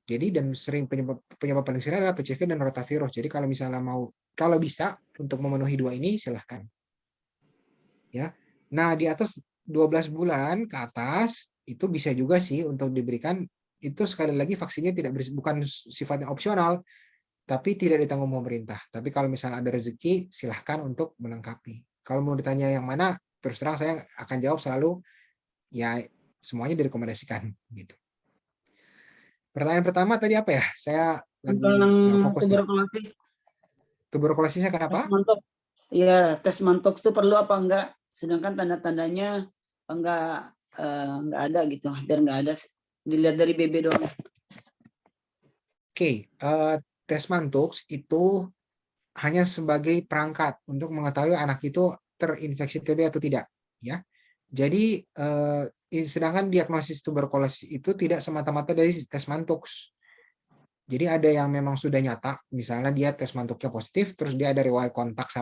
Jadi dan sering penyebab paling sering adalah PCV dan rotavirus. Jadi kalau misalnya kalau bisa untuk memenuhi dua ini silahkan. Ya. Nah, di atas 12 bulan ke atas itu bisa juga sih untuk diberikan, itu sekali lagi vaksinnya bukan sifatnya opsional, tapi tidak ditanggung pemerintah. Tapi kalau misalnya ada rezeki silahkan untuk melengkapi. Kalau mau ditanya yang mana, terus terang saya akan jawab selalu ya semuanya direkomendasikan gitu. Pertanyaan pertama tadi apa ya? Saya lagi fokus. Tuberkulosisnya kenapa? Ya, tes Mantoux itu perlu apa enggak? Sedangkan tanda-tandanya enggak ada gitu, biar enggak ada, dilihat dari BB doang. Oke, tes Mantoux itu hanya sebagai perangkat untuk mengetahui anak itu terinfeksi TB atau tidak, ya. Jadi sedangkan diagnosis tuberkulosis itu tidak semata-mata dari tes Mantoux. Jadi ada yang memang sudah nyata, misalnya dia tes Mantoux-nya positif, terus dia ada riwayat kontak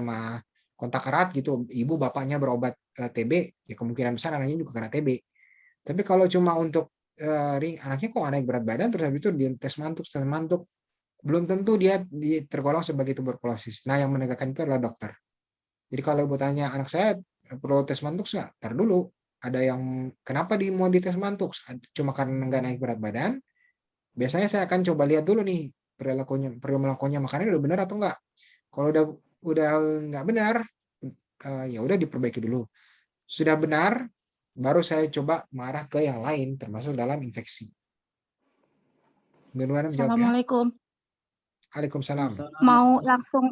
erat gitu, ibu bapaknya berobat TB, ya kemungkinan besar anaknya juga kena TB. Tapi kalau cuma untuk anaknya kok naik berat badan, terus habis itu dia tes Mantoux, belum tentu dia tergolong sebagai tuberkulosis. Nah, yang menegakkan itu adalah dokter. Jadi kalau ibu tanya anak saya perlu tes Mantoux nggak? Ntar dulu. Ada yang kenapa mau dites Mantoux? Cuma karena nggak naik berat badan. Biasanya saya akan coba lihat dulu nih perilakunya makannya udah benar atau enggak. Kalau udah nggak benar, ya udah diperbaiki dulu. Sudah benar, baru saya coba marah ke yang lain, termasuk dalam infeksi. Assalamualaikum. Waalaikumsalam. Mau langsung?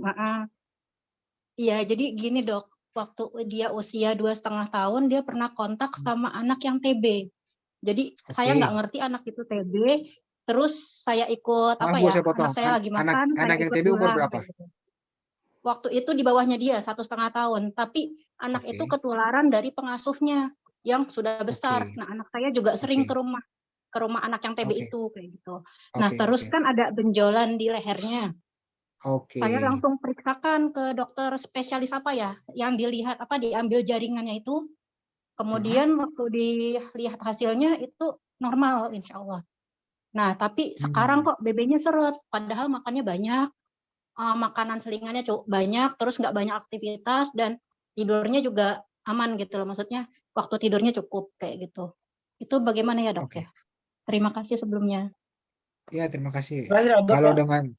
Iya, jadi gini dok, waktu dia usia 2,5 tahun dia pernah kontak sama anak yang TB. Jadi saya nggak ngerti anak itu TB. Terus saya ikut anak saya lagi makan, anak yang TB umur berapa? Waktu itu di bawahnya dia 1,5 tahun, tapi anak itu ketularan dari pengasuhnya yang sudah besar. Nah, anak saya juga sering ke rumah anak yang TB itu kayak gitu. Nah, terus kan ada benjolan di lehernya. Saya langsung periksakan ke dokter spesialis apa ya, yang diambil jaringannya itu. Kemudian waktu dilihat hasilnya itu normal, insya Allah. Nah, tapi sekarang kok BB-nya seret, padahal makannya banyak, makanan selingannya banyak, terus nggak banyak aktivitas, dan tidurnya juga aman gitu loh, maksudnya waktu tidurnya cukup kayak gitu. Itu bagaimana ya dok ya? Terima kasih sebelumnya. Ya, terima kasih. Terakhir, kalau dengan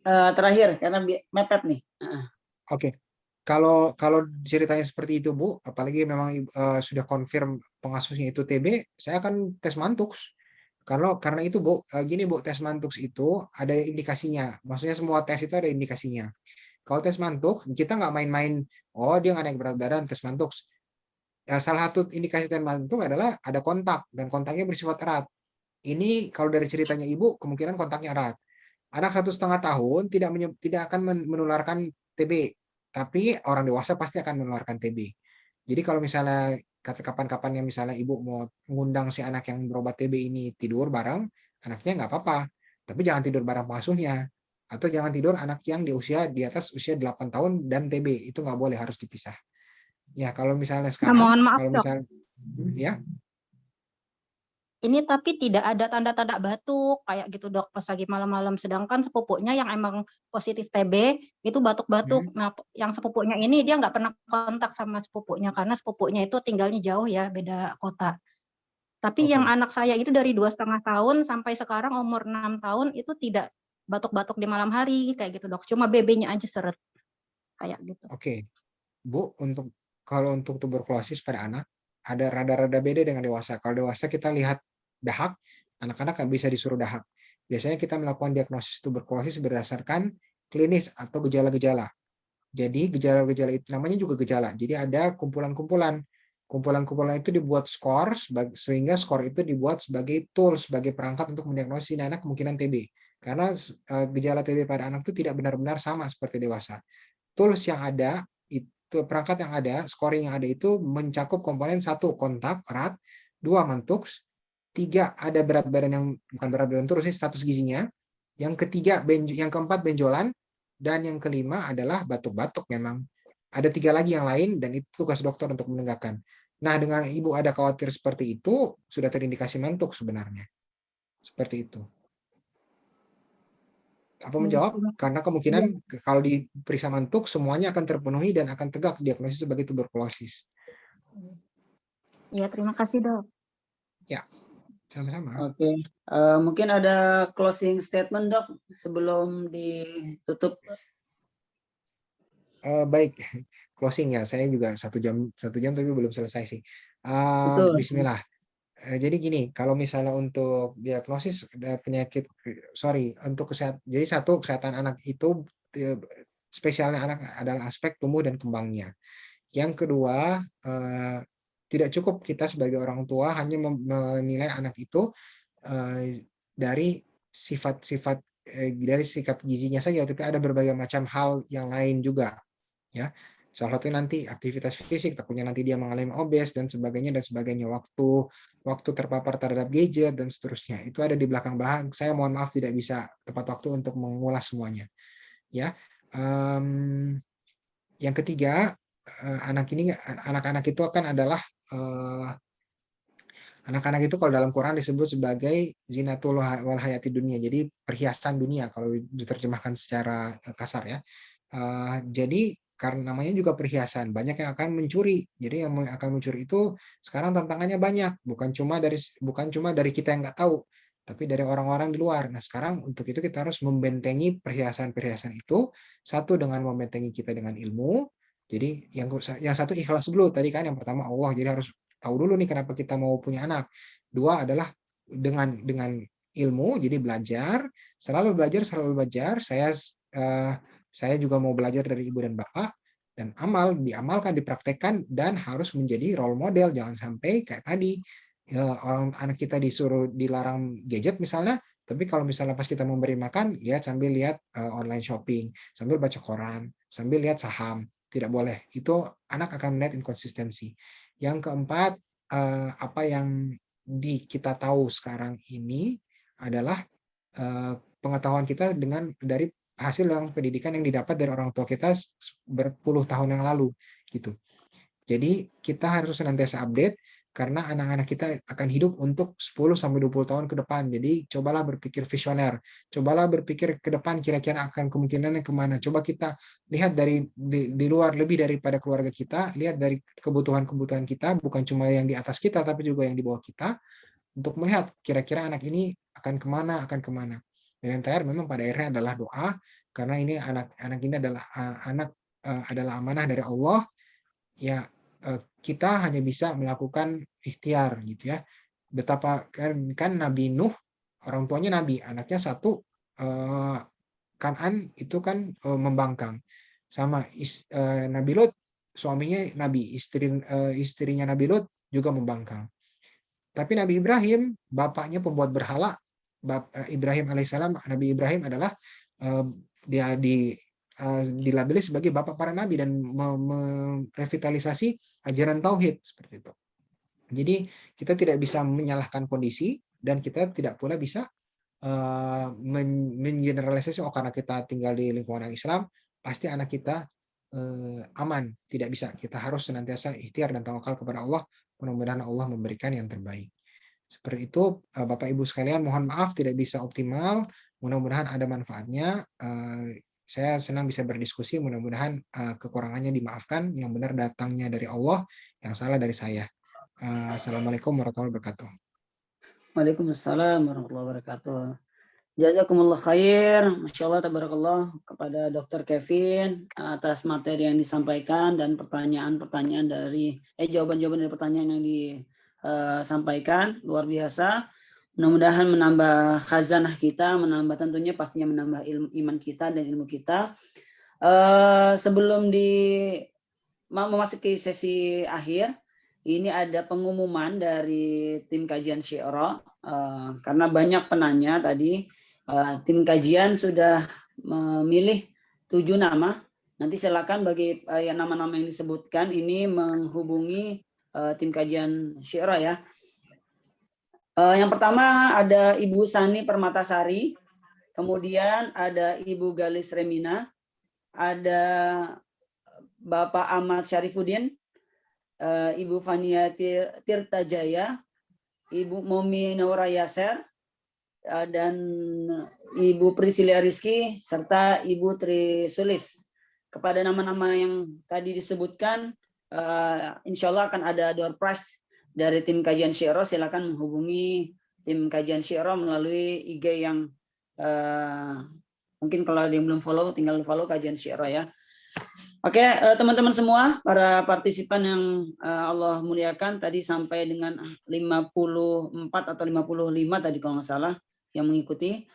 terakhir karena mepet nih. Kalau ceritanya seperti itu Bu, apalagi memang sudah confirm pengasuhnya itu TB, saya akan tes Mantoux. Karena itu Bu, gini Bu, tes Mantoux itu ada indikasinya. Maksudnya semua tes itu ada indikasinya. Kalau tes Mantoux, kita nggak main-main, dia nggak naik berat badan, tes Mantoux. Salah satu indikasi tes Mantoux adalah ada kontak, dan kontaknya bersifat erat. Ini kalau dari ceritanya Ibu, kemungkinan kontaknya erat. Anak 1,5 tahun tidak akan menularkan TB, tapi orang dewasa pasti akan menularkan TB. Jadi kalau misalnya kata kapan-kapan yang misalnya ibu mau ngundang si anak yang berobat TB ini tidur bareng, anaknya nggak apa-apa. Tapi jangan tidur bareng pengasuhnya. Atau jangan tidur anak yang di atas usia 8 tahun dan TB. Itu nggak boleh, harus dipisah. Ya, kalau misalnya Nah, sekarang, mohon maaf kalau dok, misalnya, ya, ini tapi tidak ada tanda-tanda batuk kayak gitu dok pas lagi malam-malam. Sedangkan sepupunya yang emang positif TB itu batuk-batuk. Nah, yang sepupunya ini dia nggak pernah kontak sama sepupunya karena sepupunya itu tinggalnya jauh ya, beda kota. Tapi yang oke. anak saya itu dari 2,5 tahun sampai sekarang umur 6 tahun itu tidak batuk-batuk di malam hari kayak gitu dok. Cuma BB-nya aja seret kayak gitu. Oke, Bu, kalau untuk tuberkulosis pada anak ada rada-rada beda dengan dewasa. Kalau dewasa kita lihat dahak, anak-anak nggak bisa disuruh dahak. Biasanya kita melakukan diagnosis tuberkulosis berdasarkan klinis atau gejala-gejala. Jadi gejala-gejala itu namanya juga gejala. Jadi ada kumpulan-kumpulan. Kumpulan-kumpulan itu dibuat skor, sehingga skor itu dibuat sebagai tool, sebagai perangkat untuk mendiagnosis ini anak kemungkinan TB. Karena gejala TB pada anak itu tidak benar-benar sama seperti dewasa. Tools yang ada, itu perangkat yang ada, scoring yang ada itu mencakup komponen 1 kontak erat, 2 mantux, 3 ada berat badan yang bukan berat badan terus, status gizinya, yang ketiga yang keempat benjolan, dan yang kelima adalah batuk-batuk. Memang ada 3 lagi yang lain dan itu tugas dokter untuk menegakkan. Nah, dengan ibu ada khawatir seperti itu, sudah terindikasi mantuk sebenarnya. Seperti itu. Apa menjawab? Karena kemungkinan kalau diperiksa mantuk semuanya akan terpenuhi dan akan tegak diagnosis sebagai tuberkulosis. Ya, terima kasih dok. Ya, sama-sama. Oke, mungkin ada closing statement dok sebelum ditutup. Baik, closing ya. Saya juga 1 jam tapi belum selesai sih. Betul. Bismillah. Jadi gini, kalau misalnya untuk diagnosis penyakit, untuk kesehatan, jadi satu, kesehatan anak itu spesialnya anak adalah aspek tumbuh dan kembangnya. Yang kedua, tidak cukup kita sebagai orang tua hanya menilai anak itu dari sifat-sifat dari sikap gizinya saja, tapi ada berbagai macam hal yang lain juga, ya. Salah satunya nanti aktivitas fisik, takutnya nanti dia mengalami obes dan sebagainya, waktu terpapar terhadap gadget dan seterusnya. Itu ada di belakang. Saya mohon maaf tidak bisa tepat waktu untuk mengulas semuanya. Ya, yang ketiga, anak-anak itu anak-anak itu kalau dalam Quran disebut sebagai zinatul wal hayati dunia, jadi perhiasan dunia kalau diterjemahkan secara kasar ya. Jadi karena namanya juga perhiasan, banyak yang akan mencuri. Jadi yang akan mencuri itu sekarang tantangannya banyak, bukan cuma dari kita yang nggak tahu, tapi dari orang-orang di luar. Nah, sekarang untuk itu kita harus membentengi perhiasan-perhiasan itu, satu dengan membentengi kita dengan ilmu. Jadi yang satu ikhlas dulu tadi kan, yang pertama Allah, jadi harus tahu dulu nih kenapa kita mau punya anak. Dua adalah dengan ilmu, jadi selalu belajar. Saya juga mau belajar dari ibu dan bapak, dan diamalkan, dipraktekkan, dan harus menjadi role model. Jangan sampai kayak tadi anak kita disuruh dilarang gadget misalnya, tapi kalau misalnya pas kita memberi makan, sambil lihat online shopping, sambil baca koran, sambil lihat saham, tidak boleh. Itu anak akan melihat inkonsistensi. Yang keempat, apa yang kita tahu sekarang ini adalah pengetahuan kita dari hasil pendidikan yang didapat dari orang tua kita berpuluh tahun yang lalu gitu. Jadi kita harus senantiasa update karena anak-anak kita akan hidup untuk 10-20 tahun ke depan. Jadi cobalah berpikir visioner, cobalah berpikir ke depan kira-kira akan kemungkinannya kemana. Coba kita lihat di luar, lebih daripada keluarga kita, lihat dari kebutuhan-kebutuhan kita, bukan cuma yang di atas kita tapi juga yang di bawah kita, untuk melihat kira-kira anak ini akan kemana. Dan yang terakhir memang pada akhirnya adalah doa, karena ini anak ini adalah amanah dari Allah. Ya, kita hanya bisa melakukan ikhtiar gitu ya. Betapa kan Nabi Nuh, orang tuanya Nabi, anaknya satu, Kanan itu kan membangkang. Sama Nabi Lut, suaminya Nabi, istrinya Nabi Lut juga membangkang. Tapi Nabi Ibrahim, bapaknya pembuat berhala. Ibrahim alaihissalam, Nabi Ibrahim adalah dia dilabeli sebagai bapak para nabi dan merevitalisasi ajaran tauhid seperti itu. Jadi kita tidak bisa menyalahkan kondisi dan kita tidak pula bisa mengeneralisasi karena kita tinggal di lingkungan yang Islam pasti anak kita aman. Tidak bisa. Kita harus senantiasa ikhtiar dan tawakal kepada Allah. Mudah-mudahan Allah memberikan yang terbaik. Seperti itu, Bapak Ibu sekalian, mohon maaf tidak bisa optimal. Mudah-mudahan ada manfaatnya. Saya senang bisa berdiskusi. Mudah-mudahan kekurangannya dimaafkan. Yang benar datangnya dari Allah, yang salah dari saya. Assalamualaikum warahmatullahi wabarakatuh. Waalaikumsalam warahmatullahi wabarakatuh. Jazakumullah khair, Masya Allah, tabarakallah, kepada Dr. Kevin atas materi yang disampaikan dan pertanyaan-pertanyaan dari jawaban-jawaban dari pertanyaan yang disampaikan, luar biasa. Mudah-mudahan menambah khazanah kita, menambah tentunya pastinya menambah iman kita dan ilmu kita. Sebelum memasuki sesi akhir, ini ada pengumuman dari tim kajian Syiro, karena banyak penanya tadi. Tim kajian sudah memilih 7 nama. Nanti silakan bagi nama-nama yang disebutkan ini menghubungi tim kajian Syiro ya. Yang pertama ada Ibu Sani Permatasari, kemudian ada Ibu Galis Remina, ada Bapak Ahmad Syarifuddin, Ibu Fania Tirtajaya, Ibu Momi Naura Yaser, dan Ibu Priscilia Rizky, serta Ibu Tri Sulis. Kepada nama-nama yang tadi disebutkan, insya Allah akan ada door prize dari tim kajian Syiro. Silakan menghubungi tim kajian Syiro melalui IG yang mungkin kalau ada yang belum follow, tinggal follow kajian Syiro ya. Oke, teman-teman semua, para partisipan yang Allah muliakan, tadi sampai dengan 54 atau 55 tadi kalau nggak salah yang mengikuti.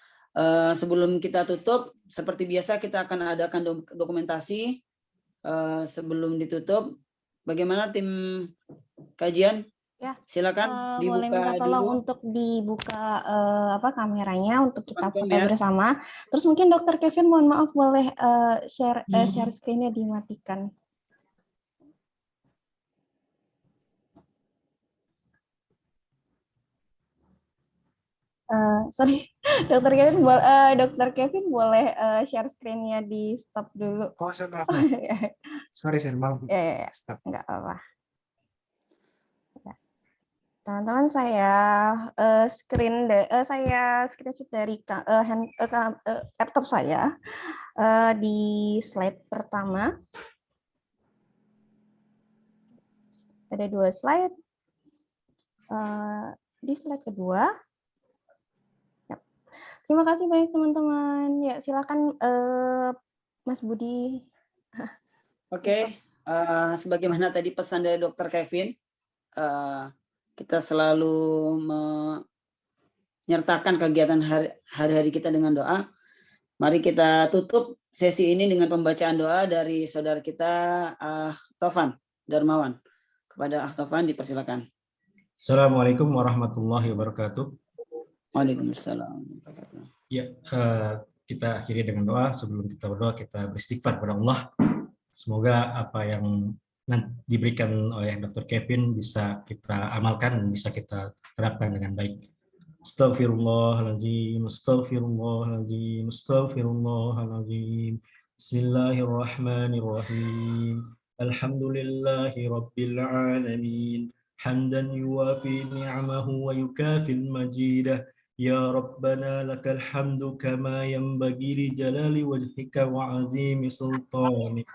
Sebelum kita tutup, seperti biasa kita akan adakan dokumentasi sebelum ditutup. Bagaimana tim kajian? Ya, silakan boleh minta tolong dulu untuk dibuka kameranya untuk kita foto bersama. Terus mungkin Dr. Kevin mohon maaf boleh share screen-nya dimatikan. Sorry, Dr. Kevin boleh share screen-nya di stop dulu. Oh, sorry, maaf. Ya. Stop. Enggak apa-apa. Teman-teman, saya screenshot dari laptop saya di slide pertama. Ada 2 slide. Di slide kedua. Terima kasih banyak teman-teman. Ya, silakan Mas Budi. Oke, sebagaimana tadi pesan dari Dr. Kevin, kita selalu menyertakan kegiatan hari-hari kita dengan doa. Mari kita tutup sesi ini dengan pembacaan doa dari saudara kita Taufan Darmawan. Kepada Taufan dipersilakan. Assalamualaikum warahmatullahi wabarakatuh. Waalaikumsalam. Ya, kita akhiri dengan doa. Sebelum kita berdoa, kita beristighfar kepada Allah. Semoga apa yang diberikan oleh Dr. Kevin bisa kita amalkan dan bisa kita terapkan dengan baik. Astaghfirullahaladzim, astaghfirullahaladzim, astaghfirullahaladzim. Bismillahirrahmanirrahim. Alhamdulillahi rabbil alamin. Hamdan yuwafi ni'amahu wa yukafil majidah. Ya Rabbana lakal hamdu kama yanbaghi li jalali wajhika wa azimi sultanik.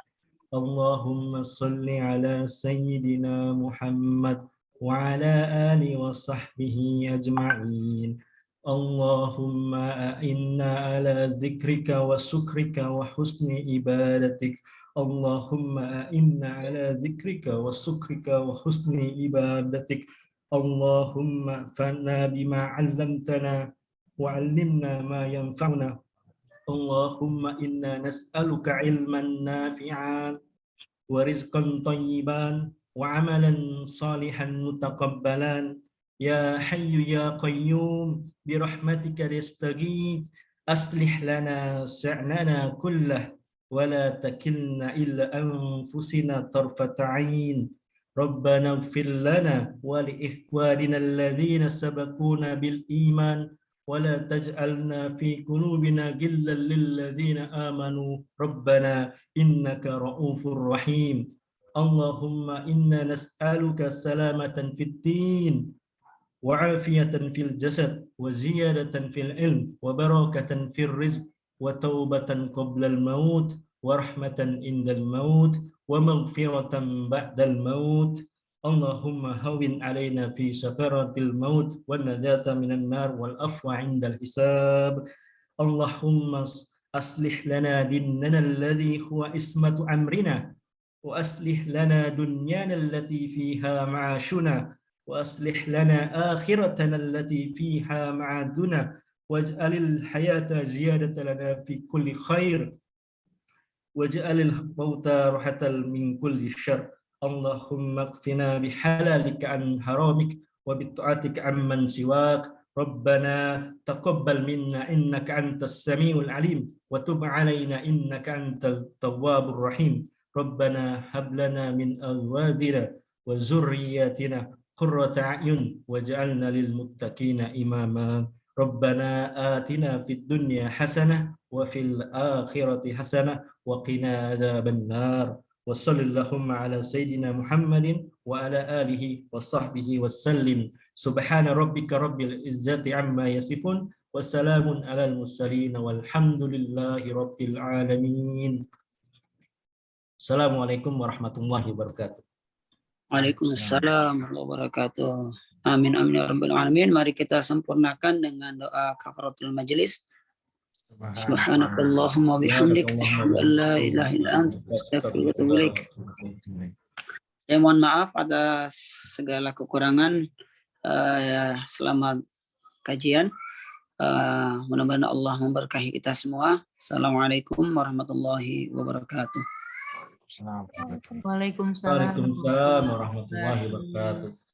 Allahumma salli ala sayyidina Muhammad wa ala ali wa sahbihi ajma'in. Allahumma a'inna ala dzikrika wa sukrika wa husni ibadatik. Allahumma a'inna ala dzikrika wa sukrika wa husni ibadatik. Allahumma fa'na bima 'allamtana wa 'allimna ma yanfa'una. Allahumma inna nas'aluka 'ilman nafi'an wa rizqan thayyiban wa 'amalan salihan mutaqabbalan. Ya Hayyu ya Qayyum bi rahmatika nastaghith aslih lana sha'nana kullah ولا تكلنا إلى أنفسنا طرفة عين ربنا اغفر لنا ولإخواننا الذين سبقونا بالإيمان ولا تجعلنا في قلوبنا غلا للذين آمنوا ربنا إنك رؤوف رحيم اللهم إنا نسألك سلامة في الدين وعافية في الجسد وزيادة في العلم وبركة في الرزق وتوبة قبل الموت ورحمة عند الموت ومغفرة بعد الموت اللهم هون علينا في سكرات الموت والنجاة من النار والعفو عند الحساب اللهم أصلح لنا ديننا الذي هو عصمة أمرنا وأصلح لنا دنيانا التي فيها معاشنا وأصلح لنا آخرتنا التي فيها معادنا واجعل الحياة زيادة لنا في كل خير واجعل الموت راحة من كل شر اللهم اكفنا بحلالك عن حرامك وبطاعتك عمن سواك ربنا تقبل منا إنك أنت السميع العليم وتب علينا إنك أنت التواب الرحيم ربنا هب لنا من أزواجنا وذرياتنا قرة أعين واجعلنا للمتقين إماما ربنا آتنا في الدنيا حسنة وفي الآخرة حسنة وقنا عذاب النار وصل اللهم على سيدنا محمد وعلى آله وصحبه وسلم سبحان ربك رب العزة عما يصفون وسلام على المرسلين والحمد لله رب العالمين Assalamualaikum warahmatullahi wabarakatuh. Waalaikumsalam warahmatullahi wabarakatuh. Amin amin ya rabbal alamin. Mari kita sempurnakan dengan doa kafaratul majelis. Subhanakallahumma bihamdik asyhadu an la ilaha illa anta astaghfiruka wa atubu ilaik. Saya mohon maaf atas segala kekurangan selama kajian. Mudah-mudahan Allah memberkahi kita semua. Assalamualaikum warahmatullahi wabarakatuh. Waalaikumsalam Waalaikumsalam warahmatullahi wabarakatuh.